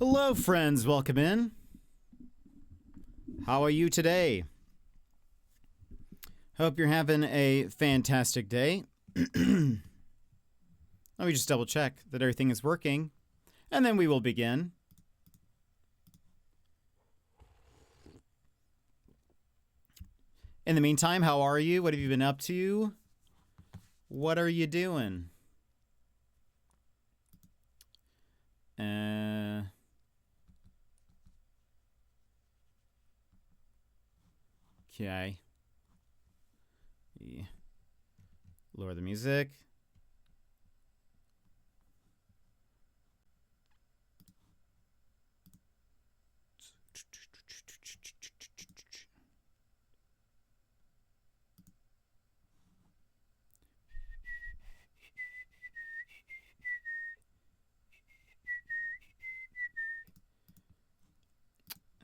Hello, friends. Welcome in. How are you today? Hope you're having a fantastic day. Let me just double check that everything is working, and then we will begin. In the meantime, how are you? What have you been up to? What are you doing? Okay. Lower the music.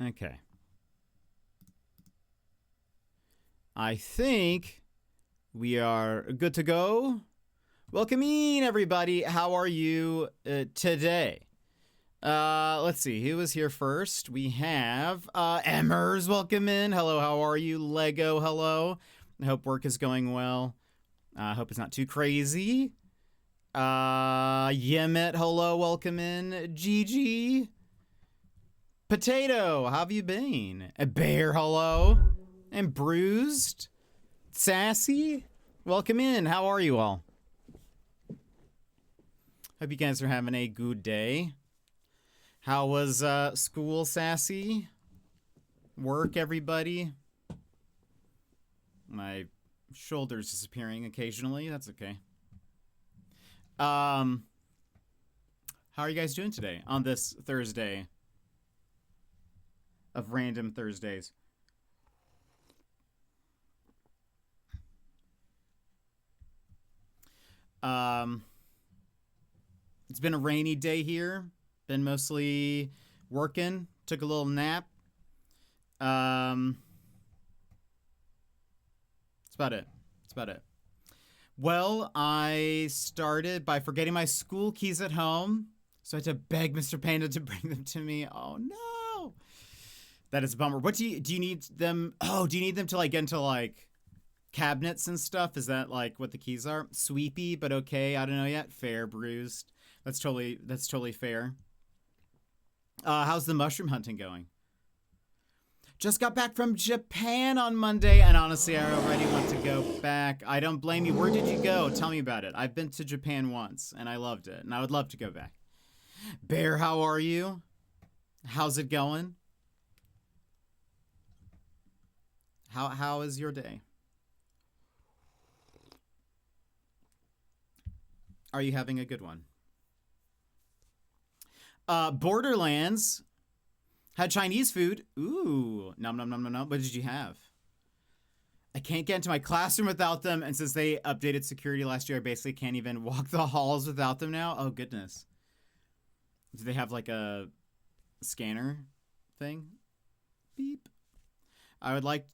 Okay. I think we are good to go. Welcome in, everybody. How are you today? Let's see. Who was here first? We have Emmers. Welcome in. Hello, how are you? Lego, hello. I hope work is going well. I hope it's not too crazy. Yemet, hello. Welcome in. Gigi. Potato, how have you been? A bear, hello. And bruised. Sassy, welcome in. How are you all? Hope you guys are having a good day. How was school, Sassy? Work, everybody? My shoulder's disappearing occasionally. That's okay. How are you guys doing today on this Thursday of random Thursdays? It's been a rainy day here. Been mostly working. Took a little nap. That's about it. That's about it. Well, I started by forgetting my school keys at home, so I had to beg Mr. Panda to bring them to me. Oh no, that is a bummer. What do you need them? Oh, do you need them to like get into like cabinets and stuff? Is that like what the keys are? Sweepy, but okay. I don't know yet. Fair, bruised. That's totally fair. How's the mushroom hunting going? Just got back from Japan on Monday, and honestly, I already want to go back. I don't blame you. Where did you go? Tell me about it. I've been to Japan once, and I loved it, and I would love to go back. Bear, how are you? How's it going? How is your day? Are you having a good one? Borderlands had Chinese food. Ooh, nom nom nom nom nom. What did you have? I can't get into my classroom without them, and since they updated security last year, I basically can't even walk the halls without them now. Oh goodness. Do they have like a scanner thing? Beep. I would like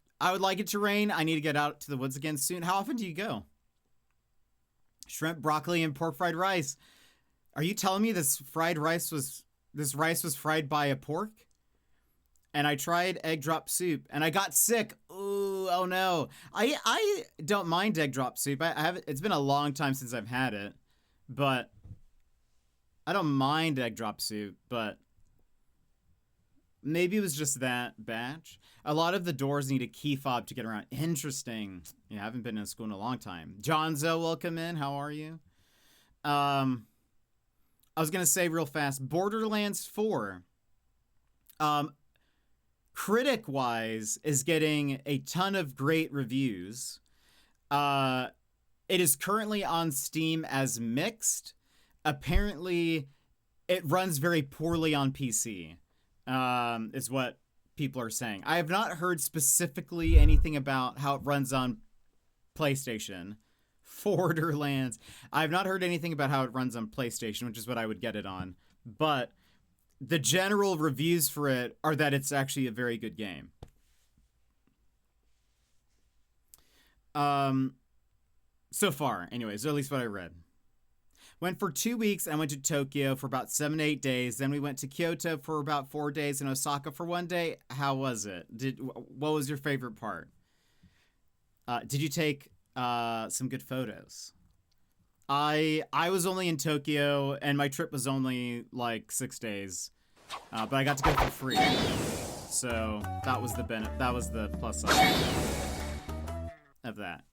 it to rain. I need to get out to the woods again soon. How often do you go? Shrimp, broccoli, and pork fried rice. Are you telling me this rice was fried by a pork? And I tried egg drop soup and I got sick. Ooh, oh no. I don't mind egg drop soup. I have it's been a long time since I've had it, but I don't mind egg drop soup, but maybe it was just that batch. A lot of the doors need a key fob to get around. Interesting. Yeah, I haven't been in school in a long time. Johnzo, welcome in. How are you? I was going to say real fast, Borderlands 4, critic-wise, is getting a ton of great reviews. It is currently on Steam as mixed. Apparently, it runs very poorly on PC, is what people are saying. I have not heard specifically anything about how it runs on PlayStation. Borderlands. I've not heard anything about how it runs on PlayStation, which is what I would get it on. But the general reviews for it are that it's actually a very good game. So far, anyways, or at least what I read. Went for 2 weeks and I went to Tokyo for about 7 to 8 days. Then we went to Kyoto for about 4 days and Osaka for 1 day. How was it? What was your favorite part? Did you take some good photos? I was only in Tokyo and my trip was only like 6 days, but I got to go for free. So that was the plus side of that.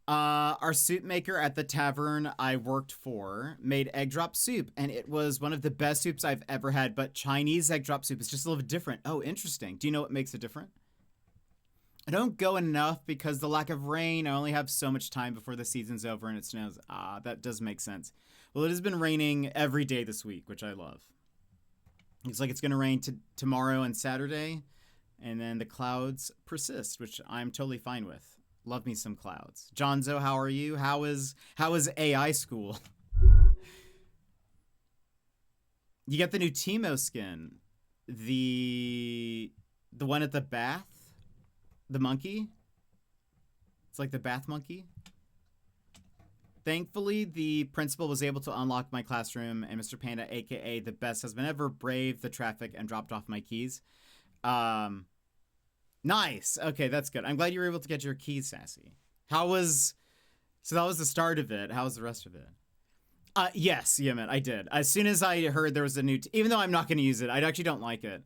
Our soup maker at the tavern I worked for made egg drop soup, and it was one of the best soups I've ever had, but Chinese egg drop soup is just a little bit different. Oh, interesting. Do you know what makes it different? I don't go enough because the lack of rain. I only have so much time before the season's over and it snows. That does make sense. Well, it has been raining every day this week, which I love. Looks like it's going to rain tomorrow and Saturday, and then the clouds persist, which I'm totally fine with. Love me some clouds. Jonzo, how are you? How is AI school? You get the new Teemo skin. The one at the bath? The monkey? It's like the bath monkey. Thankfully, the principal was able to unlock my classroom, and Mr. Panda, aka the best husband ever, braved the traffic and dropped off my keys. Nice. Okay, that's good. I'm glad you were able to get your keys, Sassy. So that was the start of it. How was the rest of it? Yes, Yemen, I did. As soon as I heard there was a new, even though I'm not going to use it, I actually don't like it.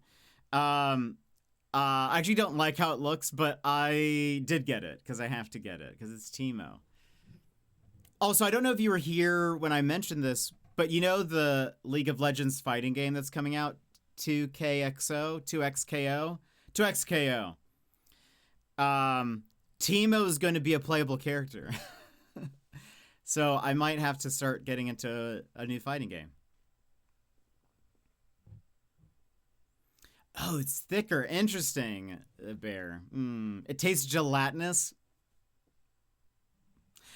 I actually don't like how it looks, but I did get it because I have to get it because it's Teemo. Also, I don't know if you were here when I mentioned this, but you know the League of Legends fighting game that's coming out, 2XKO? Teemo is going to be a playable character. So I might have to start getting into a new fighting game. Oh, it's thicker. Interesting, Bear. It tastes gelatinous.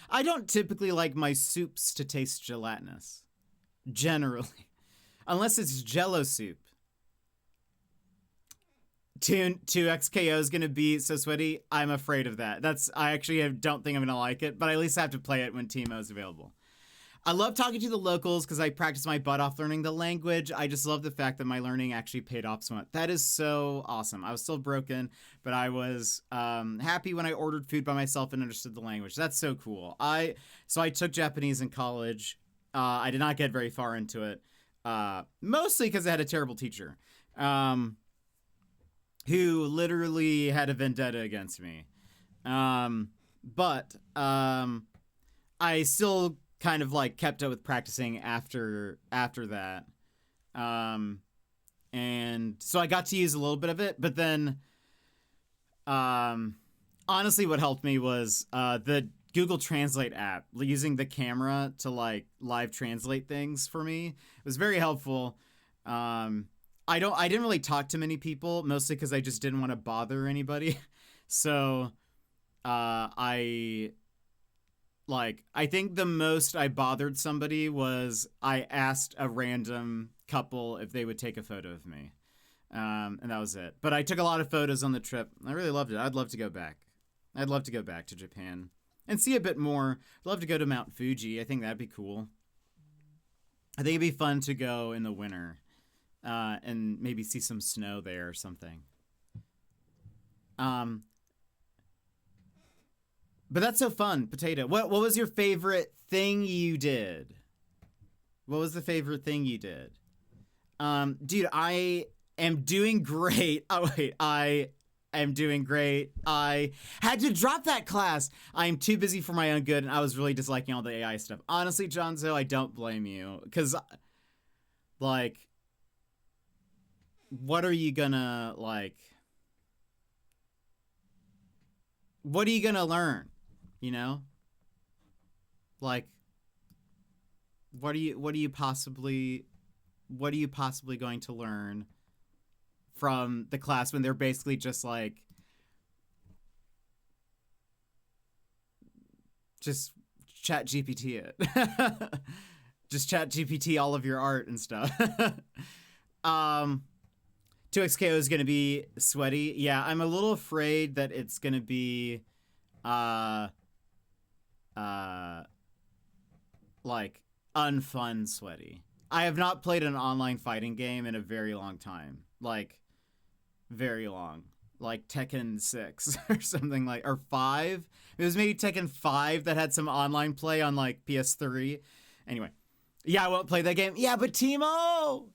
I don't typically like my soups to taste gelatinous. Generally. Unless it's Jello soup. 2XKO is going to be so sweaty. I'm afraid of that. I actually don't think I'm going to like it, but I at least have to play it when Teemo is available. I love talking to the locals because I practice my butt off learning the language. I just love the fact that my learning actually paid off somewhat. That is so awesome. I was still broken, but I was happy when I ordered food by myself and understood the language. That's so cool. So I took Japanese in college. I did not get very far into it, mostly because I had a terrible teacher who literally had a vendetta against me. But I still kind of like kept up with practicing after that. And so I got to use a little bit of it, but then honestly what helped me was the Google Translate app, using the camera to like live translate things for me. It was very helpful. I didn't really talk to many people, mostly because I just didn't want to bother anybody. So I think the most I bothered somebody was I asked a random couple if they would take a photo of me. And that was it. But I took a lot of photos on the trip. I really loved it. I'd love to go back. I'd love to go back to Japan and see a bit more. I'd love to go to Mount Fuji. I think that'd be cool. I think it'd be fun to go in the winter. And maybe see some snow there or something. But that's so fun, Potato. What was your favorite thing you did? What was the favorite thing you did? Dude, I am doing great. Oh, wait, I am doing great. I had to drop that class. I am too busy for my own good, and I was really disliking all the AI stuff. Honestly, Jonzo, I don't blame you. Because, like, what are you gonna, like... What are you gonna learn? You know? Like, what are you possibly going to learn from the class when they're basically just like, just chat GPT it. Just chat GPT all of your art and stuff. 2XKO is going to be sweaty. Yeah, I'm a little afraid that it's going to be like unfun sweaty. I have not played an online fighting game in a very long time. Like very long. Like Tekken 6 or something like, or 5. It was maybe Tekken 5 that had some online play on like PS3. Anyway, yeah, I won't play that game. Yeah, but Timo.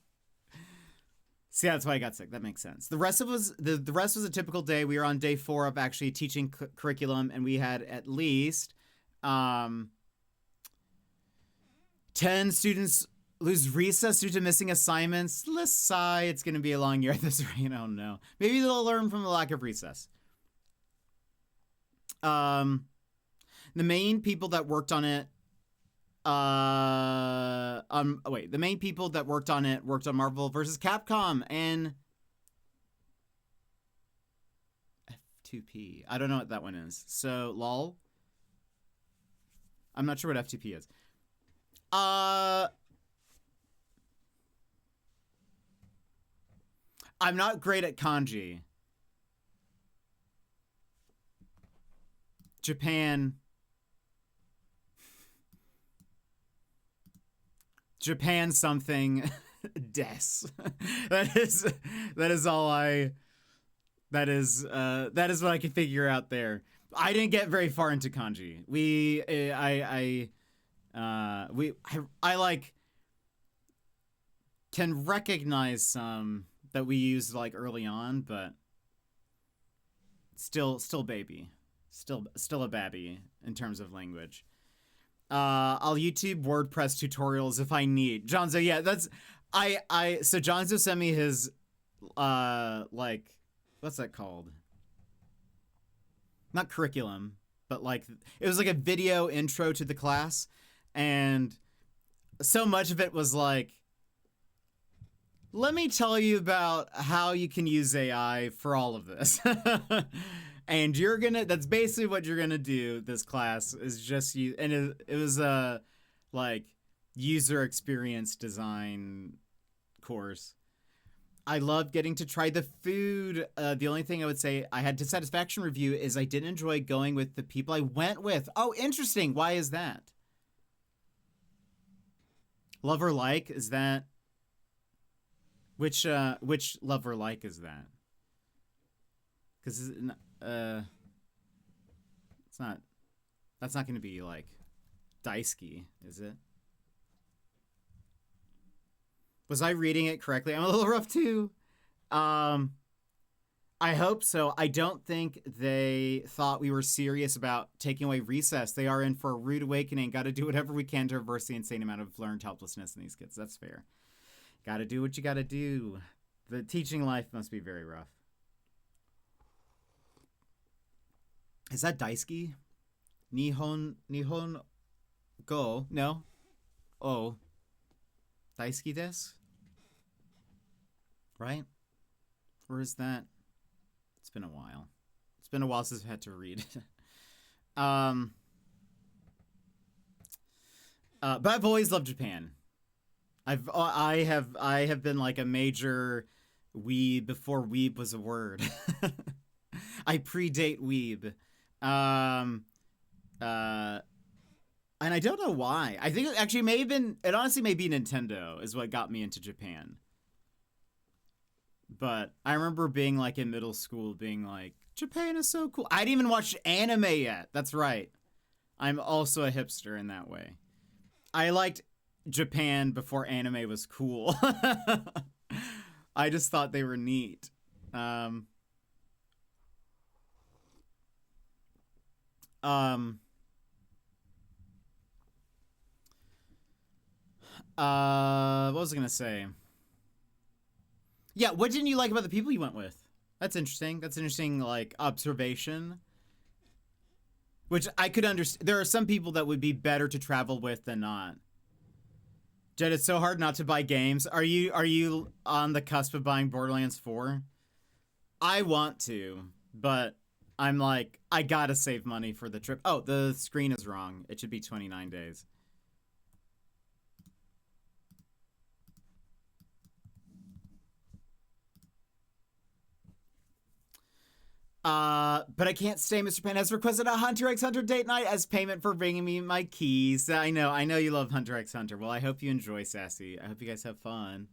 See, that's why I got sick. That makes sense. The rest was a typical day. We were on day 4 of actually teaching curriculum, and we had at least 10 students lose recess due to missing assignments. Let's sigh. It's going to be a long year at this rate. I don't know. Maybe they'll learn from the lack of recess. The main people that worked on it. The main people that worked on it worked on Marvel vs. Capcom and F2P. I don't know what that one is. So, lol. I'm not sure what F2P is. I'm not great at kanji. Japan something des. that is all I that is what I can figure out there. I didn't get very far into kanji. I like can recognize some that we used like early on, but still baby. Still a babby in terms of language. I'll YouTube WordPress tutorials if I need. Jonzo, yeah, that's so Jonzo sent me his like what's that called? Not curriculum, but like it was like a video intro to the class, and so much of it was like, let me tell you about how you can use AI for all of this. And that's basically what you're gonna do. This class is just you, and it was a like user experience design course. I loved getting to try the food. The only thing I would say I had dissatisfaction review is I didn't enjoy going with the people I went with. Oh, interesting. Why is that? Love or like, is that which love or like is that? Because that's not going to be like Daisuke, is it? Was I reading it correctly? I'm a little rough too. I hope so. I don't think they thought we were serious about taking away recess. They are in for a rude awakening. Got to do whatever we can to reverse the insane amount of learned helplessness in these kids. That's fair. Got to do what you got to do. The teaching life must be very rough. Is that Daisuke? Nihon go? No. Oh. Daisuke desu? Right? Or is that? It's been a while. It's been a while since I've had to read it. But I've always loved Japan. I have been like a major weeb before weeb was a word. I predate weeb. And I don't know why. I think it actually may have been, it honestly may be Nintendo is what got me into Japan. But I remember being like in middle school being like, Japan is so cool. I didn't even watch anime yet. That's right. I'm also a hipster in that way. I liked Japan before anime was cool. I just thought they were neat. What was I gonna say? Yeah, what didn't you like about the people you went with? That's interesting. That's an interesting, like, observation. Which I could understand. There are some people that would be better to travel with than not. Jed, it's so hard not to buy games. Are you on the cusp of buying Borderlands 4? I want to, but I'm like, I gotta save money for the trip. Oh, the screen is wrong. It should be 29 days. But I can't stay. Mr. Pan has requested a Hunter x Hunter date night as payment for bringing me my keys. I know you love Hunter x Hunter. Well, I hope you enjoy, Sassy. I hope you guys have fun.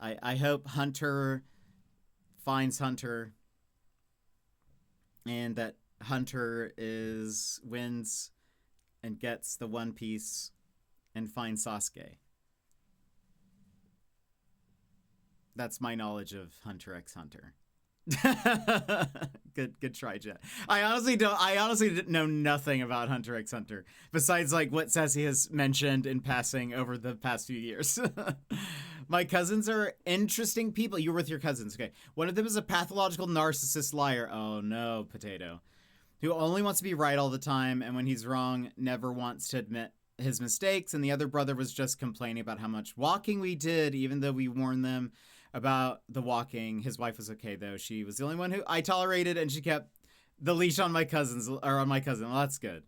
I hope Hunter finds Hunter, and that Hunter wins and gets the One Piece and finds Sasuke. That's my knowledge of Hunter x Hunter. Good try, Jet. I honestly know nothing about Hunter x Hunter besides like what Sassy has mentioned in passing over the past few years. My cousins are interesting people. You're with your cousins, okay? One of them is a pathological narcissist liar. Oh no, Potato. Who only wants to be right all the time, and when he's wrong, never wants to admit his mistakes. And the other brother was just complaining about how much walking we did, even though we warned them about the walking. His wife was okay though. She was the only one who I tolerated, and she kept the leash on my cousin. Well, that's good.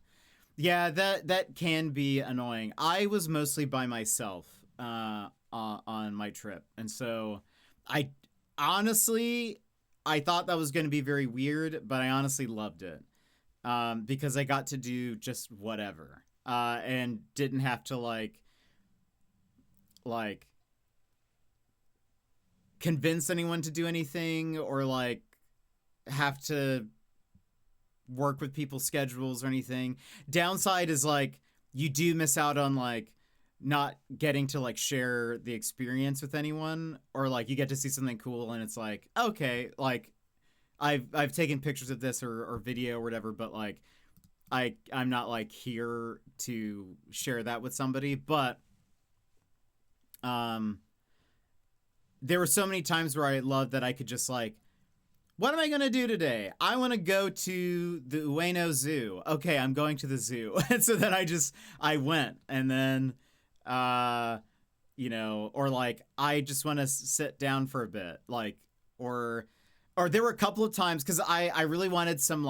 Yeah, that can be annoying. I was mostly by myself on my trip, and so I thought that was going to be very weird, but I honestly loved it because I got to do just whatever and didn't have to like convince anyone to do anything or like have to work with people's schedules or anything. Downside is like you do miss out on like not getting to like share the experience with anyone, or like you get to see something cool and it's like, okay, like I've taken pictures of this or video or whatever, but like I'm not like here to share that with somebody. But there were so many times where I loved that I could just like, what am I going to do today? I want to go to the Ueno Zoo. Okay, I'm going to the zoo. And so then I went, and then, you know, or like, I just want to sit down for a bit. Like, or there were a couple of times, cause I really wanted some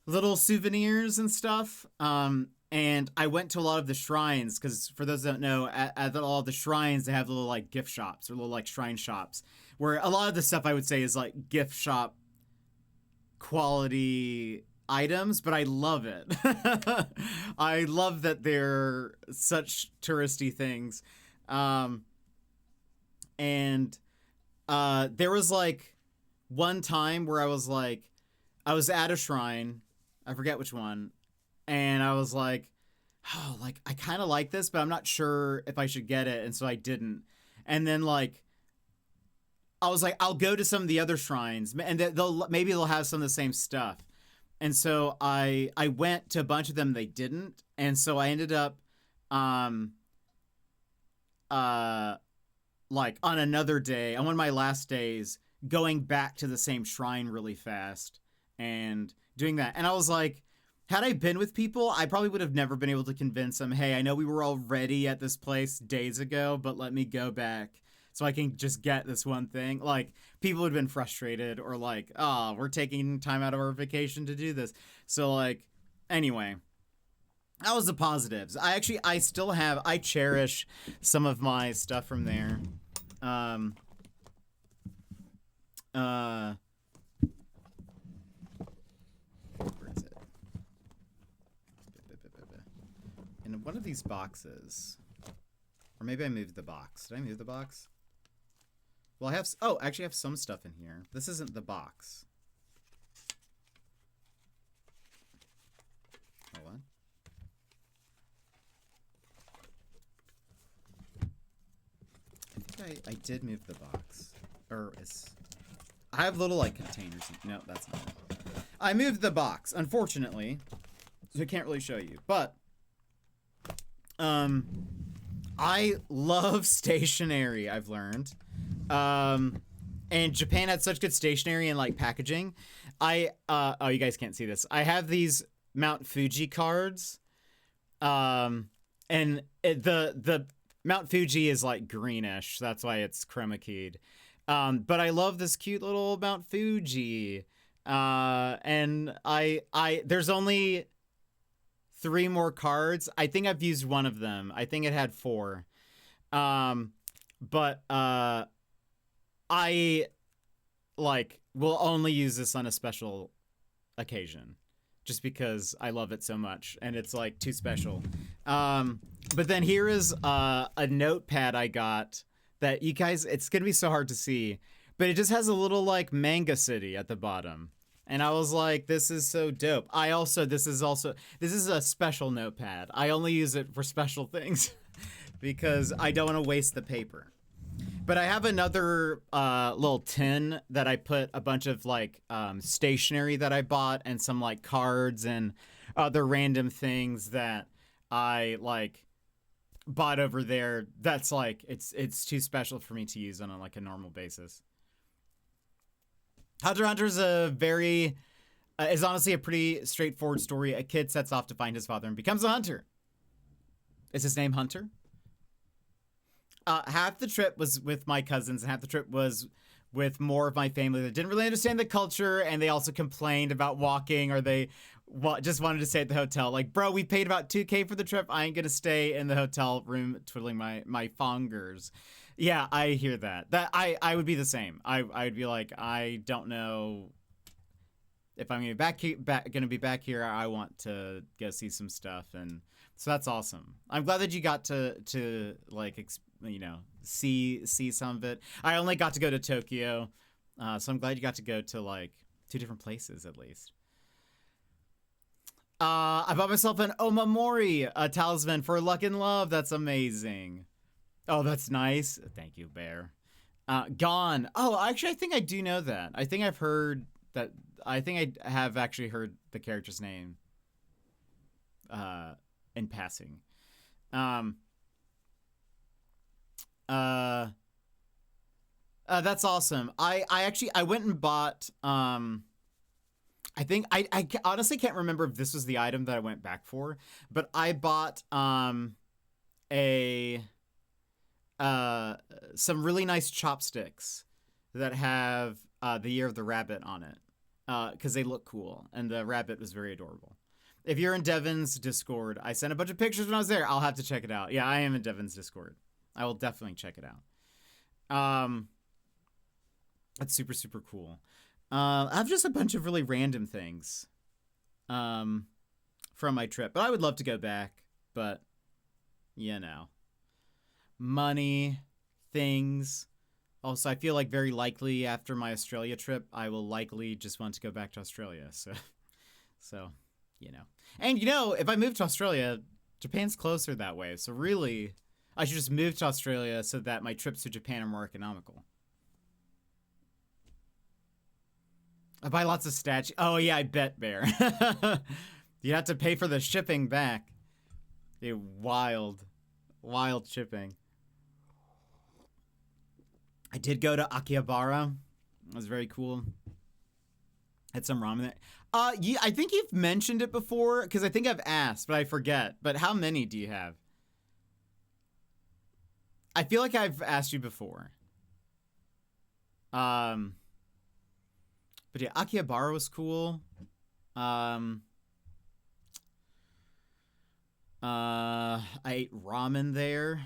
little souvenirs and stuff. And I went to a lot of the shrines because, for those that don't know, at all of the shrines, they have little like gift shops or little like shrine shops where a lot of the stuff I would say is like gift shop quality items, but I love it. I love that they're such touristy things. And there was like one time where I was at a shrine, I forget which one, and I was like, oh, like, I kind of like this, but I'm not sure if I should get it. And so I didn't. And then, like, I was like, I'll go to some of the other shrines, and maybe they'll have some of the same stuff. And so I went to a bunch of them. They didn't. And so I ended up, like, on another day, on one of my last days, going back to the same shrine really fast and doing that. And I was like, had I been with people, I probably would have never been able to convince them, hey, I know we were already at this place days ago, but let me go back so I can just get this one thing. Like, people would have been frustrated or like, oh, we're taking time out of our vacation to do this. So, like, anyway, that was the positives. I cherish some of my stuff from there. Where is it? In one of these boxes, or maybe I moved the box. Did I move the box? Well, actually I have some stuff in here. This isn't the box. Hold on. I think I did move the box. I have little like containers. No, that's not it. I moved the box, unfortunately, so I can't really show you. But I love stationery, I've learned. And Japan had such good stationery and like packaging. Oh, you guys can't see this. I have these Mount Fuji cards. And the Mount Fuji is like greenish. That's why it's chroma keyed. But I love this cute little Mount Fuji. And there's only 3 more cards. I think I've used one of them. I think it had 4. But I like will only use this on a special occasion, just because I love it so much and it's like too special. But then here is a notepad I got that you guys, it's gonna be so hard to see, but it just has a little like manga city at the bottom. And I was like, this is so dope. This is a special notepad. I only use it for special things because I don't want to waste the paper. But I have another little tin that I put a bunch of like stationery that I bought and some like cards and other random things that I like bought over there. That's like, it's too special for me to use on like a normal basis. Hunter x Hunter is honestly a pretty straightforward story. A kid sets off to find his father and becomes a hunter. Is his name Hunter? Half the trip was with my cousins and half the trip was with more of my family that didn't really understand the culture, and they also complained about walking, or they just wanted to stay at the hotel. Like, bro, we paid about $2,000 for the trip. I ain't gonna stay in the hotel room twiddling my fingers. Yeah, I hear that. That I would be the same. I would be like, I don't know if I'm gonna be back here. I want to go see some stuff, and so that's awesome. I'm glad that you got to like see some of it. I only got to go to Tokyo, so I'm glad you got to go to like 2 different places at least. I bought myself an Omamori, a talisman for luck and love. That's amazing. Oh, that's nice. Thank you, Bear. Gone. Oh, actually, I think I do know that. I think I've heard that. I think I have actually heard the character's name in passing. That's awesome. I went and bought. I think I honestly can't remember if this was the item that I went back for, but I bought some really nice chopsticks that have the Year of the Rabbit on it, because they look cool, and the rabbit was very adorable. If you're in Devin's Discord, I sent a bunch of pictures when I was there. I'll have to check it out. Yeah, I am in Devin's Discord. I will definitely check it out. That's super, super cool. I have just a bunch of really random things from my trip, but I would love to go back, but money, things. Also, I feel like very likely after my Australia trip, I will likely just want to go back to Australia. So, and if I move to Australia, Japan's closer that way. So really, I should just move to Australia so that my trips to Japan are more economical. I buy lots of statues. Oh yeah, I bet, Bear. You have to pay for the shipping back. Wild shipping. I did go to Akihabara. It was very cool. Had some ramen there. I think you've mentioned it before, because I think I've asked, but I forget. But how many do you have? I feel like I've asked you before. But yeah, Akihabara was cool. I ate ramen there.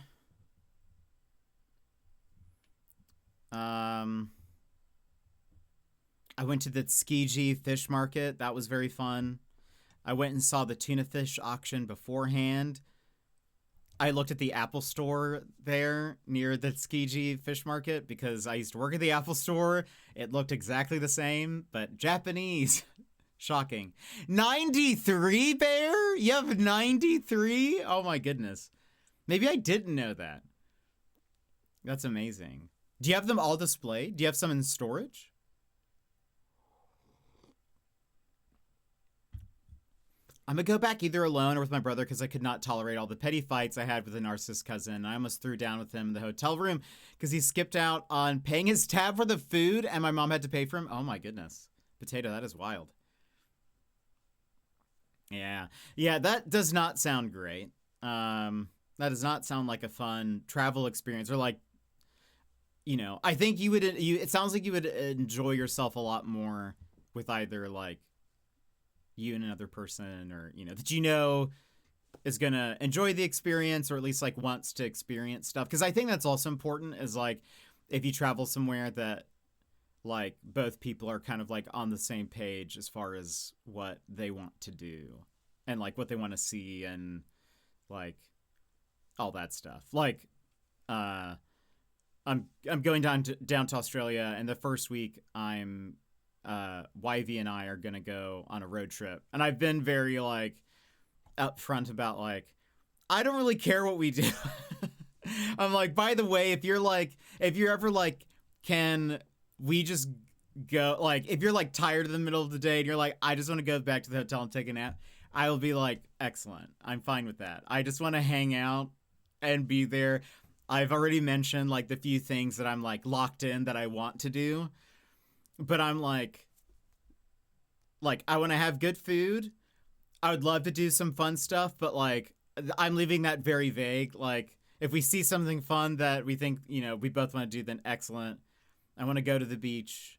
I went to the Tsukiji fish market. That was very fun. I went and saw the tuna fish auction beforehand. I looked at the Apple store there near the Tsukiji fish market because I used to work at the Apple store. It looked exactly the same, but Japanese. Shocking. 93, Bear? You have 93? Oh my goodness. Maybe I didn't know that. That's amazing. Do you have them all displayed? Do you have some in storage? I'm going to go back either alone or with my brother because I could not tolerate all the petty fights I had with a narcissist cousin. I almost threw down with him in the hotel room because he skipped out on paying his tab for the food and my mom had to pay for him. Oh my goodness. Potato, that is wild. Yeah. Yeah, that does not sound great. That does not sound like a fun travel experience, or like, I think it sounds like you would enjoy yourself a lot more with either like you and another person, or that is gonna enjoy the experience, or at least like wants to experience stuff. Because I think that's also important, is like if you travel somewhere that like both people are kind of like on the same page as far as what they want to do and like what they want to see and like all that stuff. Like I'm going down to Australia, and the first week I'm YV and I are gonna go on a road trip, and I've been very like upfront about like I don't really care what we do. I'm like, by the way, if you're ever like, can we just go, like if you're like tired in the middle of the day and you're like, I just want to go back to the hotel and take a nap, I will be like, excellent, I'm fine with that. I just want to hang out and be there. I've already mentioned like the few things that I'm like locked in that I want to do, but I'm like I want to have good food. I would love to do some fun stuff, but like I'm leaving that very vague. Like if we see something fun that we think, you know, we both want to do, then excellent. I want to go to the beach.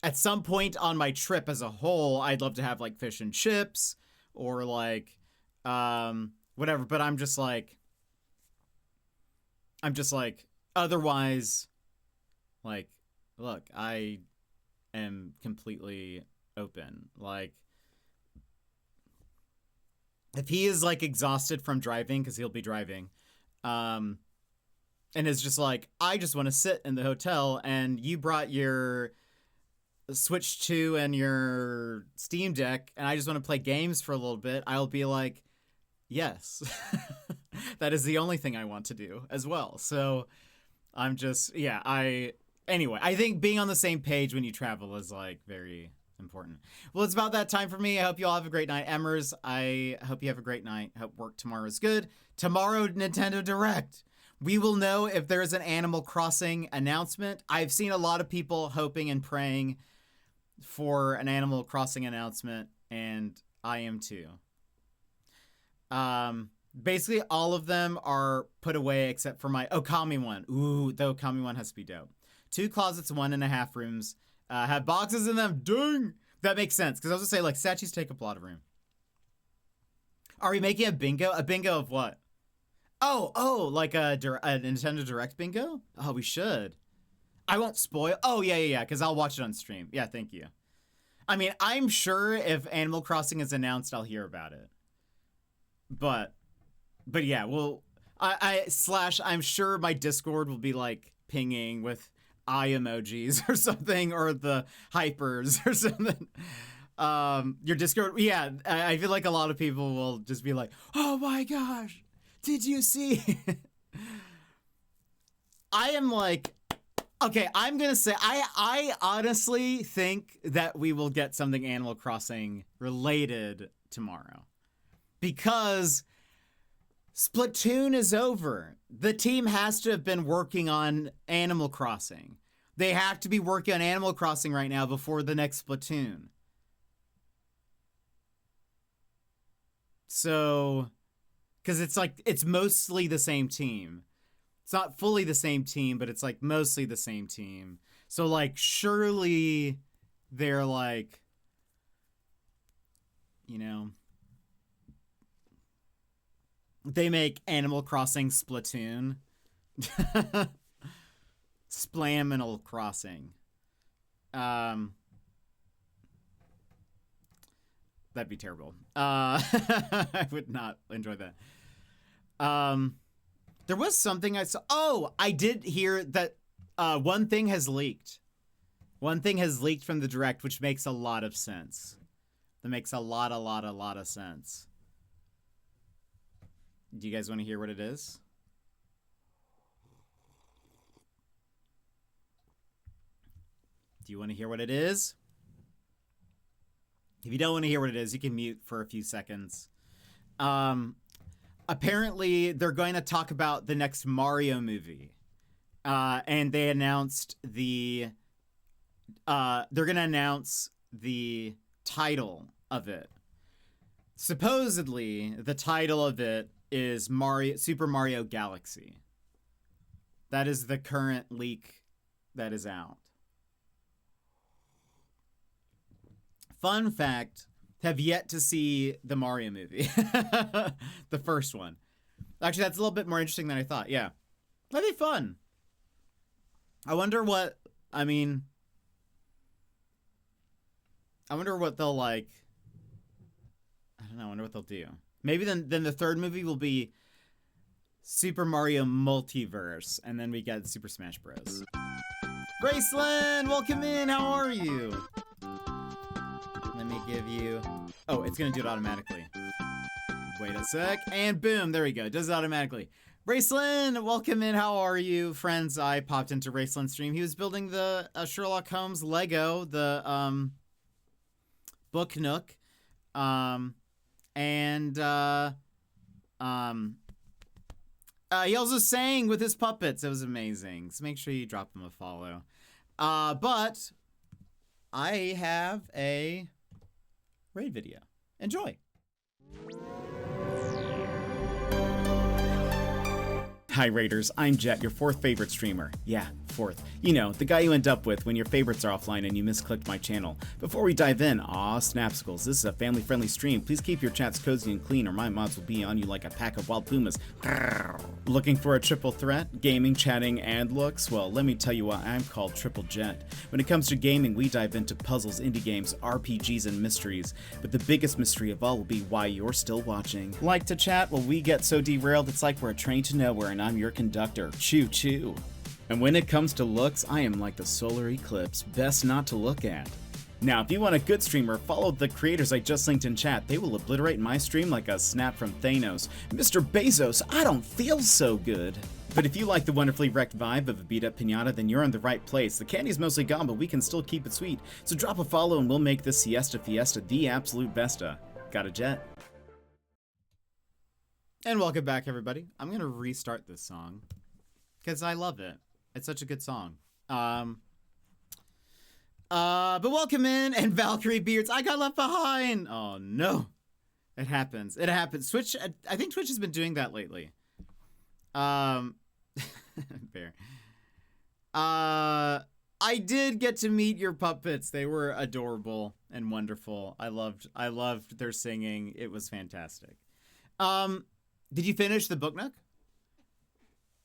At some point on my trip as a whole, I'd love to have like fish and chips or like whatever, but I'm just like otherwise, like, look, I am completely open. Like, if he is like exhausted from driving, because he'll be driving, and is just like, I just want to sit in the hotel, and you brought your Switch 2 and your Steam Deck, and I just want to play games for a little bit, I'll be like, yes. That is the only thing I want to do as well. So I'm just, yeah, anyway, I think being on the same page when you travel is like very important. Well, it's about that time for me. I hope you all have a great night. Emmers, I hope you have a great night. Hope work tomorrow is good. Tomorrow, Nintendo Direct. We will know if there is an Animal Crossing announcement. I've seen a lot of people hoping and praying for an Animal Crossing announcement, and I am too. Basically, all of them are put away except for my Okami one. Ooh, the Okami one has to be dope. 2 closets, 1.5 rooms. Have boxes in them. Dang! That makes sense, because I was going to say, like, statues take up a lot of room. Are we making a bingo? A bingo of what? Oh, like a Nintendo Direct bingo? Oh, we should. I won't spoil. Oh, yeah, because I'll watch it on stream. Yeah, thank you. I mean, I'm sure if Animal Crossing is announced, I'll hear about it. But yeah, well, I'm sure my Discord will be like pinging with eye emojis or something, or the hypers or something. Your Discord, yeah, I feel like a lot of people will just be like, oh my gosh, did you see? I am like, okay, I'm gonna say, I honestly think that we will get something Animal Crossing related tomorrow. Because Splatoon is over. The team has to have been working on Animal Crossing. They have to be working on Animal Crossing right now before the next Splatoon. So, because it's like, it's mostly the same team. It's not fully the same team, but it's like mostly the same team. So like, surely they're like, you know, they make Animal Crossing Splatoon. Splaminal Crossing. That'd be terrible. I would not enjoy that. There was something I saw. Oh, I did hear that one thing has leaked. One thing has leaked from the Direct, which makes a lot of sense. That makes a lot of sense. Do you guys want to hear what it is? Do you want to hear what it is? If you don't want to hear what it is, you can mute for a few seconds. Apparently, they're going to talk about the next Mario movie. And they announced they're going to announce the title of it. Supposedly, the title of it is Super Mario Galaxy. That is the current leak that is out. Fun fact, have yet to see the Mario movie. The first one. Actually, that's a little bit more interesting than I thought. Yeah. That'd be fun. I wonder what I mean, I wonder what they'll like. I don't know. I wonder what they'll do. Maybe then the third movie will be Super Mario Multiverse, and then we get Super Smash Bros. Graceland, welcome in. How are you? Let me give you. Oh, it's gonna do it automatically. Wait a sec, and boom, there we go. It does it automatically. Raceland, welcome in. How are you, friends? I popped into Raceland's stream. He was building the Sherlock Holmes Lego, the Book Nook, and he also sang with his puppets. It was amazing. So make sure you drop him a follow. But I have a raid video. Enjoy. Hi Raiders, I'm Jet, your fourth favorite streamer. Yeah, fourth. You know, the guy you end up with when your favorites are offline and you misclicked my channel. Before we dive in, aw, Snapsicles, this is a family-friendly stream. Please keep your chats cozy and clean or my mods will be on you like a pack of wild pumas. Looking for a triple threat? Gaming, chatting, and looks? Well, let me tell you why I'm called Triple Jet. When it comes to gaming, we dive into puzzles, indie games, RPGs, and mysteries. But the biggest mystery of all will be why you're still watching. Like to chat? Well, we get so derailed, it's like we're a train to nowhere and I'm your conductor. Choo choo. And when it comes to looks, I am like the solar eclipse, best not to look at. Now, if you want a good streamer, follow the creators I just linked in chat. They will obliterate my stream like a snap from Thanos. Mr. Bezos, I don't feel so good. But if you like the wonderfully wrecked vibe of a beat-up pinata, then you're in the right place. The candy's mostly gone, but we can still keep it sweet. So drop a follow and we'll make this Siesta Fiesta the absolute besta. Got a jet? And welcome back, everybody. I'm gonna restart this song because I love it. It's such a good song. But welcome in, and Valkyrie Beards. I got left behind. Oh no, it happens. It happens. Twitch. I think Twitch has been doing that lately. Fair. I did get to meet your puppets. They were adorable and wonderful. I loved their singing. It was fantastic. Did you finish the Book Nook?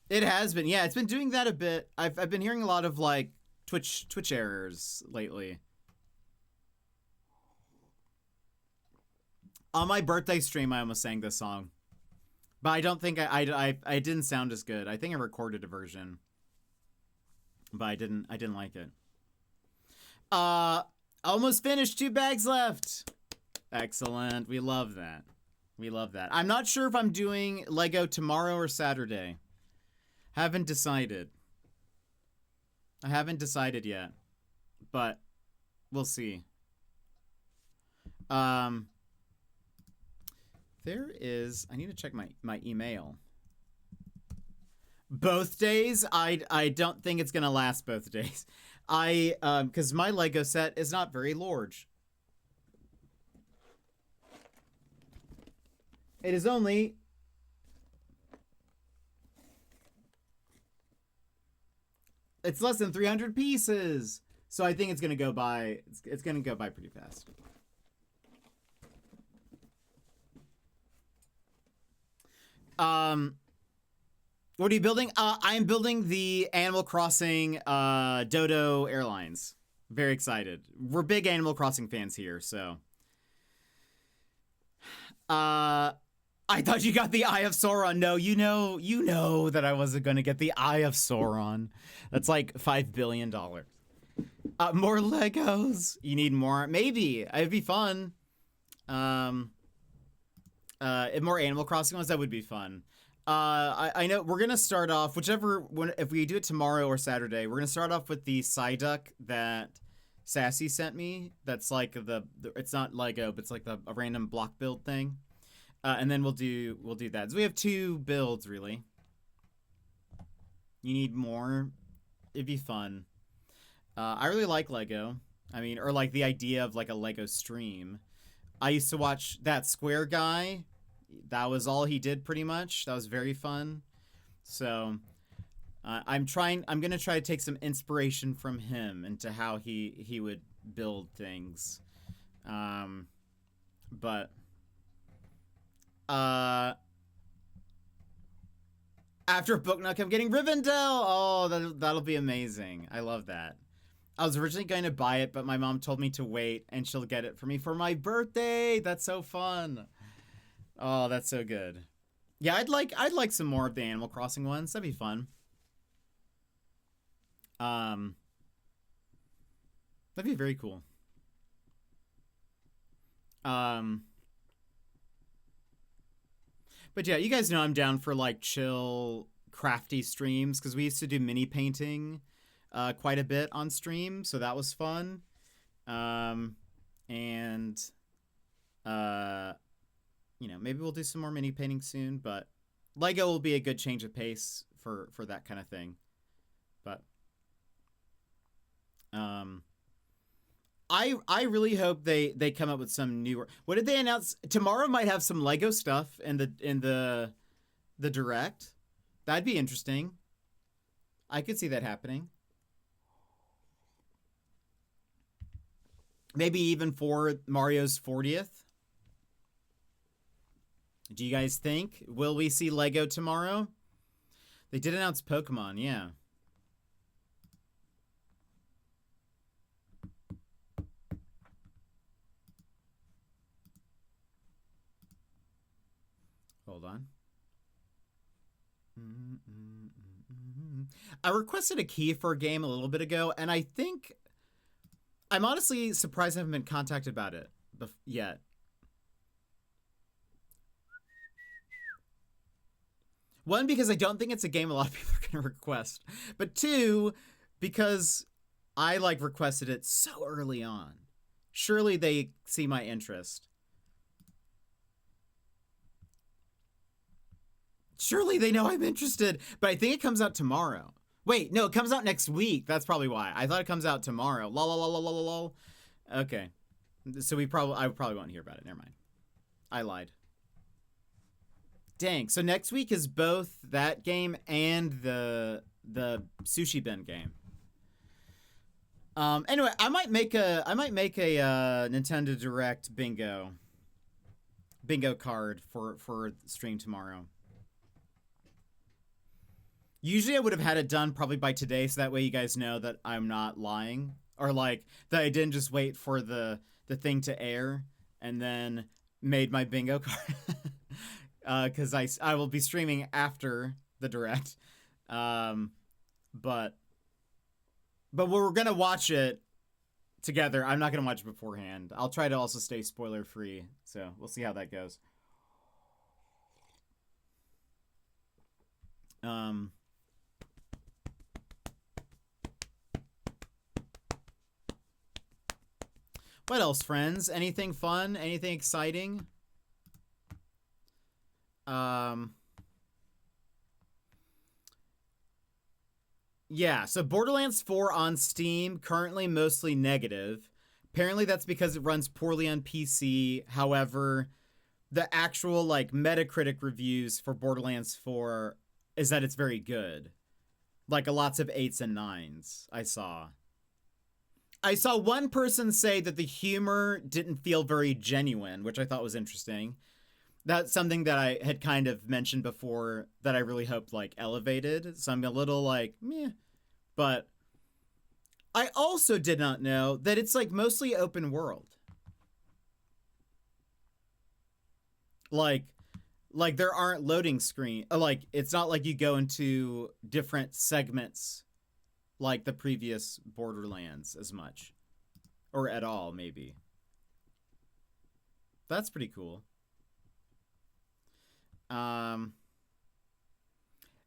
It has been. Yeah, it's been doing that a bit. I've been hearing a lot of like Twitch errors lately. On my birthday stream, I almost sang this song, but I don't think I didn't sound as good. I think I recorded a version, but I didn't like it. Almost finished. 2 bags left. Excellent. We love that. We love that. I'm not sure if I'm doing Lego tomorrow or Saturday. Haven't decided. I haven't decided yet, but we'll see. There is, I need to check my email. Both days? I don't think it's gonna last both days. Because my Lego set is not very large. It is only it's less than 300 pieces. So I think it's going to go by it's going to go by pretty fast. What are you building? I'm building the Animal Crossing Dodo Airlines. Very excited. We're big Animal Crossing fans here, so I thought you got the Eye of Sauron. No, you know that I wasn't going to get the Eye of Sauron. That's like $5 billion. More Legos. You need more? Maybe. It'd be fun. More Animal Crossing ones, that would be fun. I know we're going to start off, if we do it tomorrow or Saturday, we're going to start off with the Psyduck that Sassy sent me. That's like it's not Lego, but it's like a random block build thing. And then we'll do that. So we have 2 builds, really. You need more? It'd be fun. I really like Lego. I mean, or like the idea of like a Lego stream. I used to watch that Square guy. That was all he did pretty much. That was very fun. So I'm gonna try to take some inspiration from him into how he would build things. But after Book Nook, I'm getting Rivendell. Oh, that'll be amazing. I love that. I was originally going to buy it, but my mom told me to wait, and she'll get it for me for my birthday. That's so fun. Oh, that's so good. Yeah, I'd like some more of the Animal Crossing ones. That'd be fun. That'd be very cool. But yeah, you guys know I'm down for like chill, crafty streams because we used to do mini painting quite a bit on stream, so that was fun. And you know, maybe we'll do some more mini painting soon, but Lego will be a good change of pace for that kind of thing. But I really hope they come up with some newer. What did they announce? Tomorrow might have some Lego stuff in the direct. That'd be interesting. I could see that happening. Maybe even for Mario's 40th. Do you guys think? Will we see Lego tomorrow? They did announce Pokemon, yeah. Hold on. I requested a key for a game a little bit ago, and I think I'm honestly surprised I haven't been contacted about it yet. One, because I don't think it's a game a lot of people are going to request. But two, because I like requested it so early on. Surely they see my interest. Surely they know I'm interested. But I think it comes out tomorrow. Wait, no, it comes out next week. That's probably why. I thought it comes out tomorrow. Lol, lol, lol, lol, lol. Okay. So I probably won't hear about it. Never mind. I lied. Dang. So next week is both that game and the Sushi Ben game. Anyway, I might make a Nintendo Direct bingo card for stream tomorrow. Usually I would have had it done probably by today, so that way you guys know that I'm not lying, or like that I didn't just wait for the thing to air and then made my bingo card. Because I will be streaming after the direct, but we're gonna watch it together. I'm not gonna watch it beforehand. I'll try to also stay spoiler free, so we'll see how that goes. What else, friends? Anything fun? Anything exciting? Yeah, so Borderlands 4 on Steam, currently mostly negative. Apparently that's because it runs poorly on PC. However, the actual like Metacritic reviews for Borderlands 4 is that it's very good. Like lots of 8s and 9s I saw. I saw one person say that the humor didn't feel very genuine, which I thought was interesting. That's something that I had kind of mentioned before that I really hoped like elevated. So I'm a little like, meh. But I also did not know that it's like mostly open world. Like there aren't loading screen. Like it's not like you go into different segments like the previous Borderlands as much. Or at all, maybe. That's pretty cool. I'm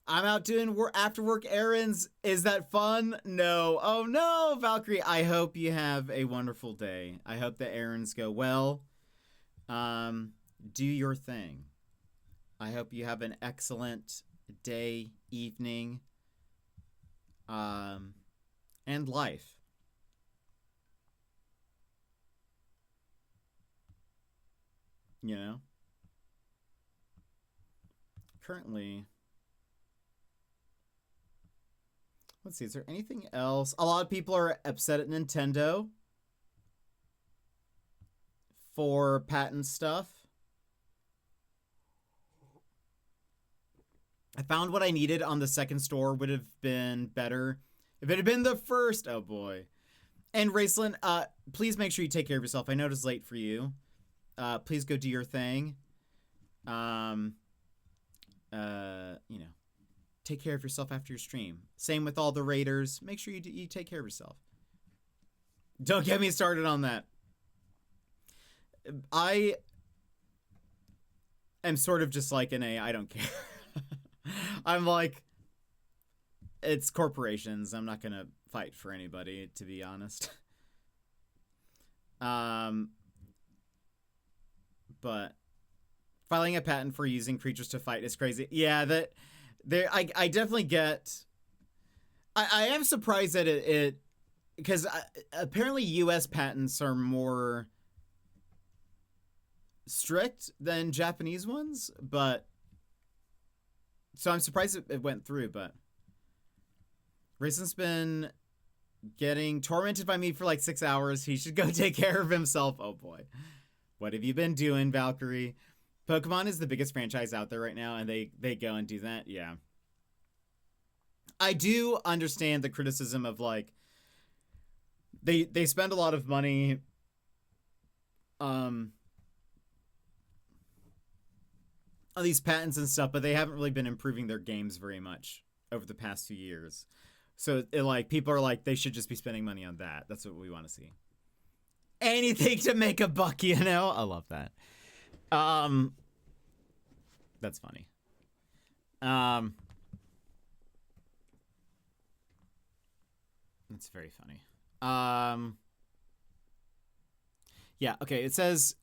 out doing after work errands. Is that fun? No. Oh no, Valkyrie. I hope you have a wonderful day. I hope the errands go well. Do your thing. I hope you have an excellent day, evening, and life. You know? Currently, let's see, is there anything else? A lot of people are upset at Nintendo for patent stuff. I found what I needed on the second store would have been better if it had been the first. Oh boy. And Raceland, please make sure you take care of yourself. I know it's late for you. Please go do your thing. You know, take care of yourself after your stream. Same with all the raiders. Make sure you take care of yourself. Don't get me started on that. I am sort of just like I don't care. I'm like, it's corporations. I'm not going to fight for anybody, to be honest. But filing a patent for using creatures to fight is crazy. Yeah, I definitely get. I am surprised that it because apparently U.S. patents are more strict than Japanese ones, but so I'm surprised it went through. But Rayson's been getting tormented by me for like 6 hours. He should go take care of himself. Oh boy, what have you been doing, Valkyrie? Pokemon is the biggest franchise out there right now, and they go and do that. Yeah, I do understand the criticism of like they spend a lot of money on these patents and stuff, but they haven't really been improving their games very much over the past few years. So like people are like, they should just be spending money on that. That's what we want to see. Anything to make a buck, you know? I love that. That's funny. That's very funny. Yeah, okay. It says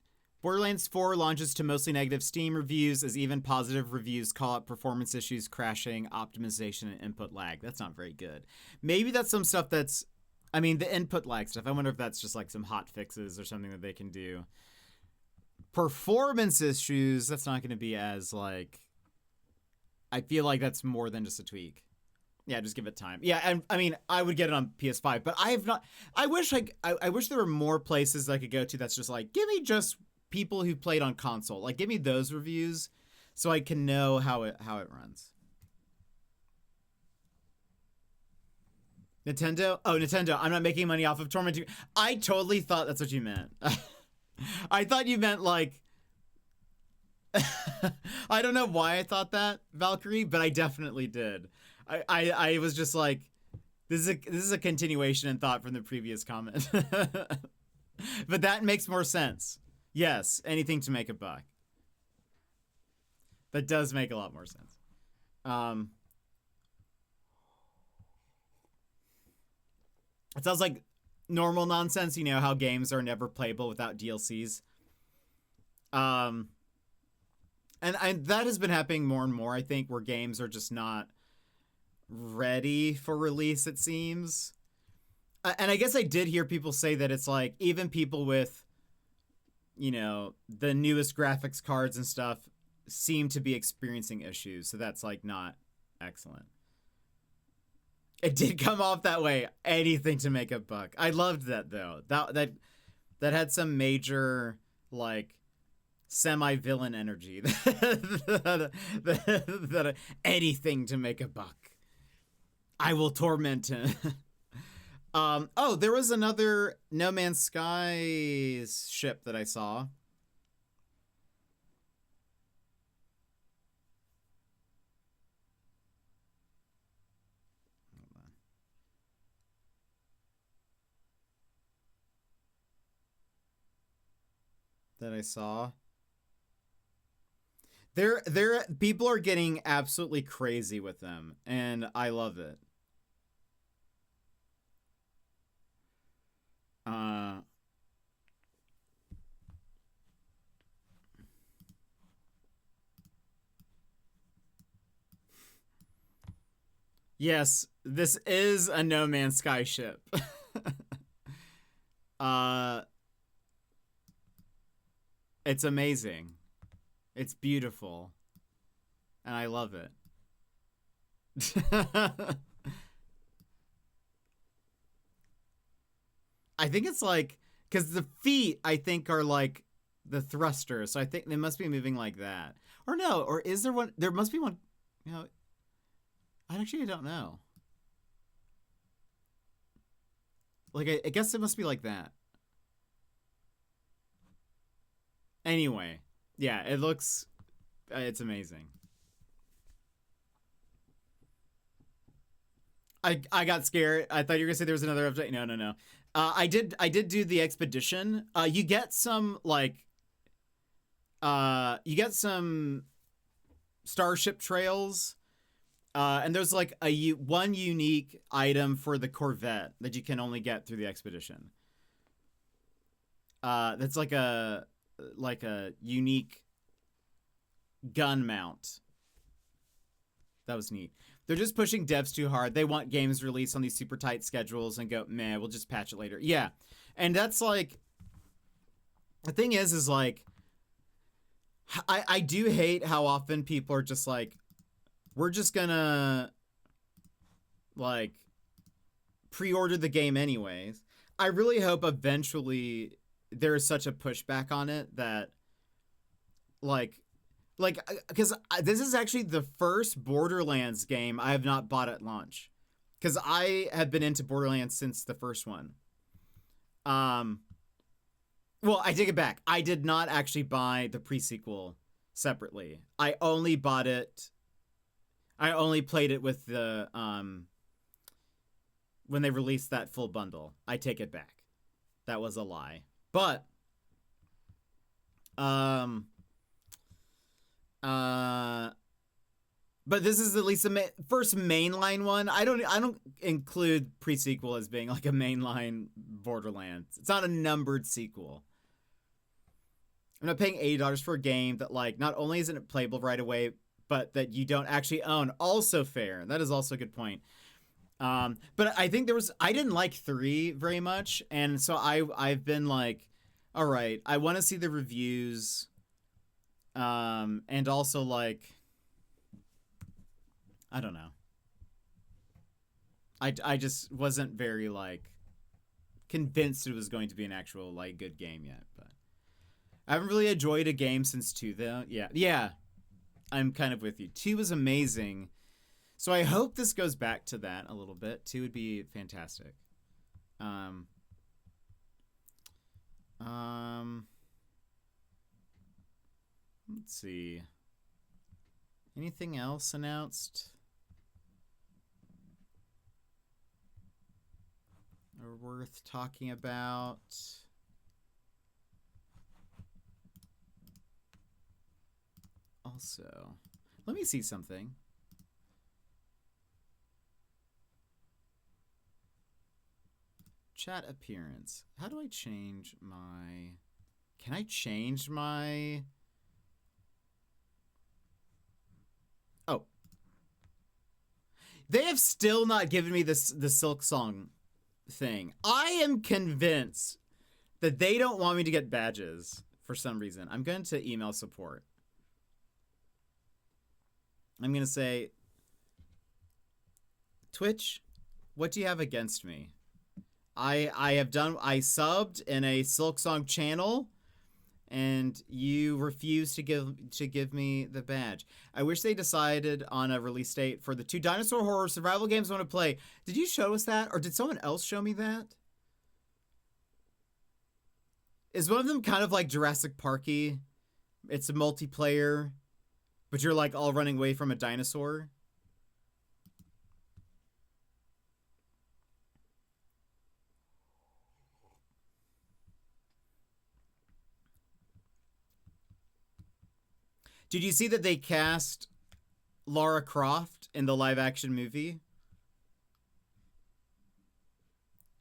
Borderlands 4 launches to mostly negative Steam reviews, as even positive reviews call out performance issues, crashing, optimization, and input lag. That's not very good. Maybe that's some stuff that's, I mean, the input lag stuff. I wonder if that's just like some hot fixes or something that they can do. Performance issues, that's not going to be as like, I feel like that's more than just a tweak. Yeah, just give it time. Yeah, and I mean, I would get it on PS5, but I have not. I wish there were more places I could go to that's just like, give me just people who played on console. Like, give me those reviews so I can know how it runs. Nintendo? Oh, Nintendo. I'm not making money off of Torment 2. I totally thought that's what you meant. I thought you meant like I don't know why I thought that, Valkyrie, but I definitely did. I was just like, this is a continuation in thought from the previous comment. But that makes more sense. Yes, anything to make a buck. That does make a lot more sense. It sounds like normal nonsense, you know, how games are never playable without DLCs. And that has been happening more and more, I think, where games are just not ready for release, it seems. And I guess I did hear people say that it's like, even people with, you know, the newest graphics cards and stuff seem to be experiencing issues. So that's like not excellent. It did come off that way. Anything to make a buck. I loved that though. That had some major like semi-villain energy. that anything to make a buck. I will torment him. Oh, there was another No Man's Sky ship that I saw. That I saw. People are getting absolutely crazy with them, and I love it. Yes, this is a No Man's Sky ship. It's amazing. It's beautiful. And I love it. I think it's like, because the feet, I think, are like the thrusters. So I think they must be moving like that. Or no, or is there one? There must be one. You know, I don't know. Like, I guess it must be like that. Anyway, yeah, it looks... it's amazing. I got scared. I thought you were gonna say there was another update. No, no, no. I did do the expedition. You get some like you get some starship trails. And there's like one unique item for the Corvette that you can only get through the expedition. That's like a unique gun mount. That was neat. They're just pushing devs too hard. They want games released on these super tight schedules and go, meh, we'll just patch it later. Yeah. And that's like, the thing is like, I do hate how often people are just like, we're just gonna like pre-order the game anyways. I really hope eventually there is such a pushback on it that like because this is actually the first Borderlands game I have not bought at launch, because I have been into Borderlands since the first one. Well, I take it back. I did not actually buy the pre-sequel separately. I only bought it. I only played it with the when they released that full bundle. I take it back. That was a lie. But but this is at least the first mainline one. I don't include pre-sequel as being like a mainline Borderlands. It's not a numbered sequel. I'm not paying $80 for a game that like not only isn't it playable right away, but that you don't actually own. Also fair. That is also a good point. But I think I didn't like 3 very much, and so I've been like, all right, I want to see the reviews. And also like, I don't know. I just wasn't very like convinced it was going to be an actual like good game yet, but I haven't really enjoyed a game since 2 though. Yeah. I'm kind of with you. 2 was amazing. So I hope this goes back to that a little bit. 2 would be fantastic. Let's see. Anything else announced? Or worth talking about? Also, let me see something. Chat appearance. How do I change my... Can I change my... Oh. They have still not given me the Silk Song thing. I am convinced that they don't want me to get badges for some reason. I'm going to email support. I'm going to say, Twitch, what do you have against me? I subbed in a Silksong channel, and you refuse to give me the badge. I wish they decided on a release date for the 2 dinosaur horror survival games I want to play. Did you show us that, or did someone else show me that? Is one of them kind of like Jurassic Parky? It's a multiplayer, but you're like all running away from a dinosaur. Did you see that they cast Lara Croft in the live action movie?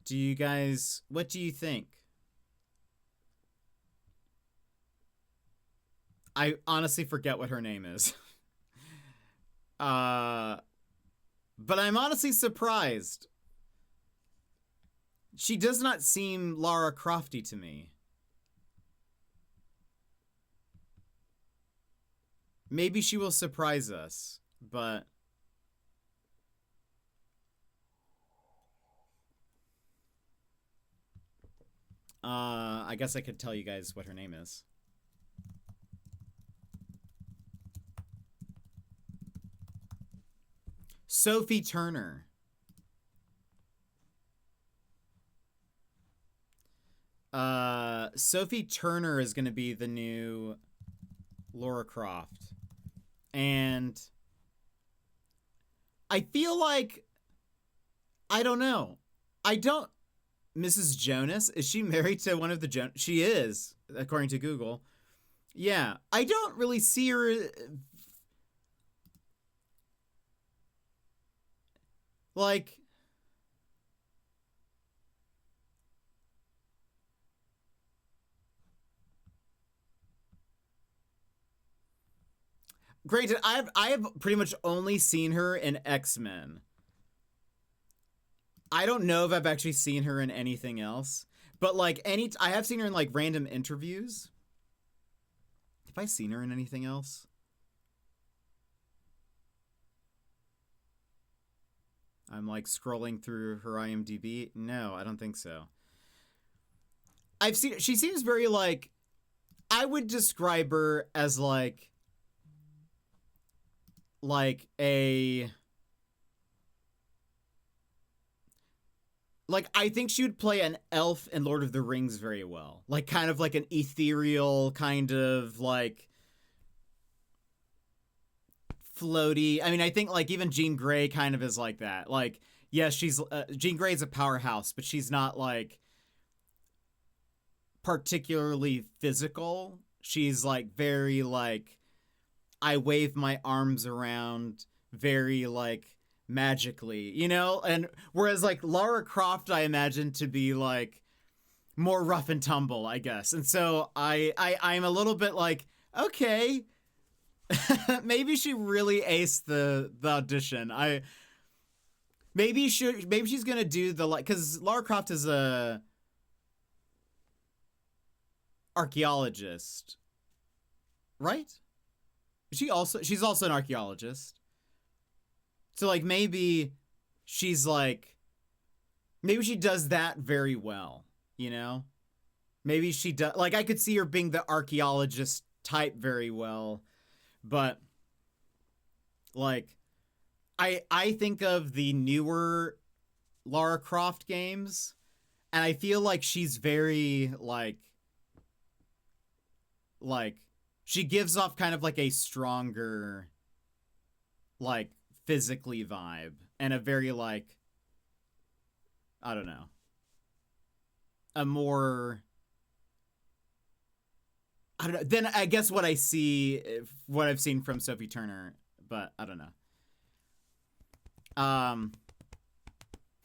Do you guys, what do you think? I honestly forget what her name is. But I'm honestly surprised. She does not seem Lara Crofty to me. Maybe she will surprise us, but... I guess I could tell you guys what her name is. Sophie Turner. Sophie Turner is going to be the new Lara Croft. And I feel like, I don't know. Mrs. Jonas, is she married to one of the Jonas? She is, according to Google. Yeah, I don't really see her. Like, granted, I have pretty much only seen her in X-Men. I don't know if I've actually seen her in anything else, but like I have seen her in like random interviews. Have I seen her in anything else? I'm like scrolling through her IMDb. No, I don't think so. She seems very like, I would describe her as like a, like, I think she would play an elf in Lord of the Rings very well. Like, kind of like an ethereal, kind of like floaty. I mean, I think like even Jean Grey kind of is like that. Like, yes, she's Jean Grey's a powerhouse, but she's not like particularly physical. She's like very like, I wave my arms around very like magically, you know? And whereas like Lara Croft, I imagine to be like more rough and tumble, I guess. And so I'm a little bit like, okay, maybe she really aced the audition. Maybe she's gonna do the, like, because Lara Croft is a archaeologist, right? She's also an archaeologist. So like maybe she does that very well, you know? Maybe she does, like, I could see her being the archaeologist type very well, but like I think of the newer Lara Croft games, and I feel like she's very like she gives off kind of like a stronger, like, physically vibe, and a very like, I don't know, a more, I don't know, then I guess what I've seen from Sophie Turner, but I don't know. I'm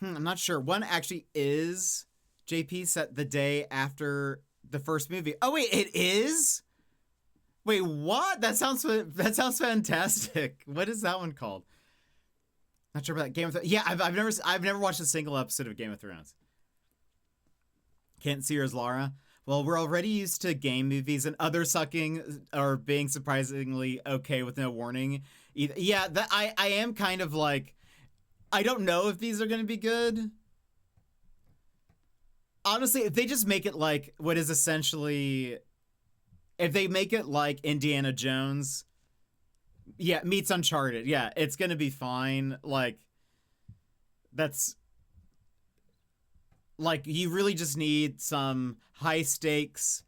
not sure. One actually is JP set the day after the first movie. Oh wait, it is? Wait, what? That sounds fantastic. What is that one called? Not sure about that. Game of Thrones. Yeah, I've never watched a single episode of Game of Thrones. Can't see her as Lara. Well, we're already used to game movies and other sucking or being surprisingly okay with no warning. Yeah, that I am kind of like, I don't know if these are going to be good. Honestly, if they just make it like what is essentially, if they make it like Indiana Jones, yeah, meets Uncharted, yeah, it's going to be fine. Like, that's, like, you really just need some high stakes,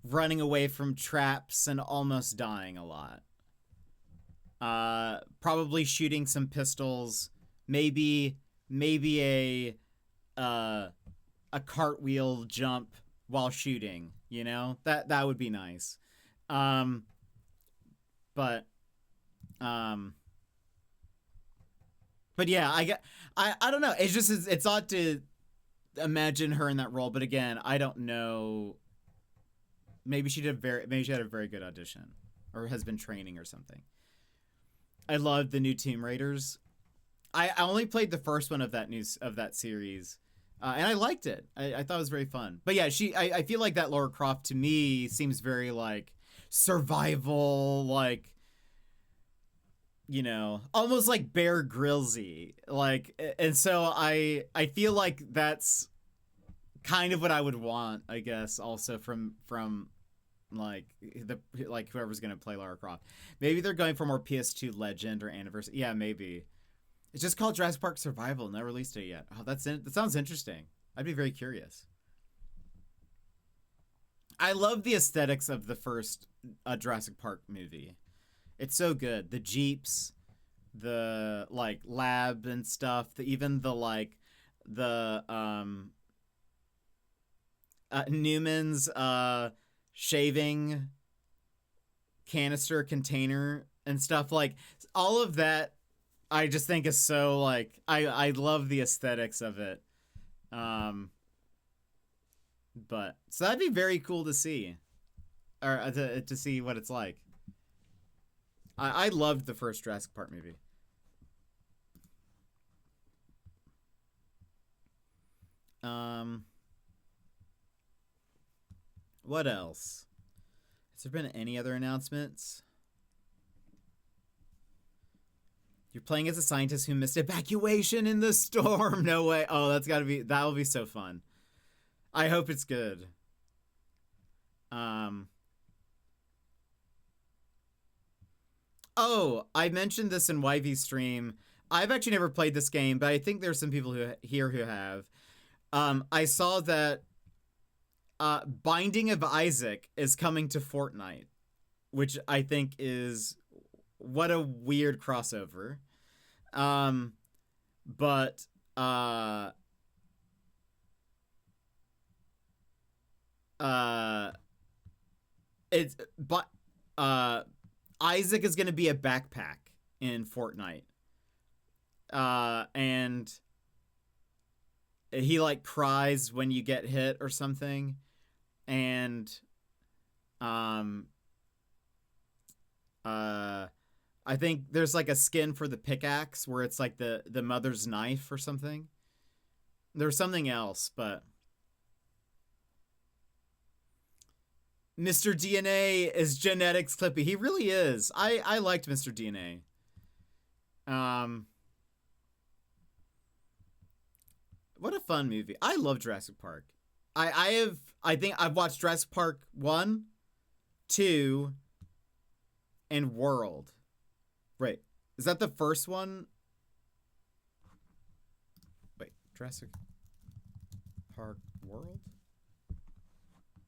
running away from traps and almost dying a lot. Probably shooting some pistols, maybe a cartwheel jump while shooting, you know? That would be nice. But yeah, I don't know. It's just, it's odd to imagine her in that role, but again, I don't know. Maybe she had a very good audition, or has been training or something. I loved the new Tomb Raiders. I only played the first one of that series, and I liked it. I thought it was very fun. But yeah, I feel like that Lara Croft to me seems very like survival, like, you know, almost like Bear Grylls-y, like, and so I feel like that's kind of what I would want, I guess, also from like whoever's gonna play Lara Croft. Maybe they're going for more PS2 Legend or Anniversary. Yeah, maybe. It's just called Jurassic Park Survival. No release date yet. Oh, that sounds interesting. I'd be very curious. I love the aesthetics of the first Jurassic Park movie. It's so good. The Jeeps, the like lab and stuff, even the like the Newman's shaving canister container and stuff, like all of that I just think is so like I love the aesthetics of it. But so that'd be very cool to see, or to see what it's like. I loved the first Jurassic Park movie. What else? Has there been any other announcements? You're playing as a scientist who missed evacuation in the storm. No way. Oh, that'll be so fun. I hope it's good. Oh, I mentioned this in YV stream. I've actually never played this game, but I think there's some people who have. I saw that Binding of Isaac is coming to Fortnite, which I think is what a weird crossover. But Isaac is going to be a backpack in Fortnite. And he like cries when you get hit or something. And I think there's like a skin for the pickaxe where it's like the mother's knife or something. There's something else, but Mr. DNA is genetics Clippy. He really is. I liked Mr. DNA. What a fun movie. I love Jurassic Park. I think I've watched Jurassic Park 1, 2, and World. Right. Is that the first one? Wait, Jurassic Park World?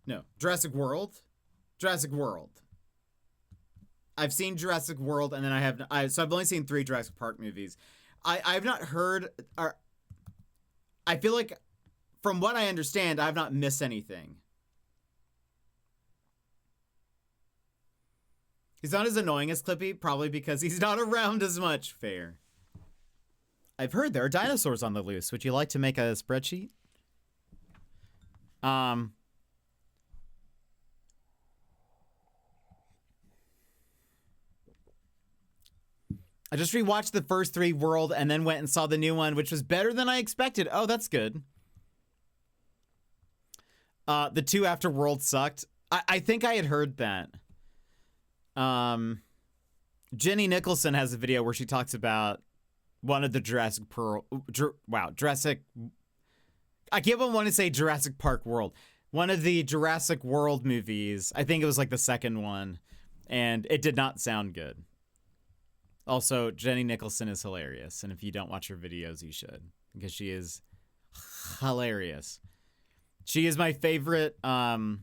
No, Jurassic World. Jurassic World. I've seen Jurassic World, and then so I've only seen 3 Jurassic Park movies. I've not heard, or I feel like, from what I understand, I've not missed anything. He's not as annoying as Clippy, probably because he's not around as much. Fair. I've heard there are dinosaurs on the loose. Would you like to make a spreadsheet? I just rewatched the first 3 World and then went and saw the new one, which was better than I expected. Oh, that's good. The 2 after World sucked. I think I had heard that. Jenny Nicholson has a video where she talks about one of the Jurassic I keep on wanting to say Jurassic Park World. One of the Jurassic World movies. I think it was like the second one, and it did not sound good. Also, Jenny Nicholson is hilarious, and if you don't watch her videos, you should, because she is hilarious. She is my favorite essay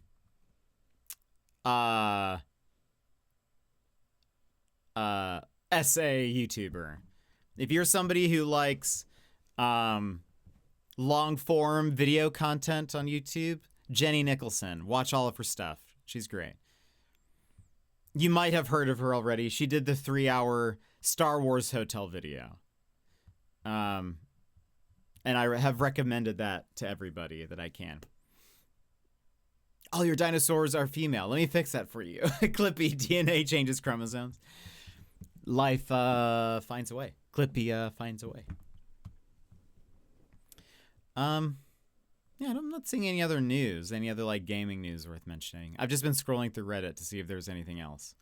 YouTuber. If you're somebody who likes long form video content on YouTube, Jenny Nicholson, watch all of her stuff. She's great. You might have heard of her already. She did the 3-hour Star Wars hotel video. And I have recommended that to everybody that I can. All your dinosaurs are female. Let me fix that for you. Clippy, DNA changes chromosomes. Life finds a way. Clippy finds a way. Yeah, I'm not seeing any other news, any other like gaming news worth mentioning. I've just been scrolling through Reddit to see if there's anything else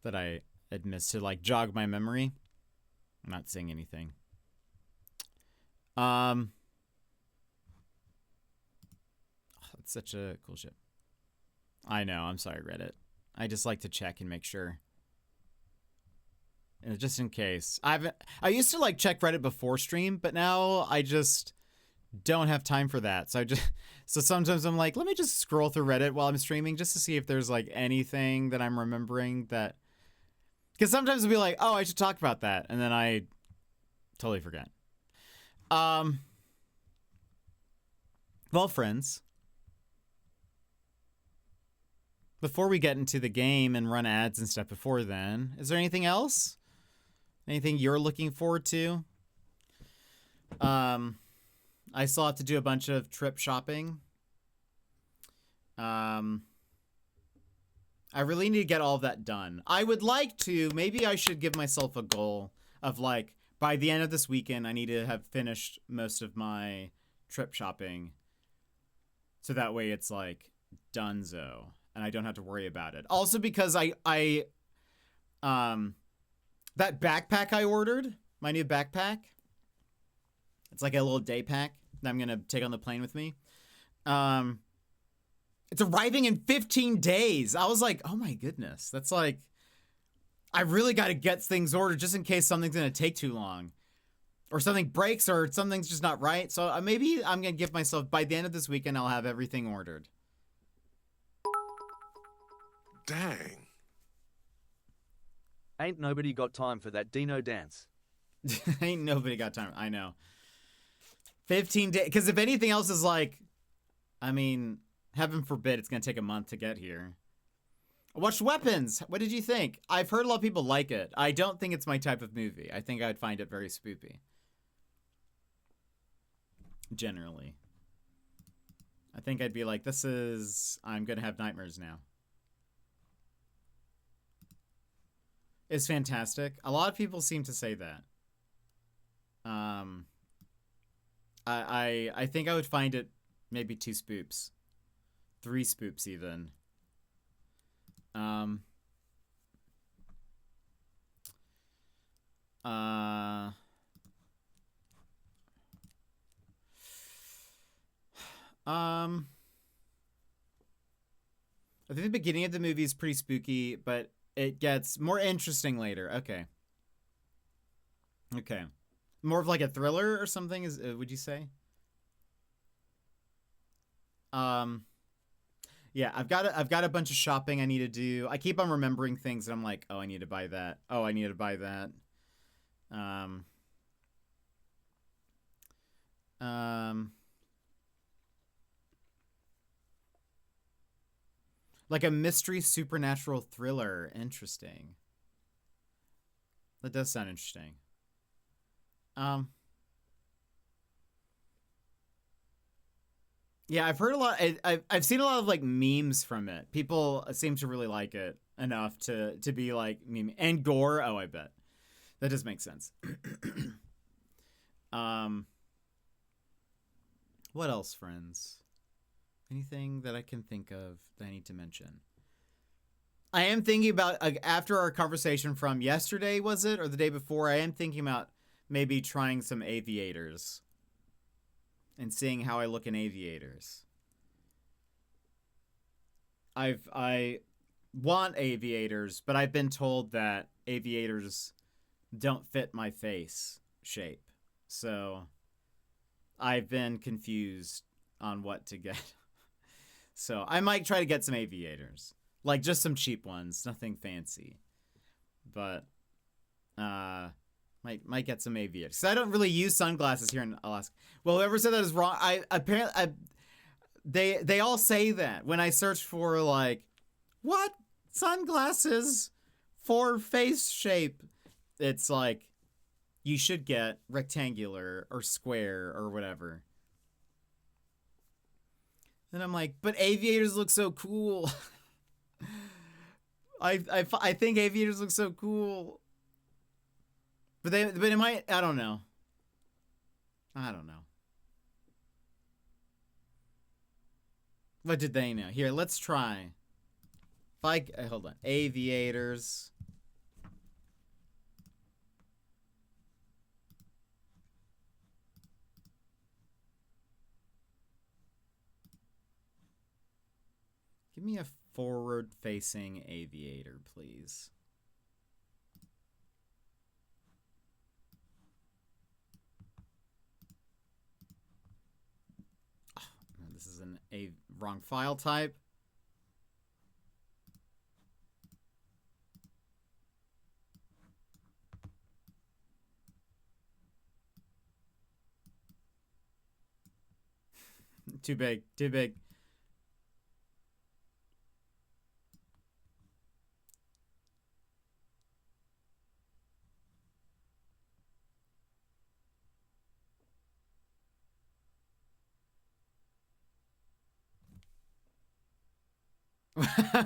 that I had missed to like jog my memory. I'm not seeing anything. That's such a cool ship. I know, I'm sorry, Reddit. I just like to check and make sure. Just in case. I used to like check Reddit before stream, but now I just don't have time for that. So sometimes I'm like, let me just scroll through Reddit while I'm streaming just to see if there's like anything that I'm remembering that, because sometimes I'll be like, oh, I should talk about that, and then I totally forget. Well, friends, before we get into the game and run ads and stuff before then, is there anything else? Anything you're looking forward to? I still have to do a bunch of trip shopping. I really need to get all of that done. I would like to, maybe I should give myself a goal of like, by the end of this weekend, I need to have finished most of my trip shopping. So that way it's like donezo and I don't have to worry about it. Also because that backpack I ordered, my new backpack, it's like a little day pack that I'm going to take on the plane with me. It's arriving in 15 days. I was like, oh my goodness. That's like, I really got to get things ordered just in case something's going to take too long. Or something breaks or something's just not right. So maybe I'm going to give myself, by the end of this weekend, I'll have everything ordered. Dang. Ain't nobody got time for that Dino dance. Ain't nobody got time. I know. 15 days. Because if anything else is like, I mean, heaven forbid it's going to take a month to get here. I watched Weapons. What did you think? I've heard a lot of people like it. I don't think it's my type of movie. I think I'd find it very spoopy. Generally. I think I'd be like, I'm going to have nightmares now. It's fantastic. A lot of people seem to say that. I think I would find it maybe 2 spoops. 3 spoops even. I think the beginning of the movie is pretty spooky, but it gets more interesting later. Okay. Okay. More of like a thriller or something, is would you say? Yeah, I've got a bunch of shopping I need to do. I keep on remembering things and I'm like, oh, I need to buy that. Oh, I need to buy that. Like a mystery supernatural thriller. Interesting. That does sound interesting. Yeah, I've heard a lot. I've seen a lot of like memes from it. People seem to really like it enough to be like meme and gore. Oh, I bet that does make sense. What else, friends? Anything that I can think of that I need to mention? I am thinking about after our conversation from yesterday, was it, or the day before? I am thinking about maybe trying some aviators and seeing how I look in aviators. I want aviators, but I've been told that aviators don't fit my face shape. So I've been confused on what to get. So I might try to get some aviators. Like just some cheap ones, nothing fancy. But might get some aviators. Cause I don't really use sunglasses here in Alaska. Well, whoever said that is wrong. They all say that when I search for like what sunglasses for face shape. It's like you should get rectangular or square or whatever. And I'm like, but aviators look so cool. I think aviators look so cool. But it might, I don't know. What did they know? Here, let's try. Hold on. Aviators. Give me a forward-facing aviator, please. a wrong file type. Too big, too big.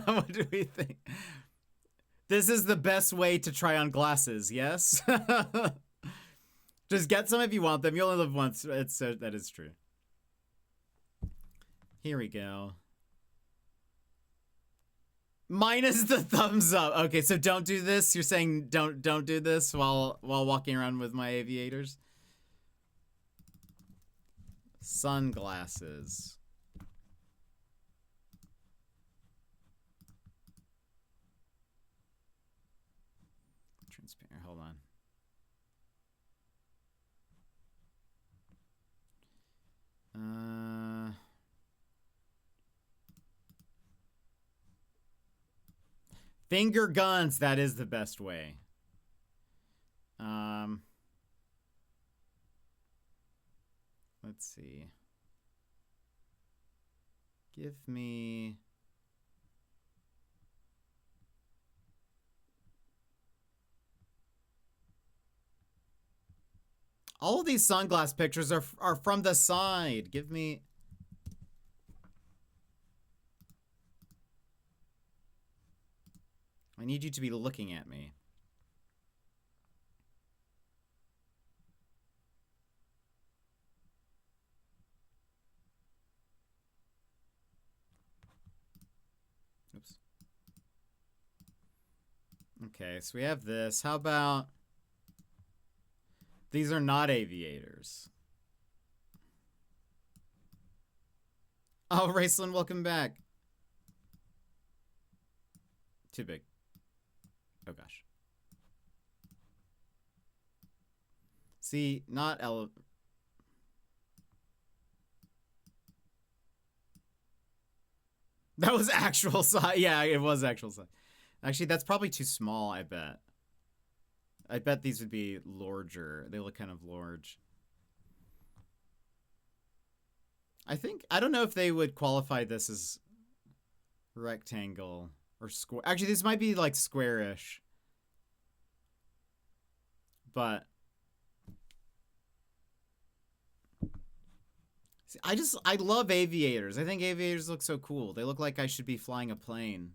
What do we think? This is the best way to try on glasses, yes? Just get some if you want them. You only live once. That is true. Here we go. Minus the thumbs up. Okay, so don't do this. You're saying don't do this while walking around with my aviators. Sunglasses. Transparent. Hold on. Finger guns, that is the best way. Let's see. Give me... All of these sunglass pictures are from the side. Give me... I need you to be looking at me. Oops. Okay, so we have this. How about... These are not aviators. Oh, Raceland, welcome back. Too big. Oh, gosh. See, not That was actual size. Yeah, it was actual size. Actually, that's probably too small, I bet. I bet these would be larger. They look kind of large. I don't know if they would qualify this as rectangle or square. Actually, this might be like squarish. But see, I love aviators. I think aviators look so cool. They look like I should be flying a plane.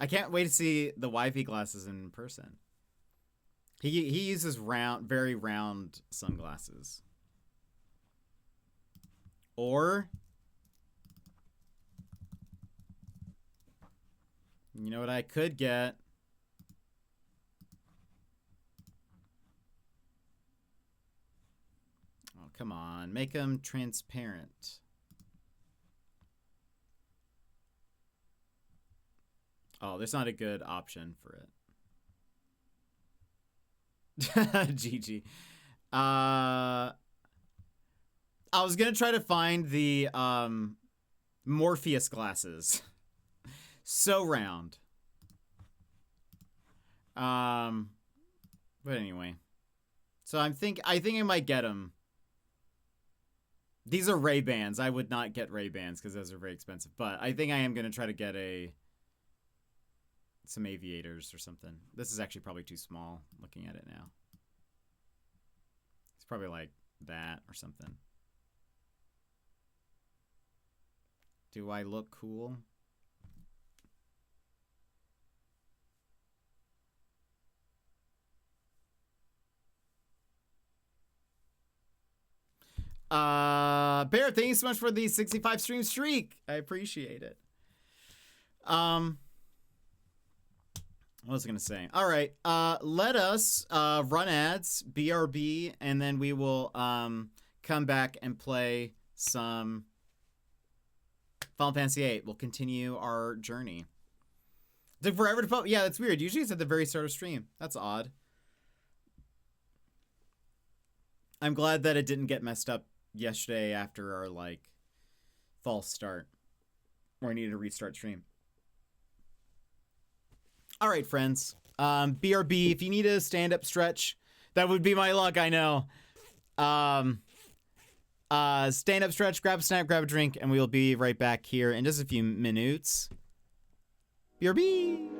I can't wait to see the wifey glasses in person. He uses very round sunglasses. Or, you know what I could get? Oh, come on. Make them transparent. Oh, there's not a good option for it. GG. I was gonna try to find the Morpheus glasses. So round. But anyway. So I think I might get them. These are Ray-Bans. I would not get Ray-Bans because those are very expensive. But I think I am gonna try to get some aviators or something. This is actually probably too small looking at it now. It's probably like that or something. Do I look cool? Bear, thank you so much for the 65 stream streak. I appreciate it. What was I going to say? All right. Let us run ads, BRB, and then we will come back and play some Final Fantasy VIII. We'll continue our journey. Took forever to pop. Yeah, that's weird. Usually it's at the very start of stream. That's odd. I'm glad that it didn't get messed up yesterday after our, like, false start. Where I needed to restart stream. All right, friends. BRB, if you need a stand-up stretch, that would be my luck, I know. Stand-up stretch, grab a snack, grab a drink, and we'll be right back here in just a few minutes. BRB!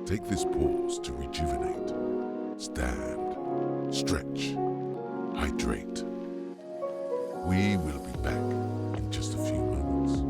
Take this pause to rejuvenate. Stand, stretch, hydrate. We will be back in just a few moments.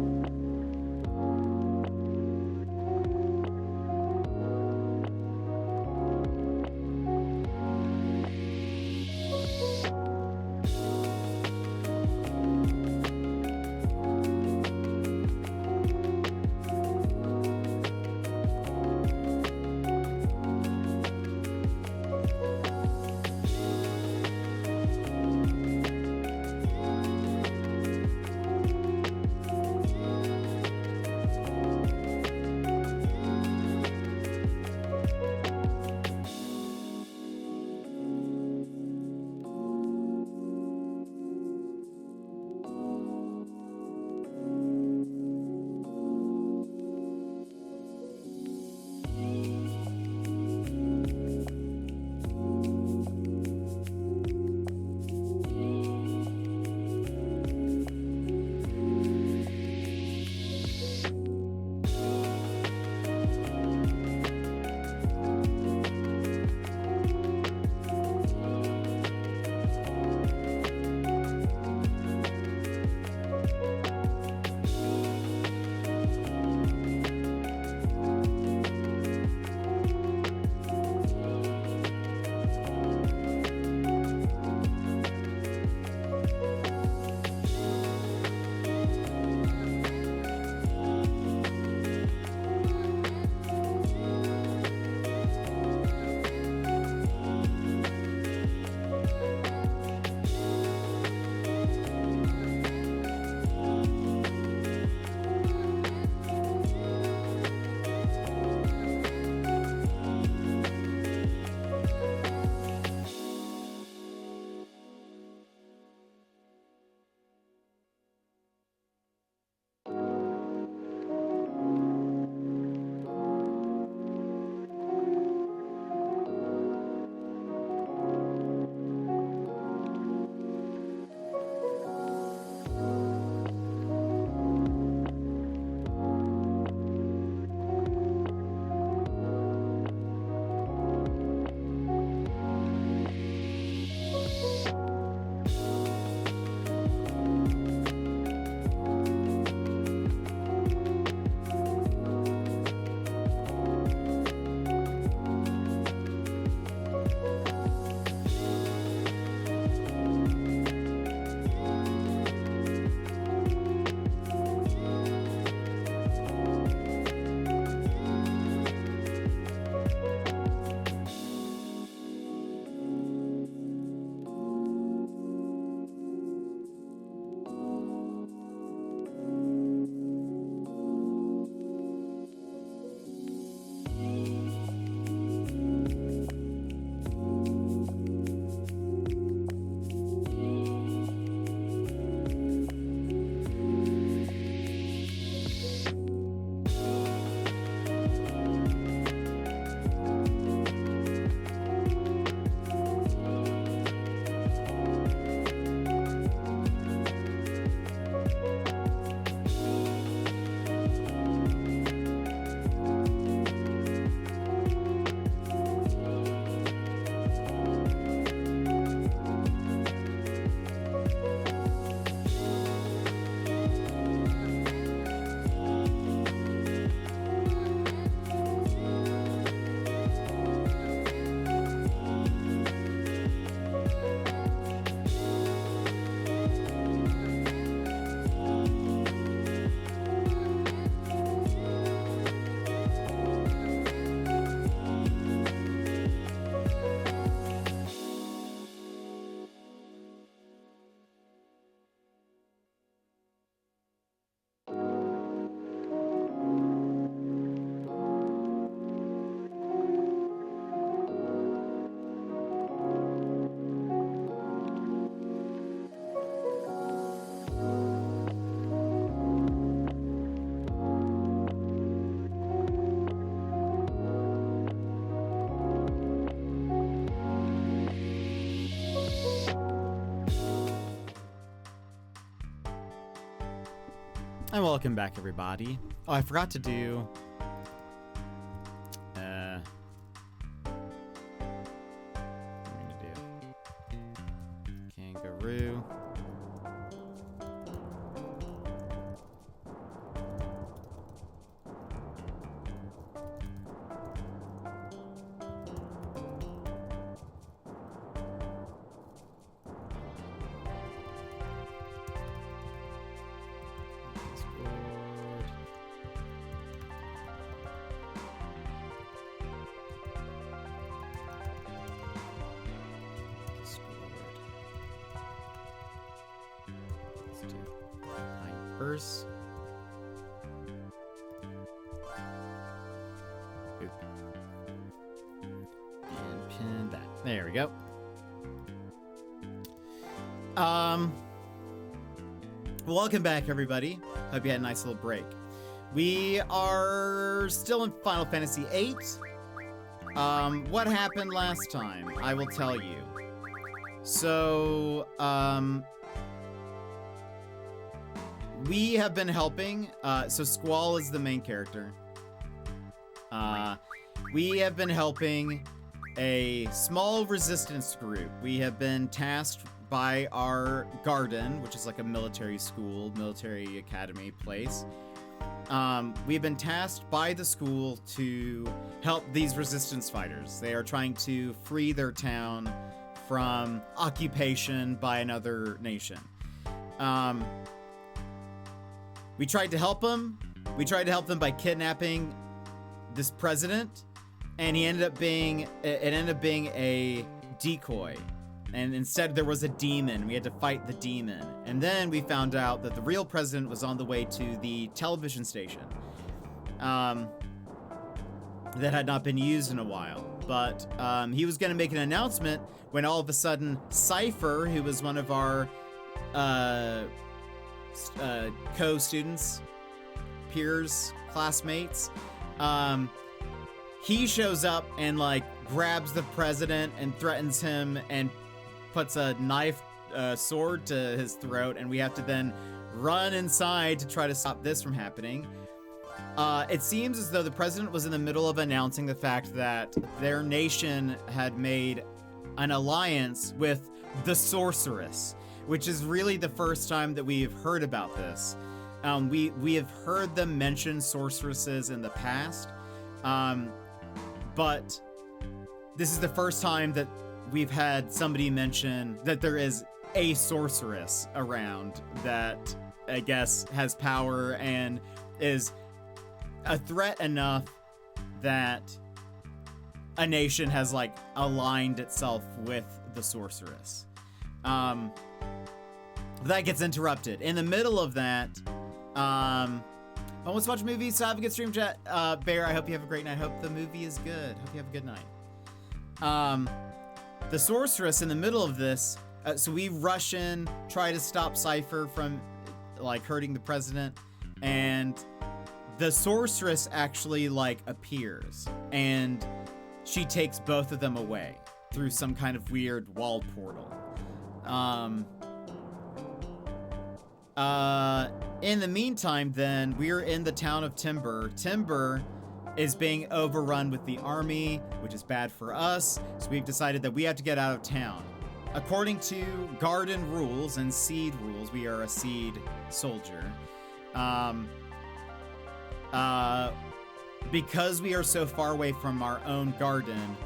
And welcome back, everybody. Oh, I forgot to do... what am I gonna do? Kangaroo. First. Boop. And pin that. There we go. Welcome back, everybody. Hope you had a nice little break. We are still in Final Fantasy VIII. What happened last time? I will tell you. So, we have been helping, so Squall is the main character. We have been helping a small resistance group. We have been tasked by our garden, which is like a military school, military academy place. We've been tasked by the school to help these resistance fighters. They are trying to free their town from occupation by another nation. We tried to help them. We tried to help them by kidnapping this president, and it ended up being a decoy. And instead there was a demon. We had to fight the demon. And then we found out that the real president was on the way to the television station that had not been used in a while. But he was going to make an announcement when all of a sudden Cypher, who was one of our co-students, peers, classmates, he shows up and like grabs the president and threatens him and puts a knife sword to his throat, and we have to then run inside to try to stop this from happening. It seems as though the president was in the middle of announcing the fact that their nation had made an alliance with the sorceress, which is really the first time that we've heard about this. We have heard them mention sorceresses in the past, but this is the first time that we've had somebody mention that there is a sorceress around that I guess has power and is a threat enough that a nation has like aligned itself with the sorceress. That gets interrupted. In the middle of that, let's watch movies, so have a good stream chat. Bear, I hope you have a great night. Hope the movie is good. Hope you have a good night. The sorceress in the middle of this, so we rush in, try to stop Cypher from like hurting the president, and the sorceress actually like appears and she takes both of them away through some kind of weird wall portal. In the meantime, then, we're in the town of Timber. Timber is being overrun with the army, which is bad for us, so we've decided that we have to get out of town. According to garden rules and seed rules, we are a seed soldier. Because we are so far away from our own garden,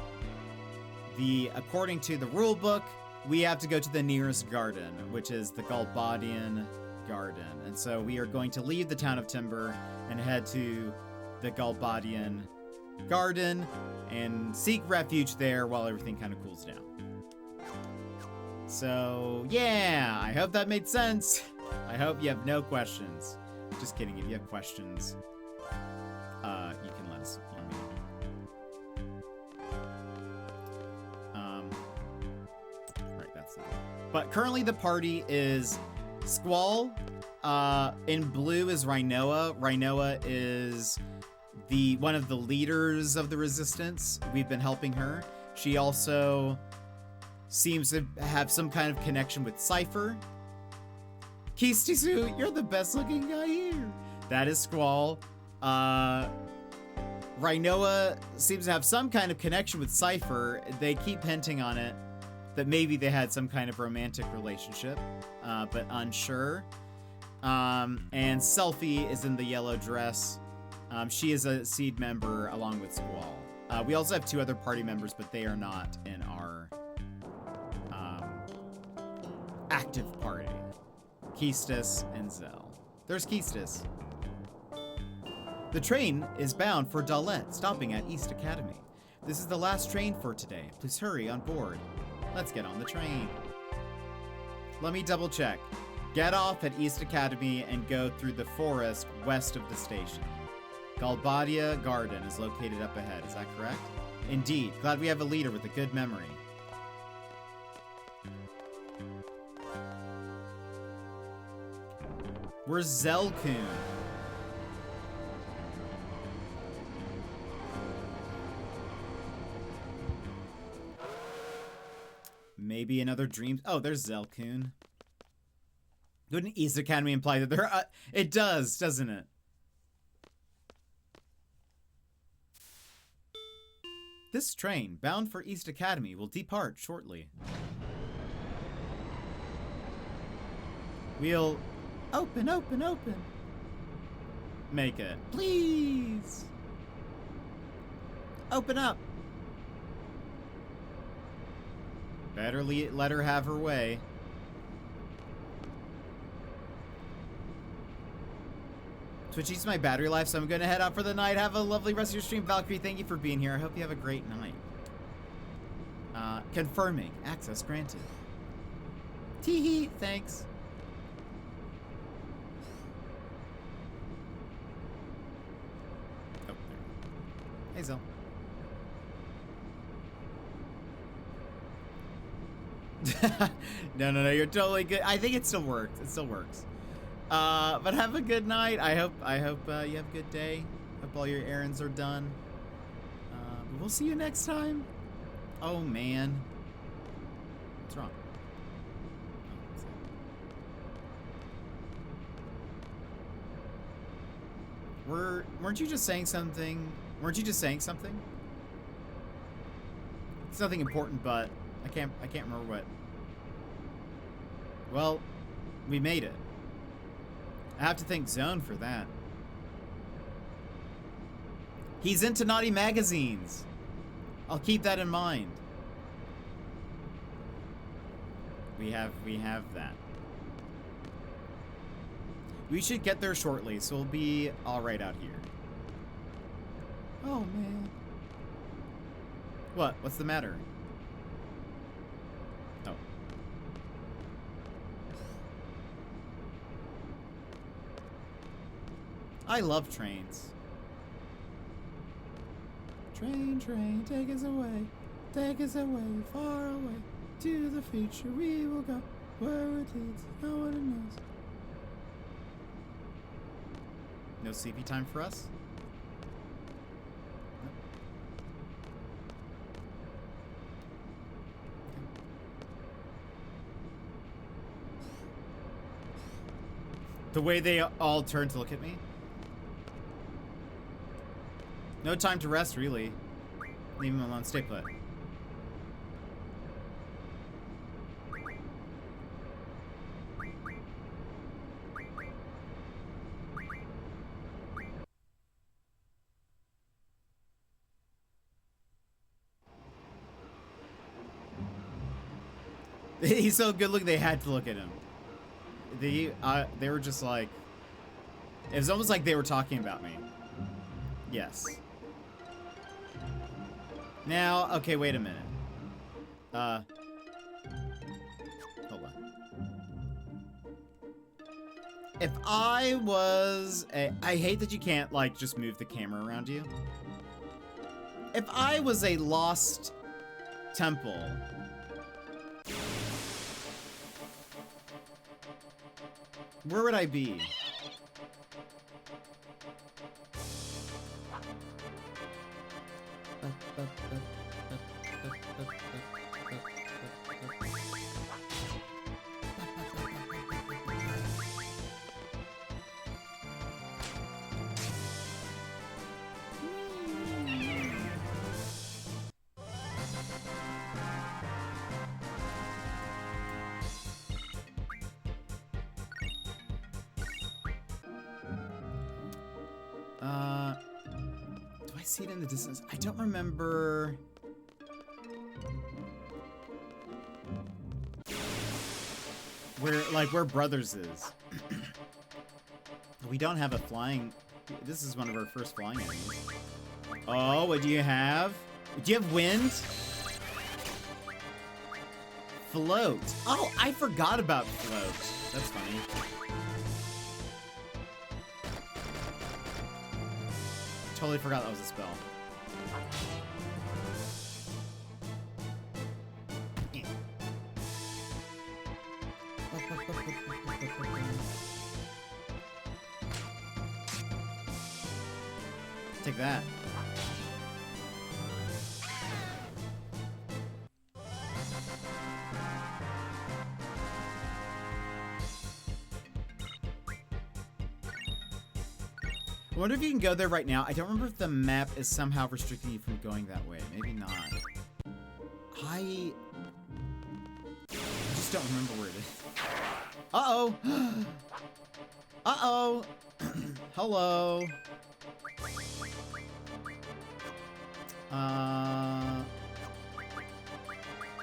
according to the rule book, we have to go to the nearest garden, which is the Galbadian Garden. And so we are going to leave the town of Timber and head to the Galbadian Garden and seek refuge there while everything kind of cools down. So, yeah, I hope that made sense. I hope you have no questions. Just kidding, if you have questions, you can let me know. Right, that's it. But currently the party is Squall. In blue is Rinoa. Rinoa is one of the leaders of the resistance. We've been helping her. She also seems to have some kind of connection with Cypher. Kistisu, you're the best looking guy here. That is Squall. Rinoa seems to have some kind of connection with Cypher. They keep hinting on it, that maybe they had some kind of romantic relationship, but unsure. And Selfie is in the yellow dress. She is a seed member along with Squall. We also have 2 other party members, but they are not in our active party. Keistis and Zell. There's Keistis. The train is bound for Dalet, stopping at East Academy. This is the last train for today. Please hurry on board. Let's get on the train. Let me double check. Get off at East Academy and go through the forest west of the station. Galbadia Garden is located up ahead. Is that correct? Indeed. Glad we have a leader with a good memory. Where's Zelkun? Maybe another dream. Oh, there's Zelkun. Wouldn't East Academy imply that there? It does, doesn't it? This train, bound for East Academy, will depart shortly. We'll open. Make it, please. Open up. Better let her have her way. Twitch eats my battery life, so I'm gonna head out for the night. Have a lovely rest of your stream, Valkyrie. Thank you for being here. I hope you have a great night. Confirming. Access granted. Teehee, thanks. Oh, there. Hey, Zell. No, you're totally good. I think it still works. It still works. But have a good night. I hope you have a good day. Hope all your errands are done. But we'll see you next time. Oh man, what's wrong? Weren't you just saying something? Weren't you just saying something? It's nothing important, but I can't remember what. Well, we made it. I have to thank Zone for that. He's into naughty magazines. I'll keep that in mind. We have that. We should get there shortly, so we'll be all right out here. Oh man. What? What's the matter? Oh. I love trains. Train, take us away, far away, to the future we will go, where it leads, no one knows. No CP time for us? No. Okay. The way they all turn to look at me? No time to rest, really. Leave him alone. Stay put. He's so good looking, they had to look at him. They were just like... It was almost like they were talking about me. Yes. Now, okay, wait a minute. Hold on. If I was I hate that you can't, like, just move the camera around you. If I was a lost temple... Where would I be? Do I see it in the distance? I don't remember. Where Brothers is. We don't have a flying. This is one of our first flying enemies. Oh, what do you have? Do you have wind? Float. Oh, I forgot about float. That's funny. Totally forgot that was a spell. Take that. I wonder if you can go there right now. I don't remember if the map is somehow restricting you from going that way. Maybe not. I just don't remember where it is. Uh-oh. Uh-oh. Hello.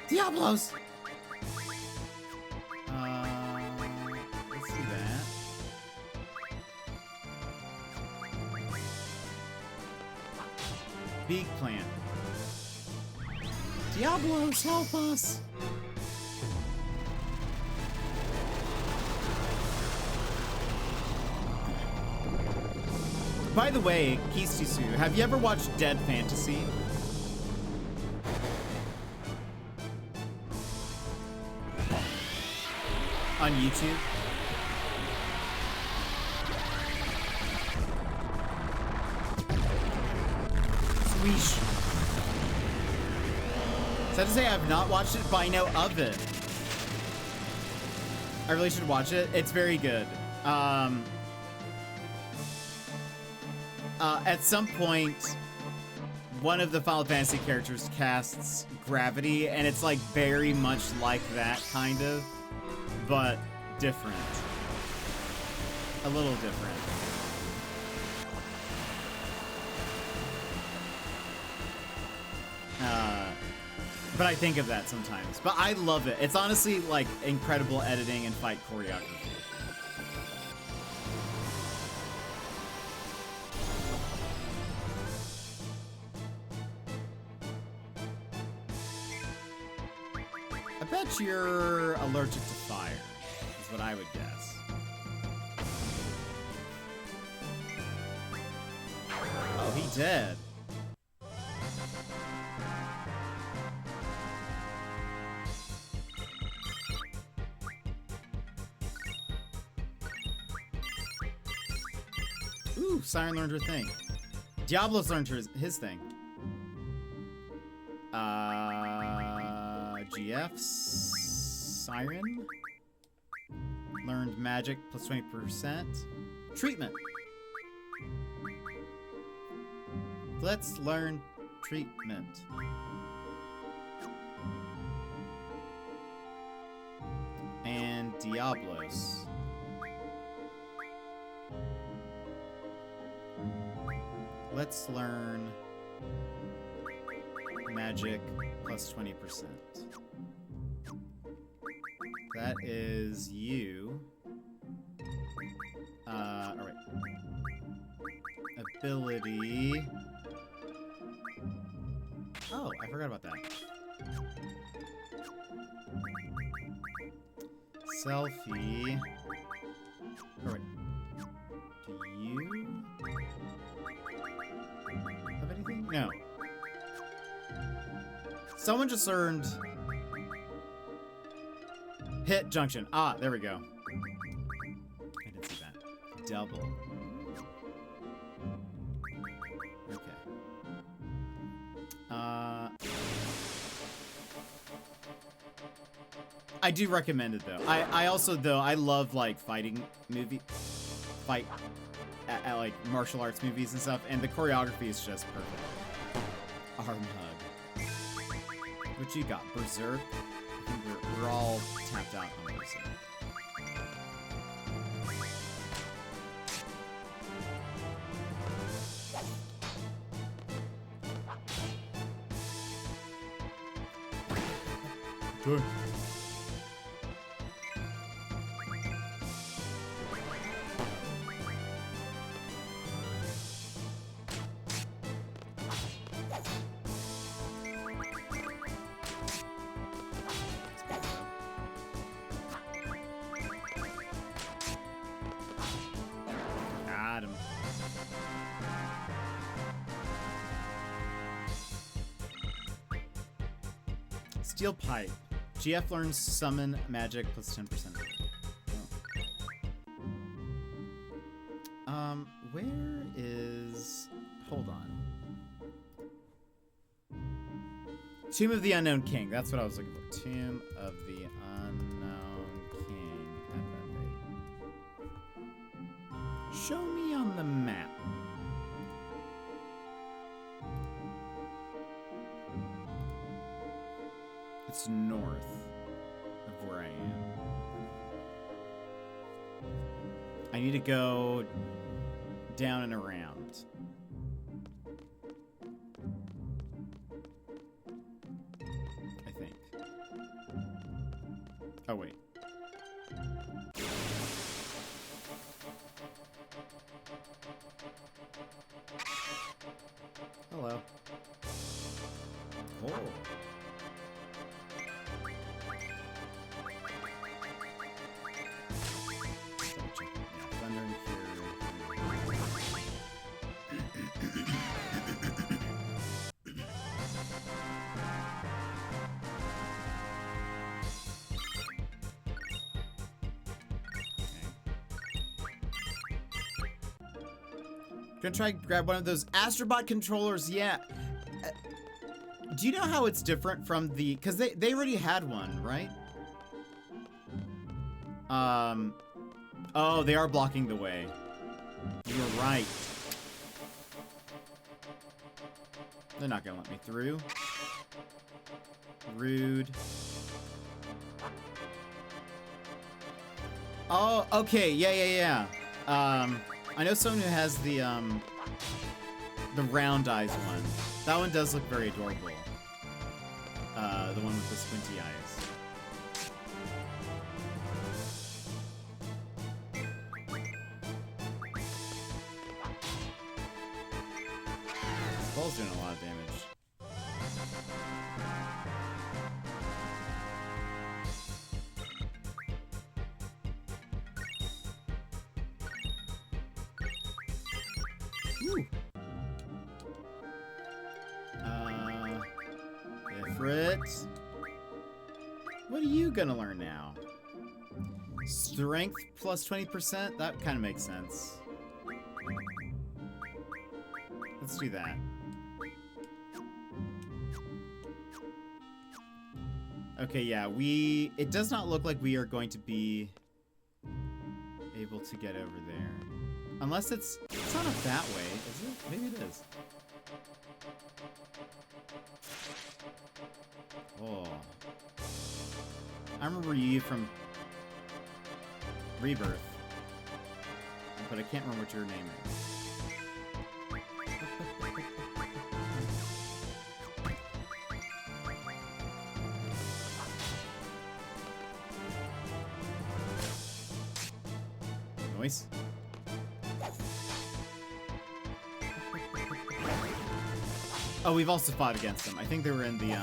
Diablos! Let's do that. Big plant. Diablos, help us! By the way, Kistisu, have you ever watched Dead Fantasy? On YouTube? Sweesh. Sad to say I have not watched it, but I know of it. I really should watch it. It's very good. At some point, one of the Final Fantasy characters casts gravity, and it's like very much like that, kind of, but different. A little different. But I think of that sometimes. But I love it. It's honestly like incredible editing and fight choreography. I bet you're allergic to fire, is what I would guess. Oh, he dead. Ooh, Siren learned her thing. Diablos learned his thing. GF Siren learned magic plus 20%. Treatment. Let's learn treatment. And Diablos. Let's learn magic plus 20%. That is you. Alright. Ability. Oh, I forgot about that. Selfie. Alright. Do you have anything? No. Someone just earned hit junction. Ah, there we go. I didn't see that. Double. Okay. I do recommend it though. I also though I love like fighting fight at like martial arts movies and stuff, and the choreography is just perfect. Arm hug. What you got? Berserk? I think we're all tapped out on Berserk. Sure. Got him. Steel pipe. GF learns summon magic plus 10%. Oh. Where is... Hold on. Tomb of the Unknown King. That's what I was looking for. Tomb of the Unknown King. Show me on the map. It's north of where I am. I need to go down and around. I think. Oh, wait. Hello. Oh. Gonna try and grab one of those Astrobot controllers. Yeah. Do you know how it's different from the... Because they already had one, right? Oh, they are blocking the way. You're right. They're not gonna let me through. Rude. Oh, okay. Yeah. I know someone who has the round eyes one. That one does look very adorable. The one with the squinty eyes. This ball's doing a lot of damage. Ooh. Ifrit. What are you gonna learn now? Strength plus 20%? That kind of makes sense. Let's do that. Okay, yeah, it does not look like we are going to be able to get over there. Unless it's not up that way, is it? Maybe it is. Oh. I remember you from Rebirth. But I can't remember what your name is. Noise. Oh, we've also fought against them. I think they were in the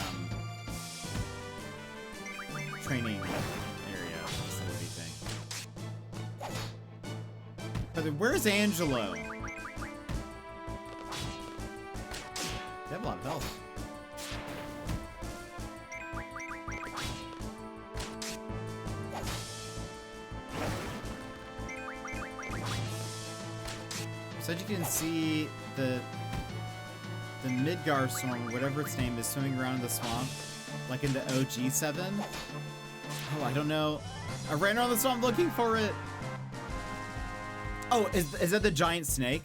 training area facility thing. But where's Angelo? They have a lot of health. So you can see the Midgar Storm, whatever its name is, swimming around in the swamp, like in the OG 7. Oh, I don't know. I ran around the swamp looking for it. Oh, is that the giant snake?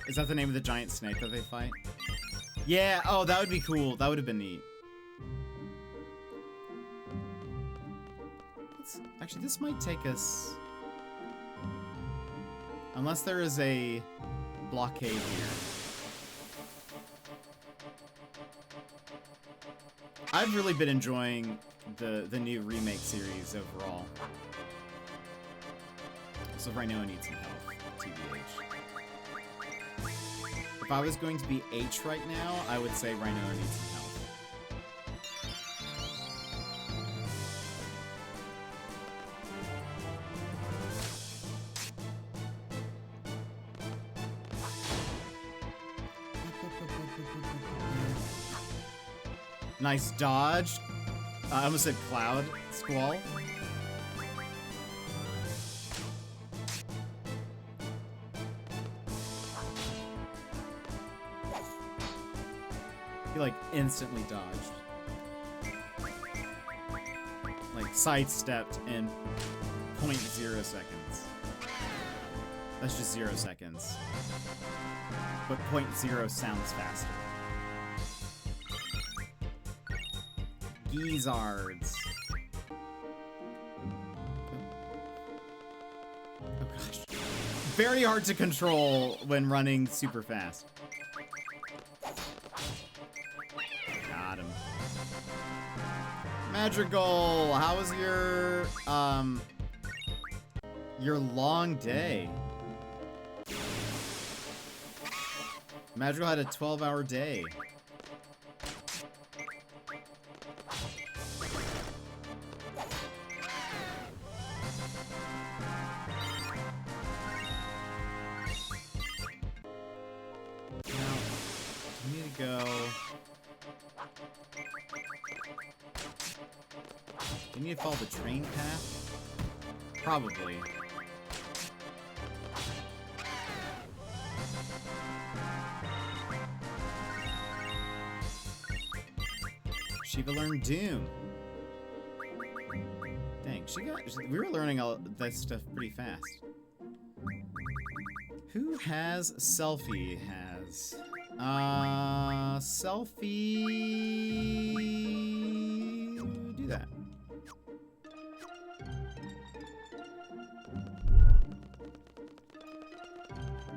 Is that the name of the giant snake that they fight? Yeah, oh, that would be cool. That would have been neat. Actually, this might take us... Unless there is a blockade here. I've really been enjoying the new remake series overall. So Rinoa needs some help, TBH. If I was going to be H right now, I would say Rinoa needs some help. Nice dodge. I almost said cloud squall. He like instantly dodged. Like sidestepped in 0.0 seconds. That's just 0 seconds. But 0.0 sounds faster. Gizzards. Oh gosh. Very hard to control when running super fast. Got him. Madrigal, how was your long day? Madrigal had a 12-hour day. Do you need to follow the train path? Probably. Shiva learned Doom. Dang, we were learning all that stuff pretty fast. Who has Selfie has? Selfie... do that.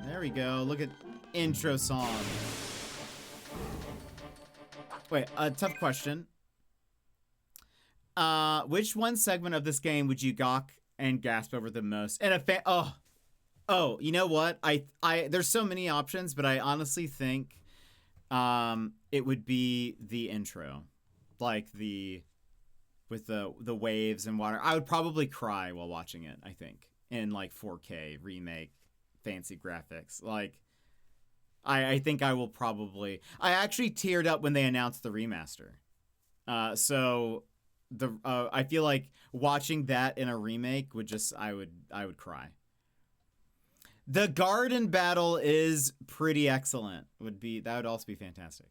There we go. Look at intro song. Wait, a tough question. Which one segment of this game would you gawk and gasp over the most? And oh, you know what? There's so many options, but I honestly think it would be the intro. Like with the waves and water. I would probably cry while watching it, I think. In like 4K remake, fancy graphics. Like I think I will probably I actually teared up when they announced the remaster. So I feel like watching that in a remake would just I would cry. The garden battle is pretty excellent. That would also be fantastic.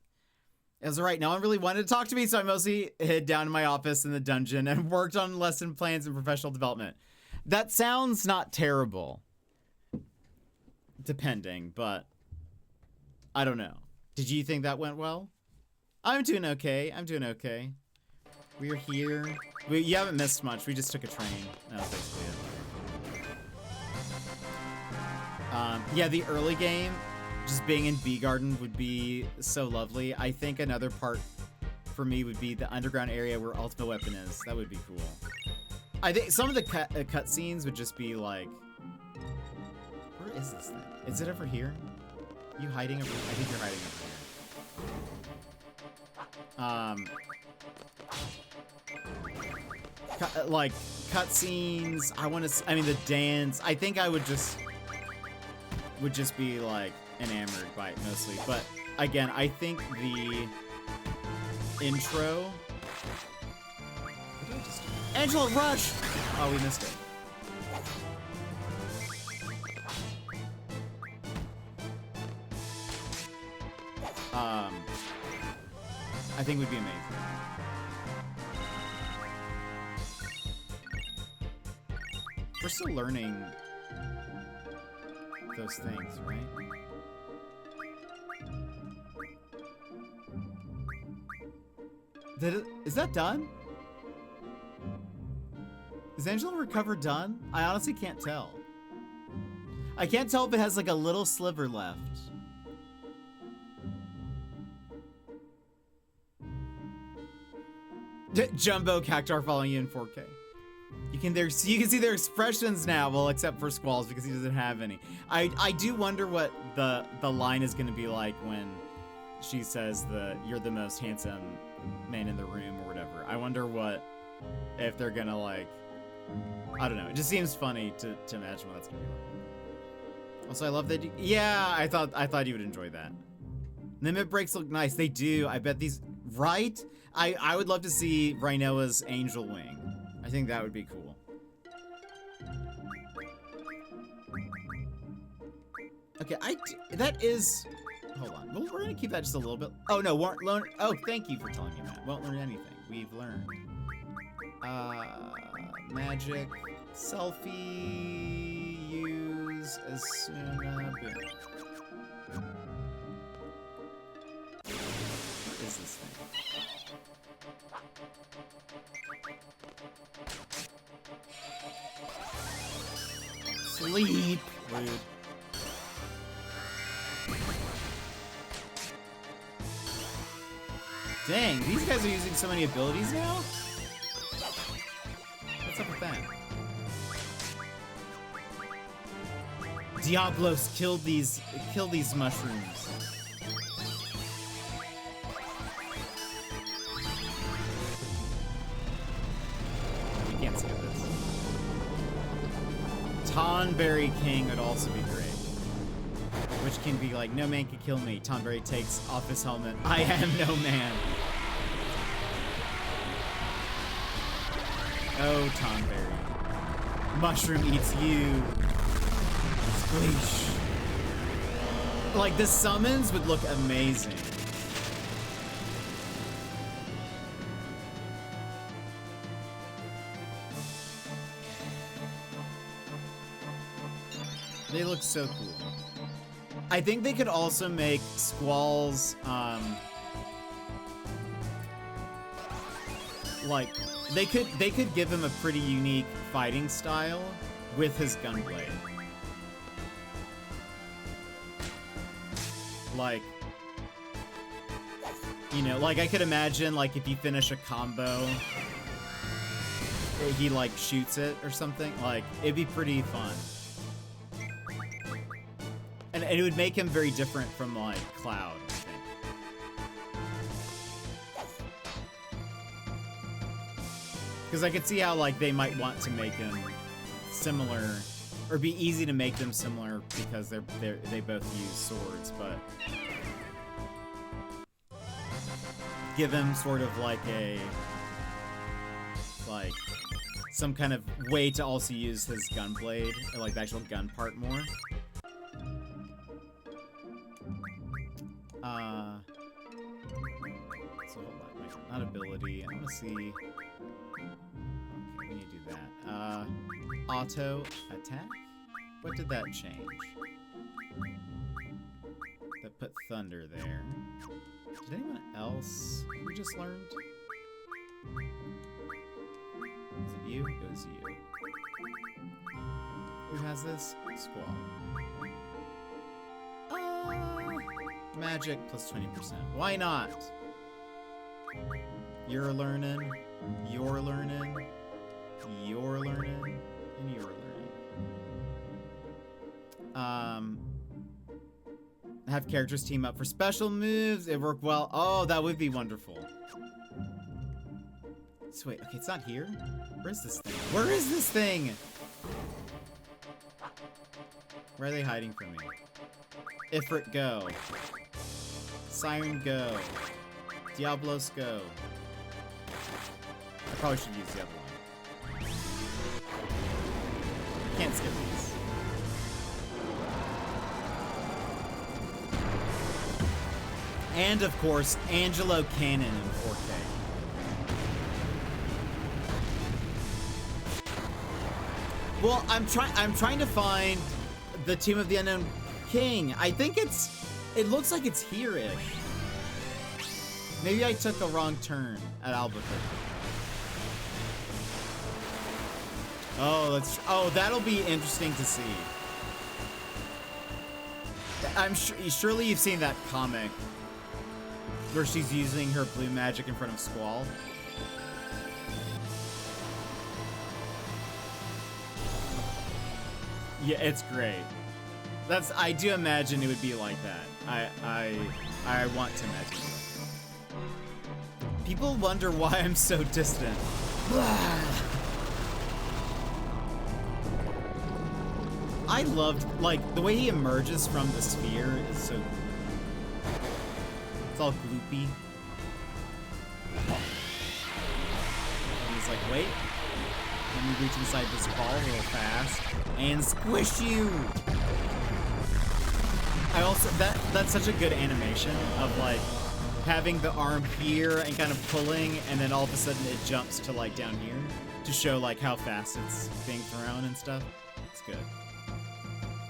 As of right now, no one really wanted to talk to me, so I mostly hid down in my office in the dungeon and worked on lesson plans and professional development. That sounds not terrible. Depending, but I don't know. Did you think that went well? I'm doing okay. We're here. You haven't missed much. We just took a train. That's basically it. Yeah, the early game, just being in Bee Garden would be so lovely. I think another part for me would be the underground area where Ultimate Weapon is. That would be cool. I think some of the cutscenes would just be like... Where is this thing? Is it over here? You hiding over here? I think you're hiding over here. Like, cutscenes, I mean, the dance. I think I would just be, like, enamored by it mostly. But, again, I think the intro... What did I just do? Angela, rush! Oh, we missed it. I think would be amazing. We're still learning those things, right? Is that done? Is Angela Recover done? I honestly can't tell. I can't tell if it has like a little sliver left. Jumbo Cactar following you in 4K. You can see their expressions now, well, except for Squall's because he doesn't have any. I do wonder what the line is going to be like when she says you're the most handsome man in the room or whatever. I wonder if they're gonna like, I don't know. It just seems funny to imagine what that's gonna be like. Also, I love that. Yeah, I thought you would enjoy that. Limit breaks look nice. They do. I bet these. Right? I would love to see Rinoa's Angel Wing. I think that would be cool. Okay, that is. Hold on. Well, we're gonna keep that just a little bit. Oh no, won't learn. Oh, thank you for telling me that. Won't learn anything. We've learned. Magic, selfie, use as soon boom. What is this thing? Sleep. Rude. Dang, these guys are using so many abilities now? What's up with that? Diablos kill these mushrooms. You can't skip this. Tonberry King would also be great. Which can be like, no man can kill me. Tonberry takes off his helmet. I am no man. Oh, Tonberry. Mushroom eats you. Squeesh. Like, the summons would look amazing. They look so cool. I think they could also make Squall's, like, they could give him a pretty unique fighting style with his gunblade. Like, you know, like I could imagine, like, if you finish a combo, he, like, shoots it or something. Like, it'd be pretty fun. And it would make him very different from, like, Cloud, I think. Because I could see how, like, they might want to make him similar, or be easy to make them similar because they both use swords, but give him sort of like some kind of way to also use his gunblade, or like the actual gun part more. So not ability. I want to see. Okay, we need to do that. Auto attack. What did that change? That put thunder there. Did anyone else we just learned? Is it you? It was you. Who has this? Squall. Magic plus 20%. Why not? You're learning. You're learning. You're learning. And you're learning. Have characters team up for special moves. It worked well. Oh, that would be wonderful. So wait, okay, it's not here? Where is this thing? Where is this thing? Where are they hiding from me? Ifrit, go. Siren, go. Diablos, go. I probably should use the other one. Can't skip these. And of course, Angelo Cannon in 4K. Well, I'm trying to find the Tomb of the Unknown King. I think it looks like it's here-ish. Maybe I took a wrong turn at Albuquerque. Oh, that'll be interesting to see. I'm sure, surely you've seen that comic where she's using her blue magic in front of Squall. Yeah, it's great. I do imagine it would be like that. I want to imagine it. People wonder why I'm so distant. I loved, like, the way he emerges from the sphere is so cool. It's all gloopy. And he's like, wait. Let me reach inside this ball real fast and squish you. I also, that's such a good animation of like having the arm here and kind of pulling, and then all of a sudden it jumps to like down here to show like how fast it's being thrown and stuff. It's good.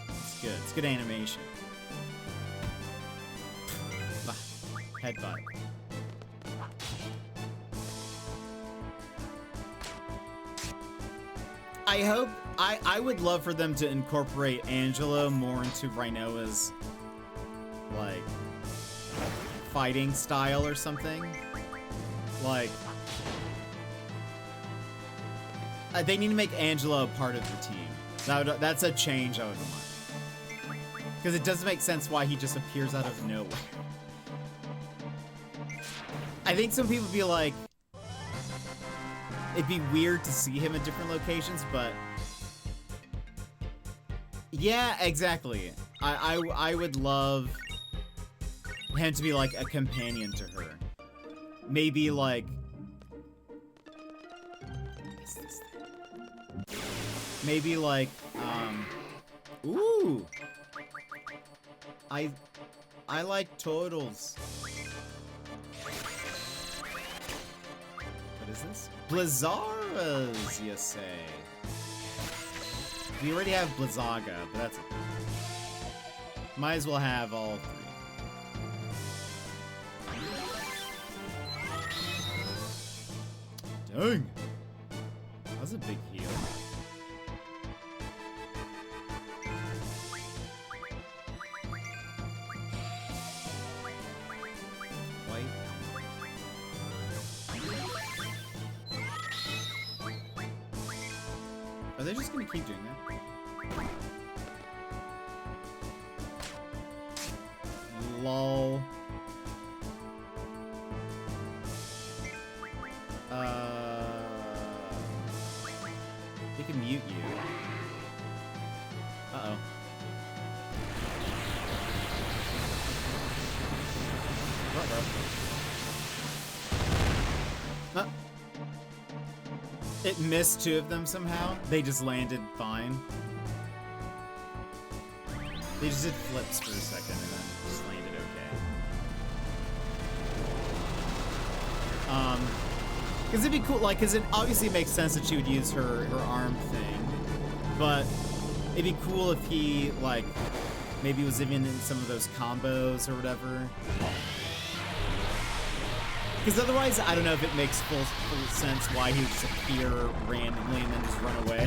It's good. It's good animation. Headbutt. I hope, I would love for them to incorporate Angelo more into Rinoa's, like, fighting style or something. Like, they need to make Angelo a part of the team. That's a change I would want. Because it doesn't make sense why he just appears out of nowhere. I think some people be like, it'd be weird to see him at different locations, but yeah, exactly. I would love him to be like a companion to her. Maybe like, maybe like, ooh, I like turtles. What is this? Blizzaras, you say? We already have Blizzaga, but that's okay. Might as well have all three. Dang! That was a big heal. Are they just gonna keep doing that? Lol. They can mute you. Uh-oh. Uh-oh. It missed two of them somehow. They just landed fine. They just did flips for a second and then just landed okay. Because it'd be cool, like, because it obviously makes sense that she would use her arm thing, but it'd be cool if he, like, maybe was even in some of those combos or whatever. Because otherwise, I don't know if it makes full sense why he would just appear randomly and then just run away.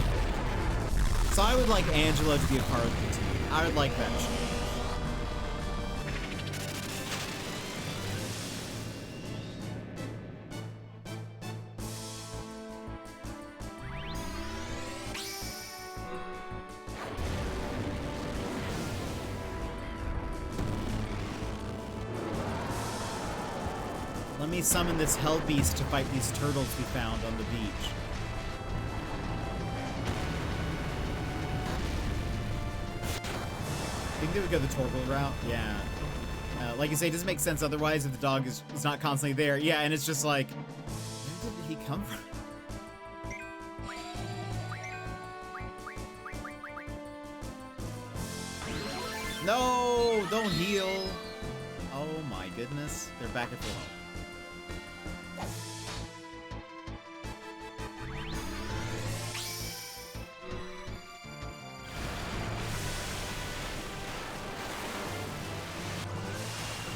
So I would like Angelo to be a part of the team. I would like that change. Let me summon this hell beast to fight these turtles we found on the beach. Think they would go the turtle route? Yeah. Like you say, it doesn't make sense otherwise if the dog is not constantly there. Yeah, and it's just like, where did he come from? No, don't heal. Oh my goodness. They're back at full health.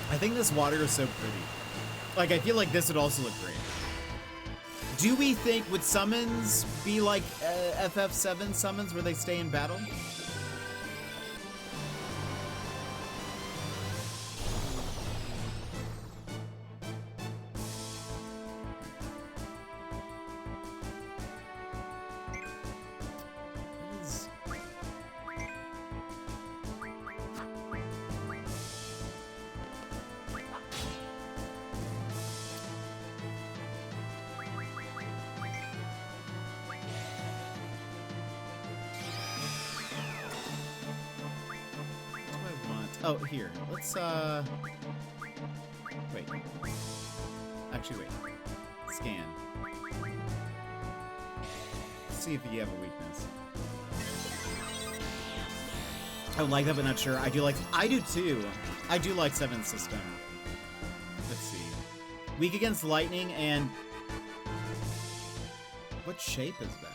I think this water is so pretty. Like, I feel like this would also look great. Do we think, would summons be like FF7 summons where they stay in battle? Oh, here. Let's, wait. Actually, wait. Scan. Let's see if you have a weakness. I would like that, but not sure. I do too. I do like 7 system. Let's see. Weak against lightning and... What shape is that?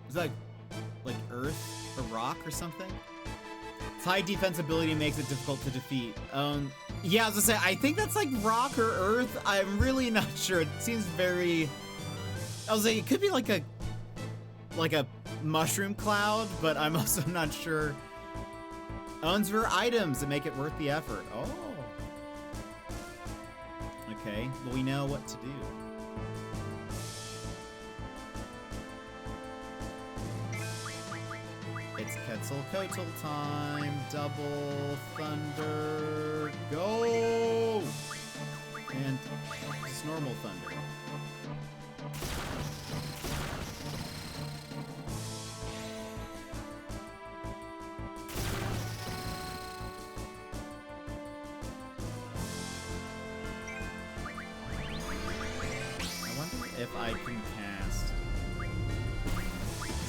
Is that like earth or rock or something? Its high defensibility makes it difficult to defeat. Yeah, I was gonna say, I think that's like rock or earth. I'm really not sure. It seems very... I was saying it could be like a mushroom cloud, but I'm also not sure. Owns rare items that make it worth the effort. Oh. Okay, well we know what to do. It's Quetzalcoatl time. Double thunder. Go! And just normal thunder. I wonder if I can cast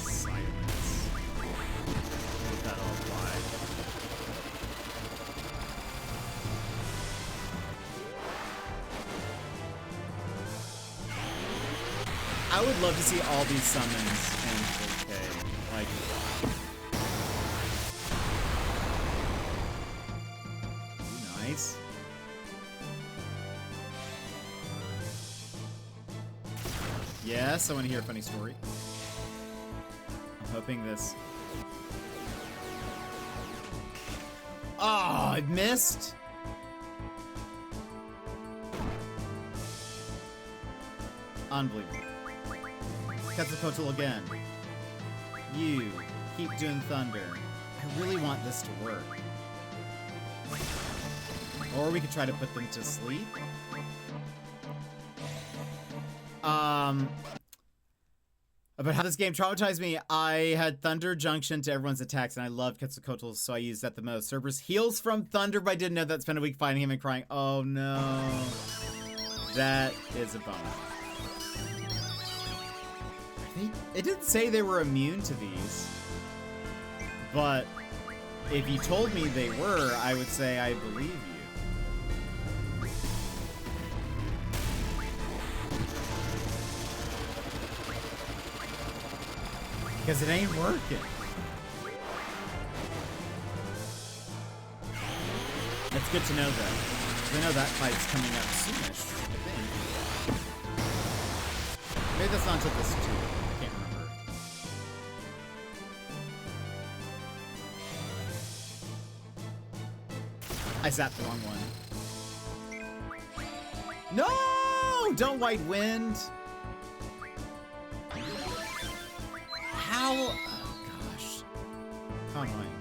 silence. If that'll apply. I would love to see all these summons in 4K. Like, nice. Yes, I want to hear a funny story. I'm hoping this... Oh, I missed! Unbelievable. Quetzalcoatl again. You keep doing thunder. I really want this to work. Or we could try to put them to sleep. About how this game traumatized me, I had Thunder Junction to everyone's attacks, and I loved Quetzalcoatl, so I used that the most. Cerberus heals from Thunder, but I didn't know that. Spent a week fighting him and crying. Oh no. That is a bummer. It didn't say they were immune to these, but if you told me they were, I would say I believe you. Because it ain't working. That's good to know, though. 'Cause I know that fight's coming up soonish, I think. Maybe that's not until this too. I can't remember. I zapped the wrong one. No! Don't White Wind! How? Oh gosh. How annoying.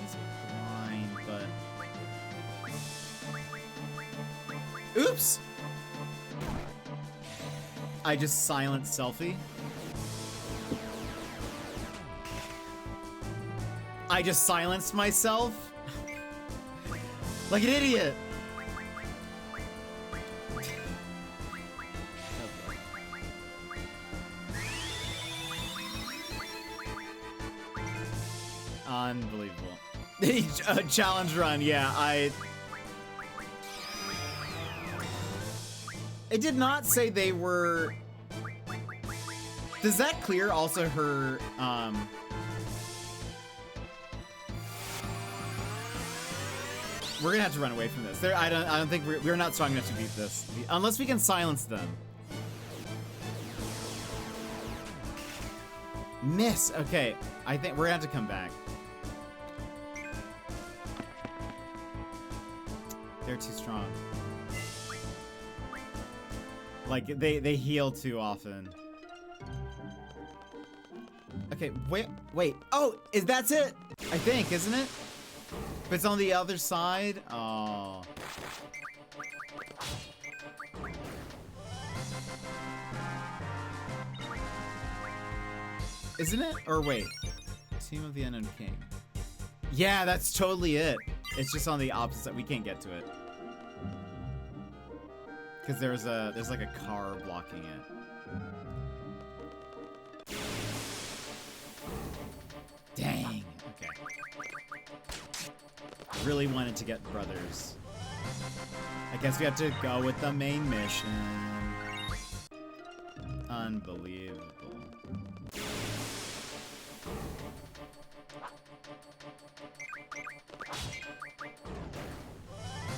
He's blind, but... Oops! I just silenced Selfie. I just silenced myself? Like an idiot! Unbelievable. Challenge run, yeah, It did not say they were... Does that clear also her, We're gonna have to run away from this. I don't think we're not strong enough to beat this. Unless we can silence them. Miss! Okay, I think we're gonna have to come back. They're too strong. Like, they heal too often. Okay, wait. Oh, that's it? I think, isn't it? But it's on the other side? Oh. Isn't it? Or wait. Team of the Unknown King. Yeah, that's totally it. It's just on the opposite. We can't get to it. Because there's like a car blocking it. Dang. Okay. Really wanted to get brothers. I guess we have to go with the main mission. Unbelievable.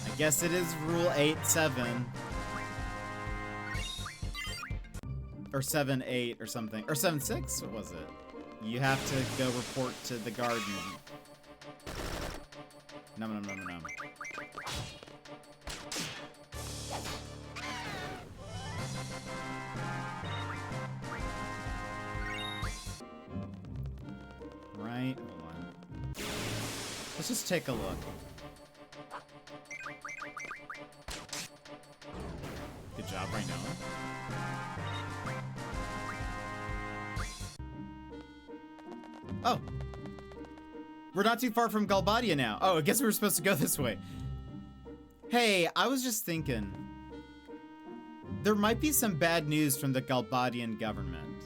I guess it is rule 8-7. Or 7-8 or something. Or 7-6? What was it? You have to go report to the garden. Nom nom nom nom. Right, hold on. Let's just take a look. Good job, Rinoa. Oh. We're not too far from Galbadia now. Oh, I guess we were supposed to go this way. Hey, I was just thinking. There might be some bad news from the Galbadian government.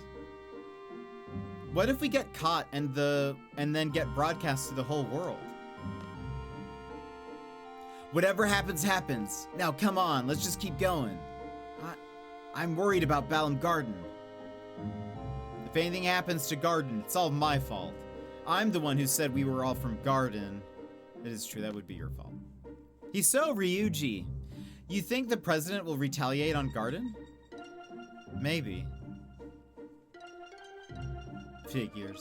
What if we get caught and then get broadcast to the whole world? Whatever happens, happens. Now, come on, let's just keep going. I'm worried about Balam Garden. If anything happens to Garden, it's all my fault. I'm the one who said we were all from Garden. It is true, that would be your fault. He's so Ryuji. You think the president will retaliate on Garden? Maybe. Figures.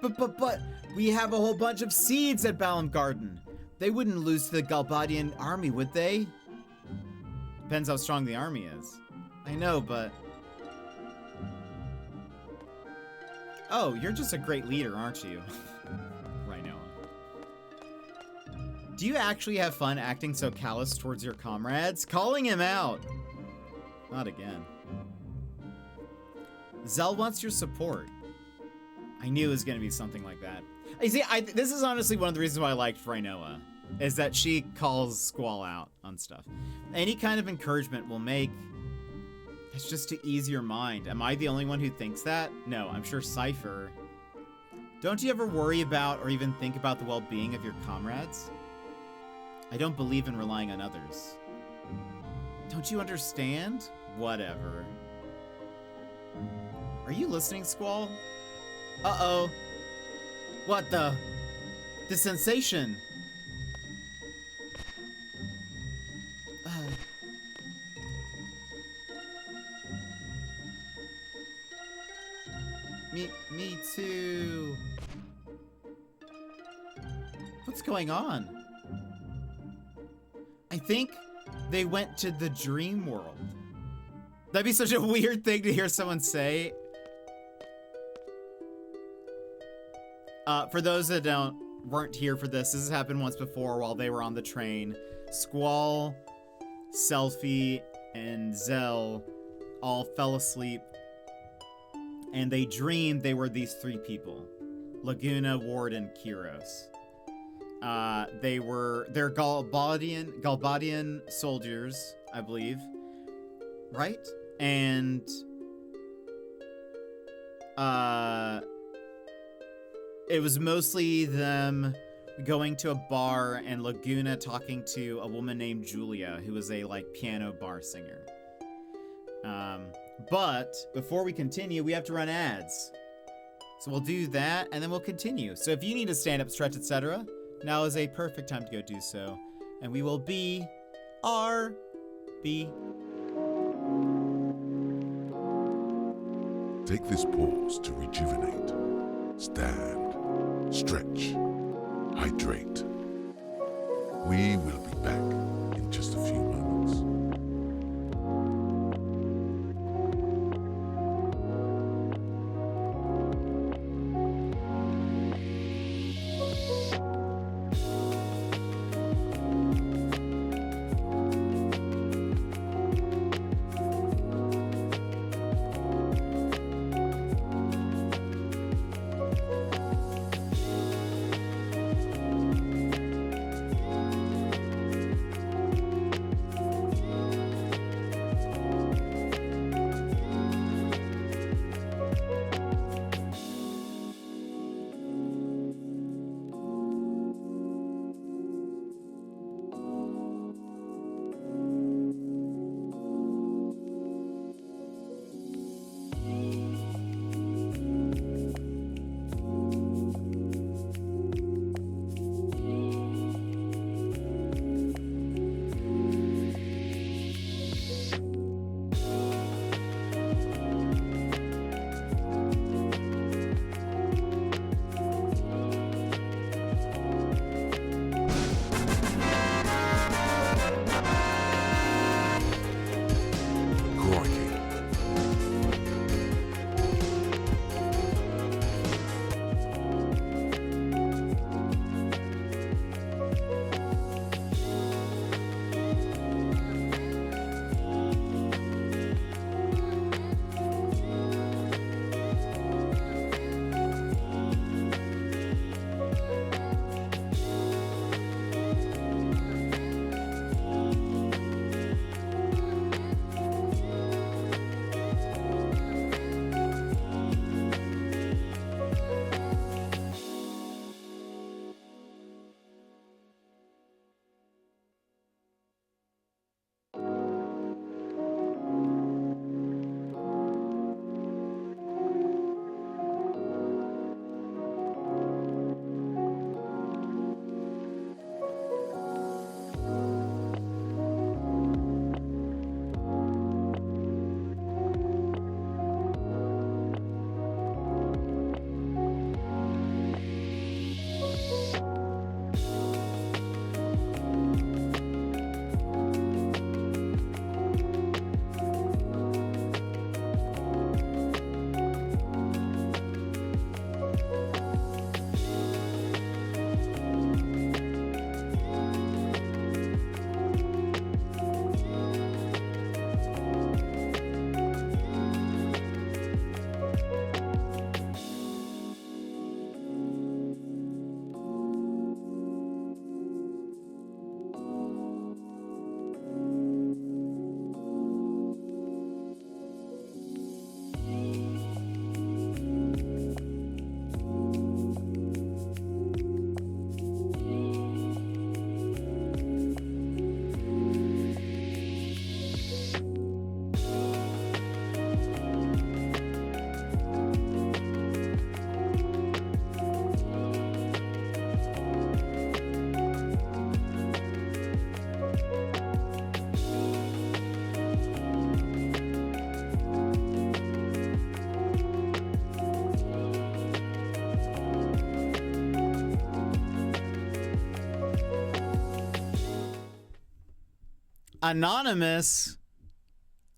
But, we have a whole bunch of seeds at Balam Garden. They wouldn't lose to the Galbadian army, would they? Depends how strong the army is. I know, but... Oh, you're just a great leader, aren't you? Rinoa. Do you actually have fun acting so callous towards your comrades? Calling him out! Not again. Zell wants your support. I knew it was going to be something like that. You see, this is honestly one of the reasons why I liked Rinoa, is that she calls Squall out on stuff. Any kind of encouragement will make... It's just to ease your mind. Am I the only one who thinks that? No, I'm sure Cypher. Don't you ever worry about or even think about the well-being of your comrades? I don't believe in relying on others. Don't you understand? Whatever. Are you listening, Squall? Uh-oh. What the? The sensation. Me too. What's going on? I think they went to the dream world. That'd be such a weird thing to hear someone say. For those that weren't here for this has happened once before while they were on the train. Squall, Selfie, and Zell all fell asleep. And they dreamed they were these three people. Laguna, Ward, and Kiros. They're Galbadian soldiers, I believe. Right? And it was mostly them going to a bar and Laguna talking to a woman named Julia, who was a piano bar singer. But before we continue, we have to run ads. So we'll do that, and then we'll continue. So if you need to stand up, stretch, etc., now is a perfect time to go do so. And we will be RB. Take this pause to rejuvenate. Stand, stretch, hydrate. We will be back in just a few moments. Anonymous,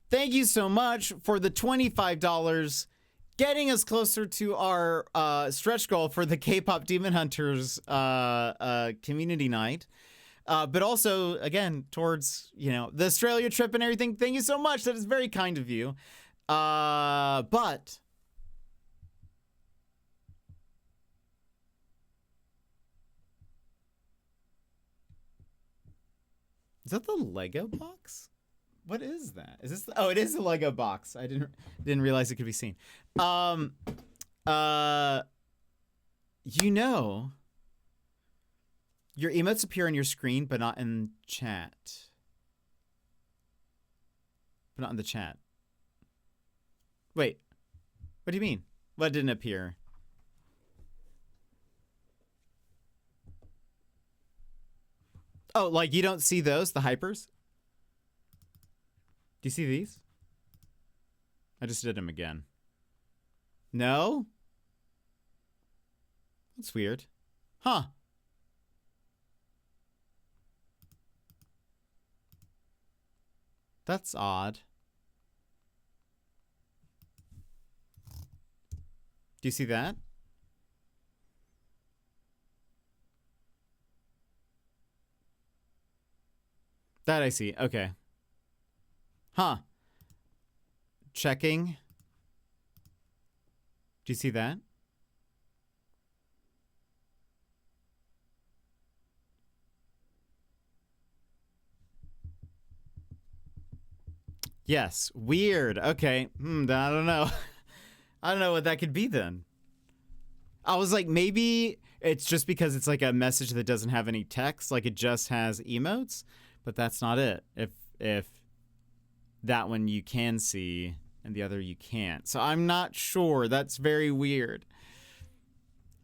thank you so much for the $25, getting us closer to our stretch goal for the K-pop Demon Hunters community night. But also, again, towards, you know, the Australia trip and everything. Thank you so much. That is very kind of you. But is that the Lego box? What is that? Is this? Oh, it is the Lego box. I didn't realize it could be seen. You know, your emotes appear on your screen, but not in chat. But not in the chat. Wait, what do you mean? What didn't appear? Oh, like you don't see those, the hypers? Do you see these? I just did them again. No? That's weird. Huh. That's odd. Do you see that? That I see. Okay. Huh. Checking. Do you see that? Yes. Weird. Okay. I don't know. I don't know what that could be then. I was like, maybe it's just because it's like a message that doesn't have any text, like it just has emotes, but that's not it. If that one you can see and the other you can't. So I'm not sure. That's very weird.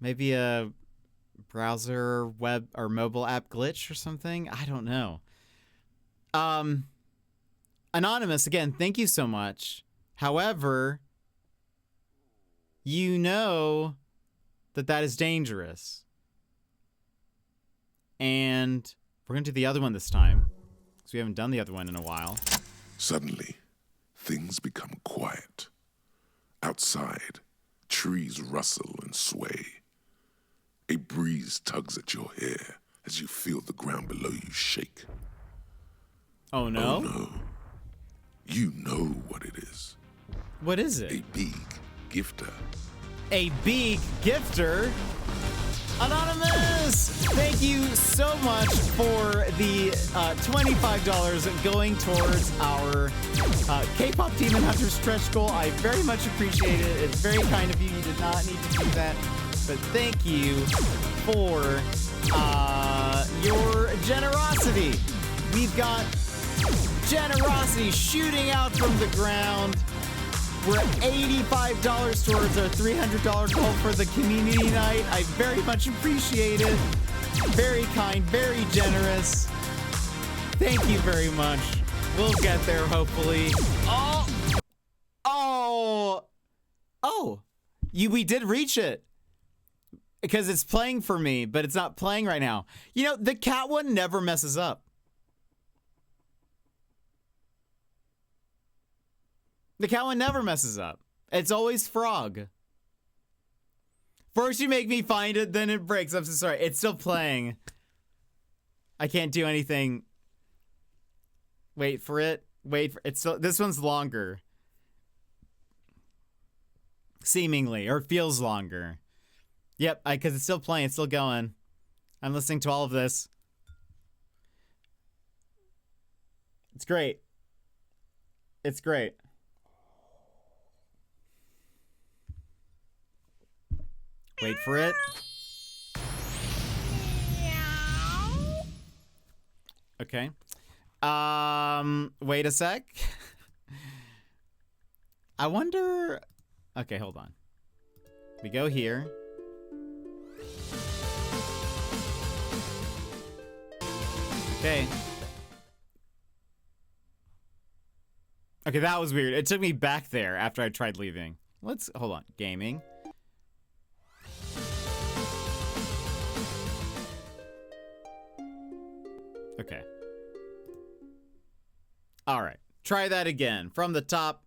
Maybe a browser, web, or mobile app glitch or something. I don't know. Anonymous, again, thank you so much. However, you know that is dangerous. And we're going to do the other one this time, because we haven't done the other one in a while. Suddenly, things become quiet. Outside, trees rustle and sway. A breeze tugs at your hair as you feel the ground below you shake. Oh no? Oh no. You know what it is. What is it? A big gifter. A big gifter? Anonymous! Thank you so much for the $25 going towards our K-pop Demon Hunter stretch goal. I very much appreciate it. It's very kind of you. You did not need to do that. But thank you for your generosity. We've got generosity shooting out from the ground. We're at $85 towards our $300 goal for the community night. I very much appreciate it. Very kind, very generous. Thank you very much. We'll get there, hopefully. We did reach it. Because it's playing for me, but it's not playing right now. You know, the cat one never messes up. The cat one never messes up. It's always frog. First you make me find it, then it breaks. I'm so sorry. It's still playing. I can't do anything. Wait for it. It's still, this one's longer. Seemingly, or feels longer. Yep, because it's still playing. It's still going. I'm listening to all of this. It's great. It's great. Wait for it. Okay. Wait a sec. I wonder... Okay, hold on. We go here. Okay. Okay, that was weird. It took me back there after I tried leaving. Let's... Hold on. Gaming. Okay. All right. Try that again. From the top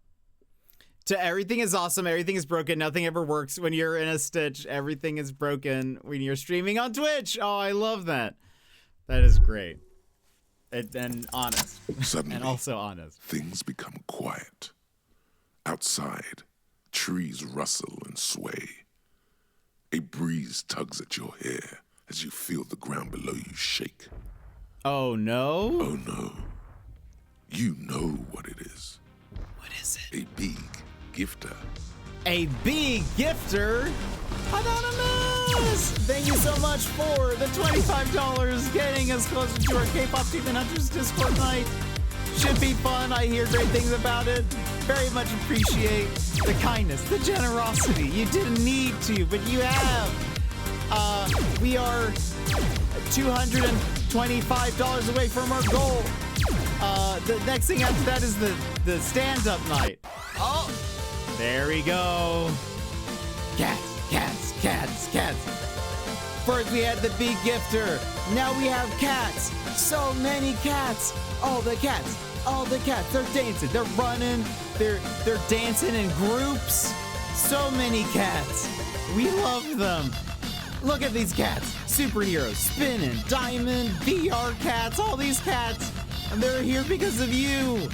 to everything is awesome. Everything is broken. Nothing ever works when you're in a stitch. Everything is broken when you're streaming on Twitch. Oh, I love that. That is great. And honest. Suddenly, and also honest. Things become quiet. Outside, trees rustle and sway. A breeze tugs at your hair as you feel the ground below you shake. Oh, no? Oh, no. You know what it is. What is it? A big gifter. A big gifter? Anonymous! Thank you so much for the $25 getting us closer to our K-pop Demon Hunters Discord night. Should be fun. I hear great things about it. Very much appreciate the kindness, the generosity. You didn't need to, but you have. We are $225 away from our goal. The next thing after that is the stand-up night. Oh, there we go. Cats, cats, cats, cats. First we had the big gifter. Now we have cats. So many cats. All the cats. All the cats. They're dancing. They're running. They're dancing in groups. So many cats. We love them. Look at these cats. Superheroes, spinning, diamond, VR cats, all these cats. And they're here because of you.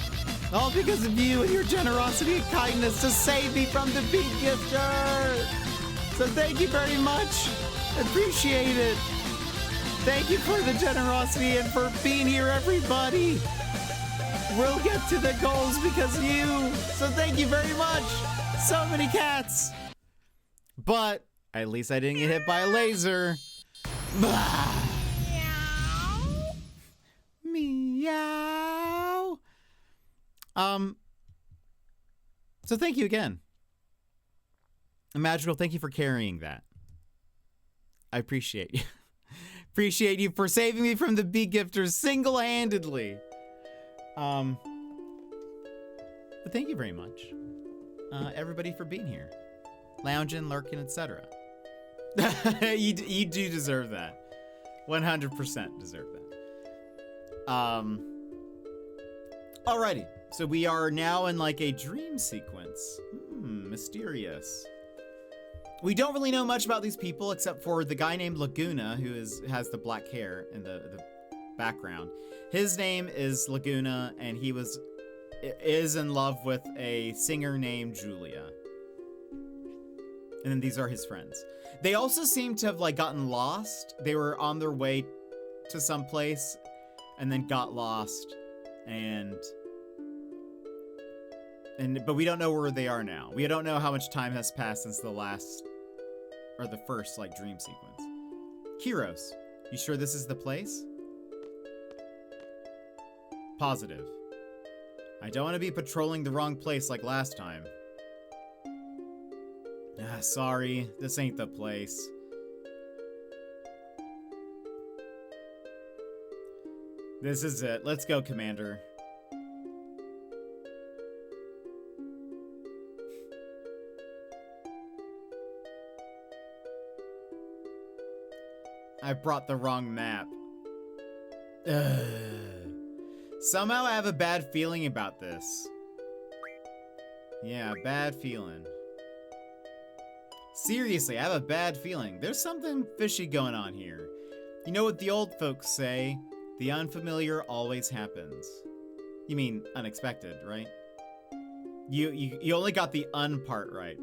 All because of you and your generosity and kindness to save me from the big gifter. So thank you very much. Appreciate it. Thank you for the generosity and for being here, everybody. We'll get to the goals because of you. So thank you very much. So many cats. But at least I didn't get hit by a laser. Meow. Meow. So thank you again. Magical, thank you for carrying that. I appreciate you. Appreciate you for saving me from the big gifters single-handedly. But thank you very much. Everybody for being here. Lounging, lurking, etc. you do deserve that. 100% deserve that. Alrighty. So we are now in like a dream sequence. Mysterious. We don't really know much about these people except for the guy named Laguna who has the black hair in the background. His name is Laguna and he is in love with a singer named Julia. And then these are his friends. They also seem to have like gotten lost. They were on their way to some place and then got lost but we don't know where they are now. We don't know how much time has passed since the first like dream sequence. Heroes, you sure this is the place? Positive. I don't want to be patrolling the wrong place like last time. Sorry, this ain't the place. This is it. Let's go, Commander. I brought the wrong map. Ugh. Somehow I have a bad feeling about this. Yeah, bad feeling. Seriously, I have a bad feeling. There's something fishy going on here. You know what the old folks say? The unfamiliar always happens. You mean unexpected, right? You only got the un part right.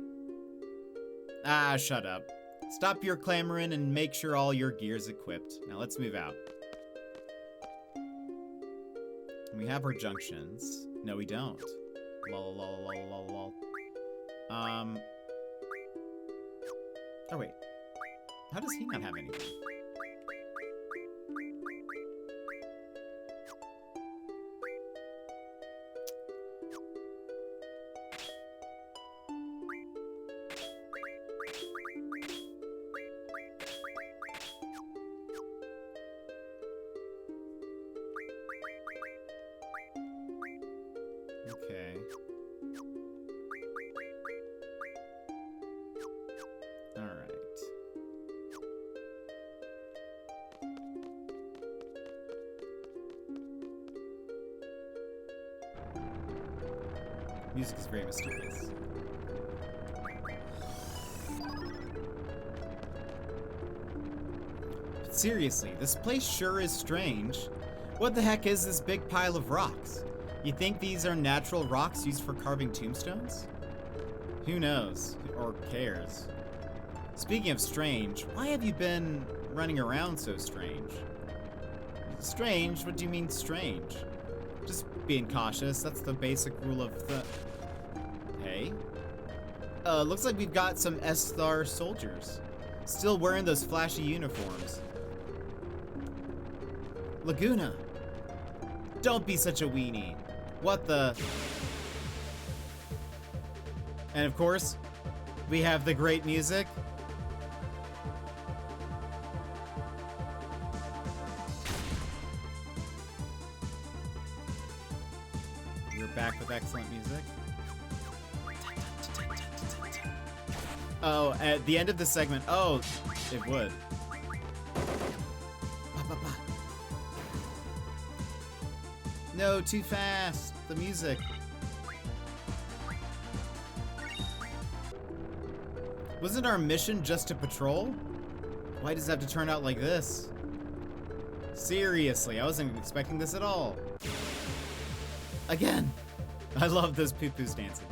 Ah, shut up. Stop your clamoring and make sure all your gear's equipped. Now let's move out. We have our junctions. No, we don't. Lol, lol, lol, lol, lol. Oh, wait. How does he not have anything? Okay. All right. Music is very mysterious. But seriously, this place sure is strange. What the heck is this big pile of rocks? You think these are natural rocks used for carving tombstones? Who knows? Or cares? Speaking of strange, why have you been running around so strange? Strange? What do you mean strange? Just being cautious. That's the basic rule of the... Hey? Looks like we've got some S-Star soldiers. Still wearing those flashy uniforms. Laguna! Don't be such a weenie. What the... And of course, we have the great music. We're back with excellent music. Oh, at the end of the segment. Oh, it would. No, too fast. The music. Wasn't our mission just to patrol? Why does it have to turn out like this? Seriously, I wasn't expecting this at all. Again, I love those poo-poos dancing.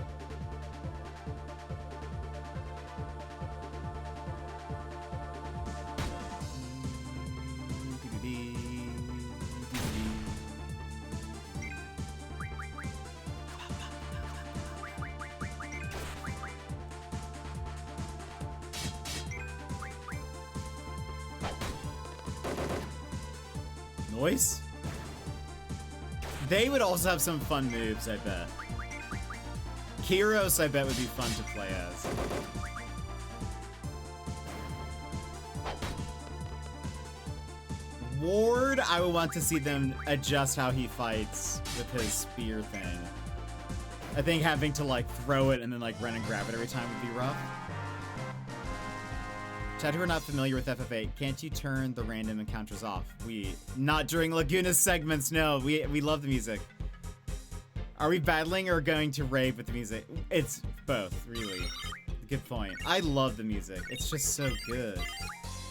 Noise? They would also have some fun moves, I bet. Kyros, I bet, would be fun to play as. Ward, I would want to see them adjust how he fights with his spear thing. I think having to, like, throw it and then, like, run and grab it every time would be rough. Chat, who are not familiar with FF8, can't you turn the random encounters off? Not during Laguna's segments, no. We love the music. Are we battling or going to rave with the music? It's both, really. Good point. I love the music. It's just so good.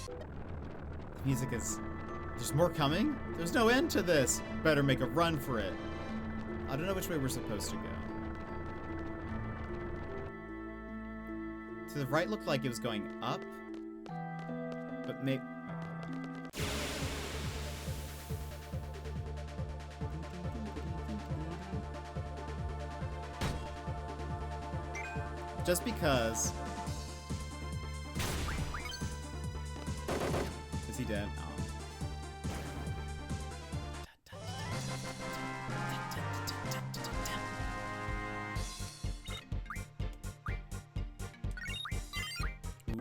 The music is... There's more coming? There's no end to this. Better make a run for it. I don't know which way we're supposed to go. To the right looked like it was going up. But maybe... Just because... Is he dead? Oh.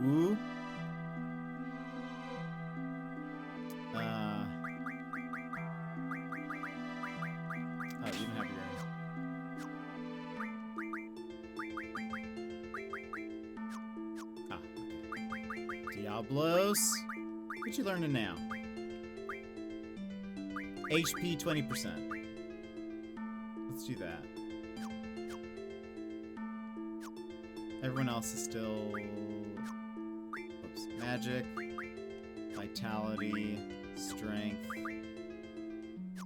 Ooh. Oh, you didn't have your... Ah, okay. Diablos. What you learning now? HP 20%. Let's do that. Everyone else is still... Oops. Magic. Vitality. Strength.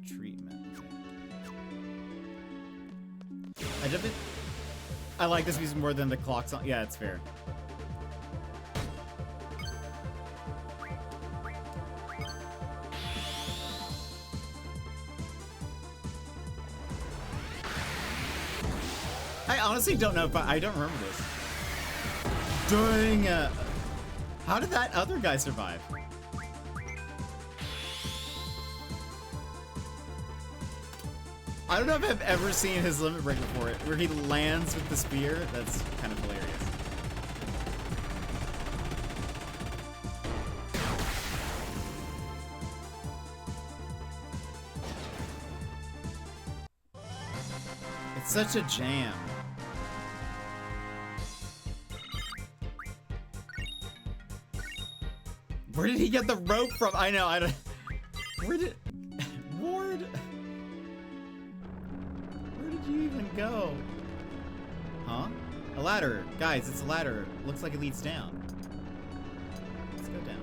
Treatment. Okay. I like this music more than the clock song. Yeah, it's fair. I honestly don't know if I don't remember this. During How did that other guy survive? I don't know if I've ever seen his limit break before, where he lands with the spear. That's kind of hilarious. It's such a jam. Where did he get the rope from? I know, I don't... Where did... Ward? Where did you even go? Huh? A ladder. Guys, it's a ladder. Looks like it leads down. Let's go down.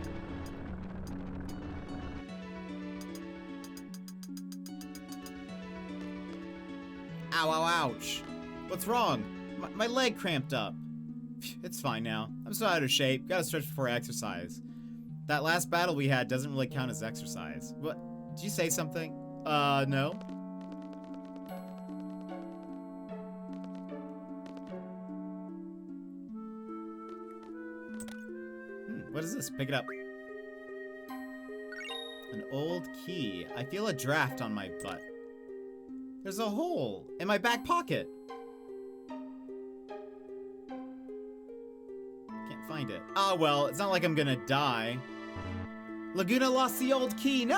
Ow, ow, ouch. What's wrong? My leg cramped up. It's fine now. I'm so out of shape. Gotta stretch before I exercise. That last battle we had doesn't really count as exercise. What? Did you say something? No. What is this? Pick it up. An old key. I feel a draft on my butt. There's a hole in my back pocket. Can't find it. Oh, well, it's not like I'm gonna die. Laguna lost the old key. No!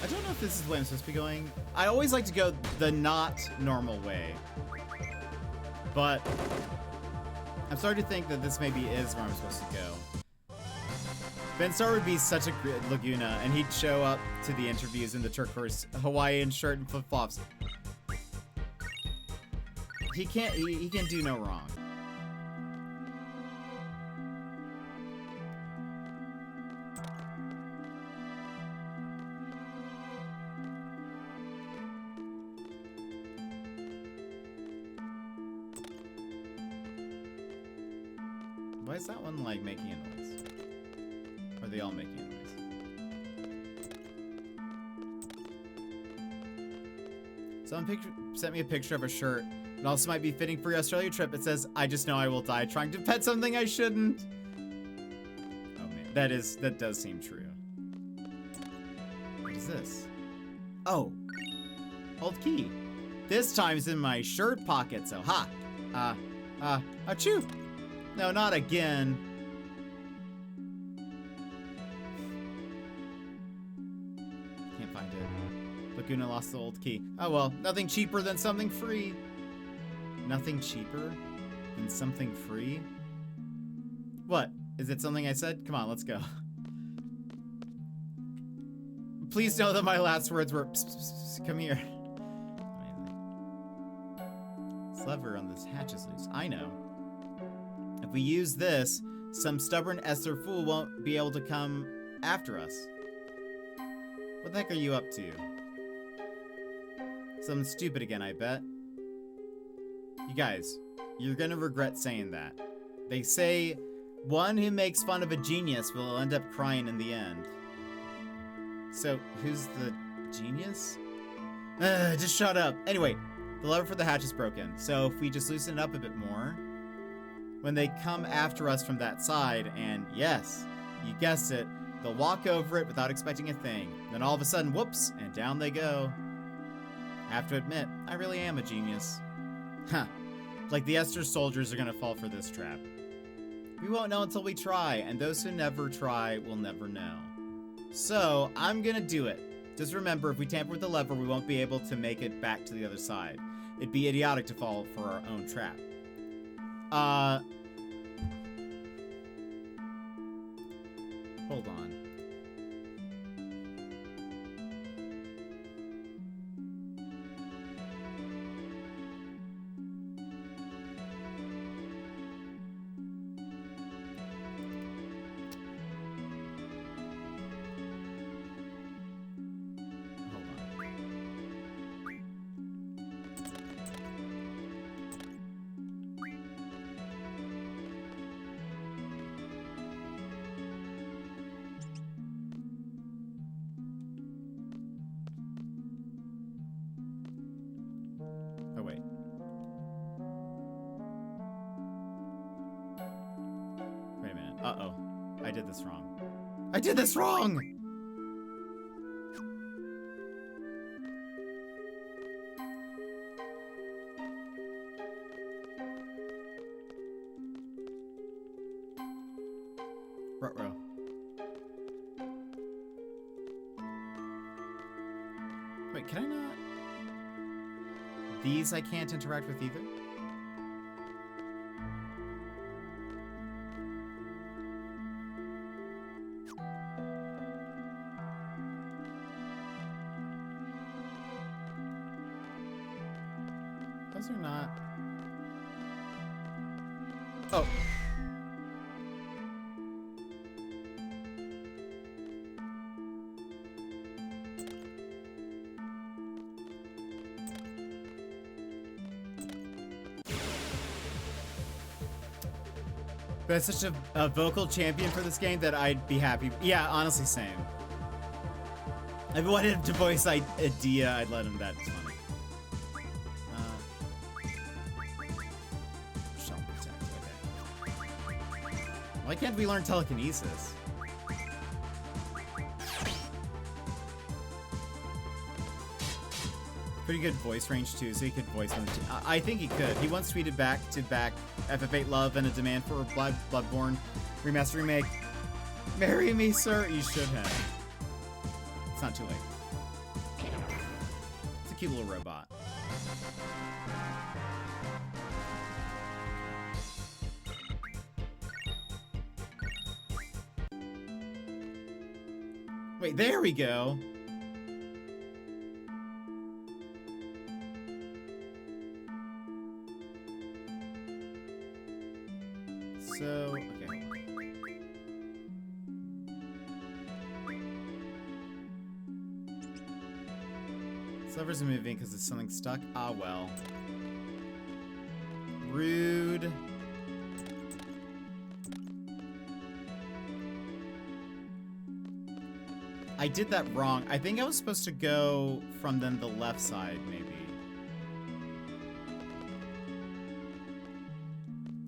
I don't know if this is the way I'm supposed to be going. I always like to go the not normal way. But I'm starting to think that this maybe is where I'm supposed to go. Ben Starr would be such a good Laguna, and he'd show up to the interviews in the turquoise Hawaiian shirt and flip-flops. He can do no wrong. Why is that one, like, making a noise? Or are they all making a noise? Someone sent me a picture of a shirt. It also might be fitting for your Australia trip. It says, I just know I will die trying to pet something I shouldn't. Oh, man. That does seem true. What is this? Oh. Old key. This time it's in my shirt pocket, so ha. Achoo. No, not again. Can't find it. Laguna lost the old key. Oh well, nothing cheaper than something free. Nothing cheaper than something free? What? Is it something I said? Come on, let's go. Please know that my last words were, psst, psst, psst, come here. Amazing. This lever on this hatch is loose. I know. If we use this, some stubborn Esther fool won't be able to come after us. What the heck are you up to? Something stupid again, I bet. You guys, you're gonna regret saying that. They say, one who makes fun of a genius will end up crying in the end. So, who's the genius? Just shut up. Anyway, the lever for the hatch is broken, so if we just loosen it up a bit more, when they come after us from that side, and yes, you guessed it, they'll walk over it without expecting a thing. Then all of a sudden, whoops, and down they go. I have to admit, I really am a genius. Huh. Like the Esther soldiers are gonna fall for this trap. We won't know until we try, and those who never try will never know. So, I'm gonna do it. Just remember, if we tamper with the lever, we won't be able to make it back to the other side. It'd be idiotic to fall for our own trap. Hold on. Uh-oh. I did this wrong. I did this wrong! Ruh-roh. Wait, can I not? These I can't interact with either? Those are not... Oh. But it's such a vocal champion for this game that I'd be happy. Yeah, honestly, same. If I wanted him to voice Idea, I'd let him. That's funny. Shell protect. Okay. Why can't we learn telekinesis? Pretty good voice range too, so he could voice them. I think he could. He once tweeted back FF8 love and a demand for a Bloodborne remaster remake. Marry me, sir. You should have. It's not too late. It's a cute little robot. Wait, there we go. So, okay. Levers are moving because it's something stuck. Ah, well. Rude. I did that wrong. I think I was supposed to go from then the left side, maybe.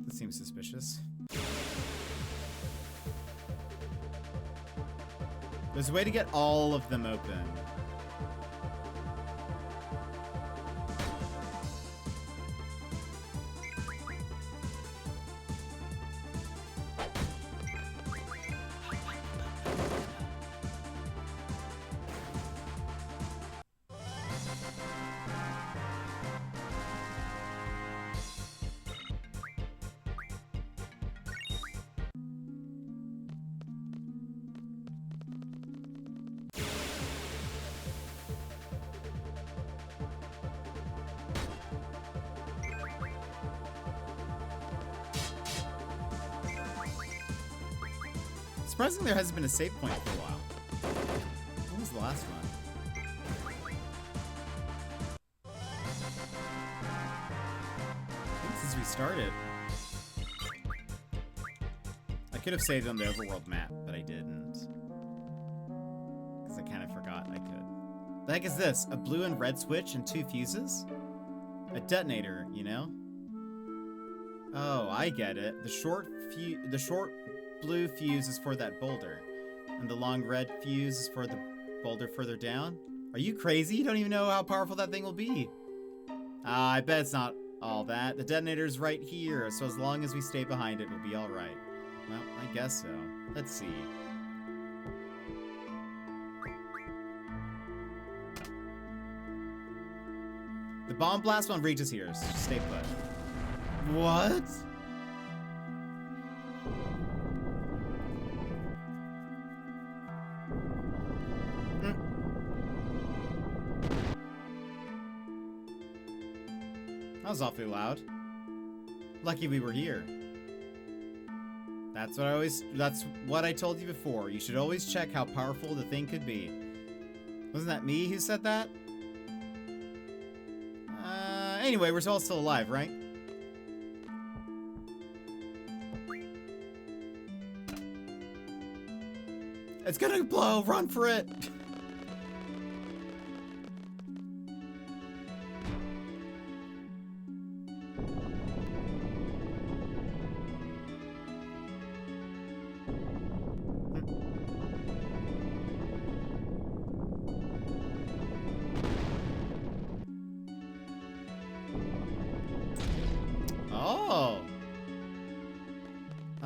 That seems suspicious. There's a way to get all of them open. Surprisingly, there hasn't been a save point for a while. When was the last one? I think since we started. I could have saved on the overworld map, but I didn't. Because I kind of forgot I could. The heck is this? A blue and red switch and 2 fuses? A detonator, you know? Oh, I get it. The short blue fuse is for that boulder, and the long red fuse is for the boulder further down. Are you crazy? You don't even know how powerful that thing will be. I bet it's not all that. The detonator's right here, so as long as we stay behind it, we'll be all right. Well, I guess so. Let's see. The bomb blast one reaches here, so just stay put. What? That was awfully loud. Lucky we were here. That's what I told you before. You should always check how powerful the thing could be. Wasn't that me who said that? Anyway, we're all still alive, right? It's gonna blow! Run for it!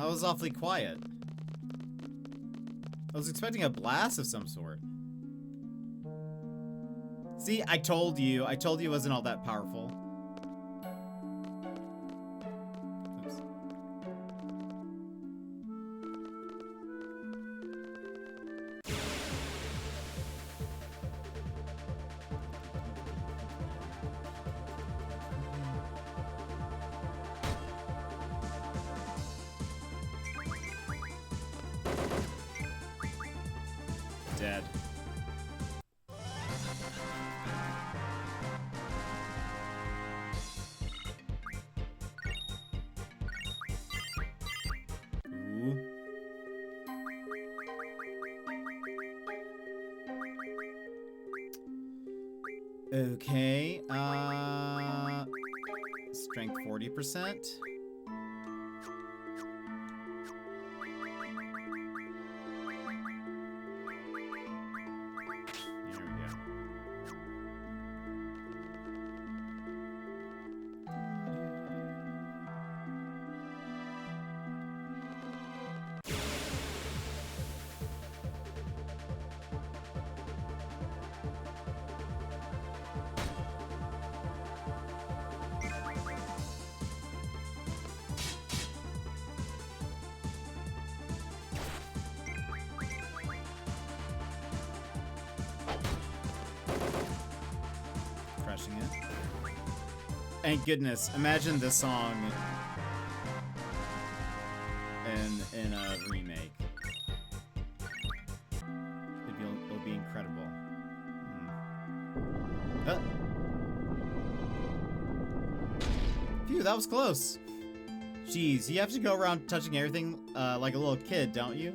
was awfully quiet. I was expecting a blast of some sort. See, I told you it wasn't all that powerful. Oops. Dead. Ooh. Okay, strength 40%. There we go. Crushing it. Thank goodness. Imagine this song in a remake. It'll be incredible. Phew, that was close. Jeez, you have to go around touching everything like a little kid, don't you?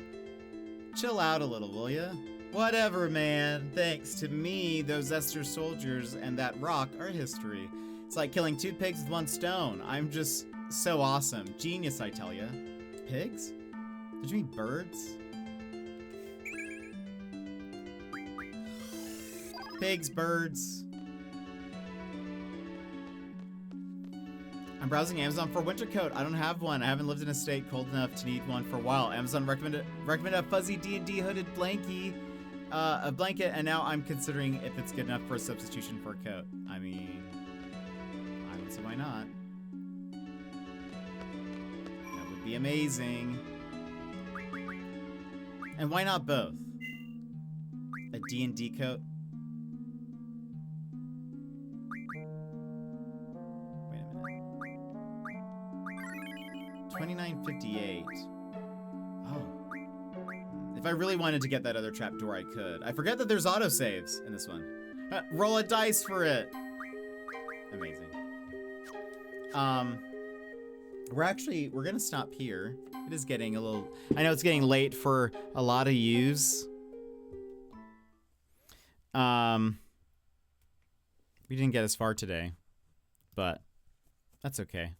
Chill out a little, will ya? Whatever, man. Thanks to me, those Esther soldiers and that rock are history. It's like killing 2 pigs with 1 stone. I'm just so awesome. Genius, I tell ya. Pigs? Did you mean birds? Pigs, birds. I'm browsing Amazon for a winter coat. I don't have one. I haven't lived in a state cold enough to need one for a while. Amazon recommended a fuzzy D&D hooded blankie. A blanket, and now I'm considering if it's good enough for a substitution for a coat. I mean, I don't see why not. That would be amazing. And why not both? A D&D coat? Wait a minute. $29.58. Oh. If I really wanted to get that other trapdoor, I could. I forget that there's autosaves in this one. Roll a dice for it. Amazing. We're gonna stop here. It is getting a little, I know it's getting late for a lot of yous. We didn't get as far today, but that's okay.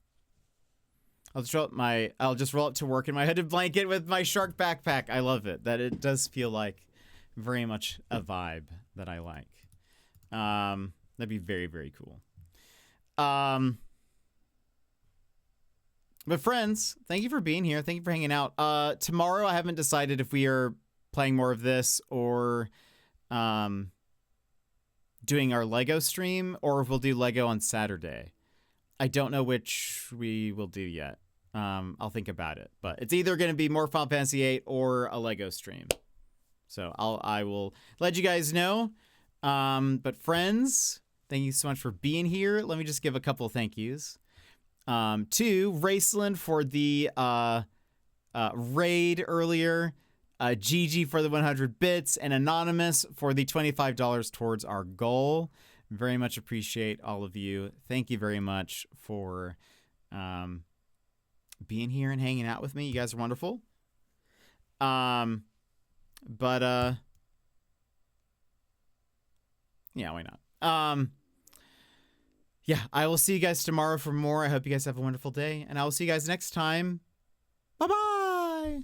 I'll just roll up to work in my hooded blanket with my shark backpack. I love it. That it does feel like very much a vibe that I like. That'd be very, very cool. But friends, thank you for being here. Thank you for hanging out. Tomorrow I haven't decided if we are playing more of this or doing our Lego stream, or if we'll do Lego on Saturday. I don't know which we will do yet. I'll think about it, but it's either going to be more Final Fantasy VIII or a Lego stream. So I will let you guys know. But friends, thank you so much for being here. Let me just give a couple of thank yous. To Raceland for the raid earlier, Gigi for the 100 bits, and Anonymous for the $25 towards our goal. Very much appreciate all of you. Thank you very much for being here and hanging out with me. You guys are wonderful. Yeah, why not? Yeah, I will see you guys tomorrow for more. I hope you guys have a wonderful day, and I will see you guys next time. Bye-bye!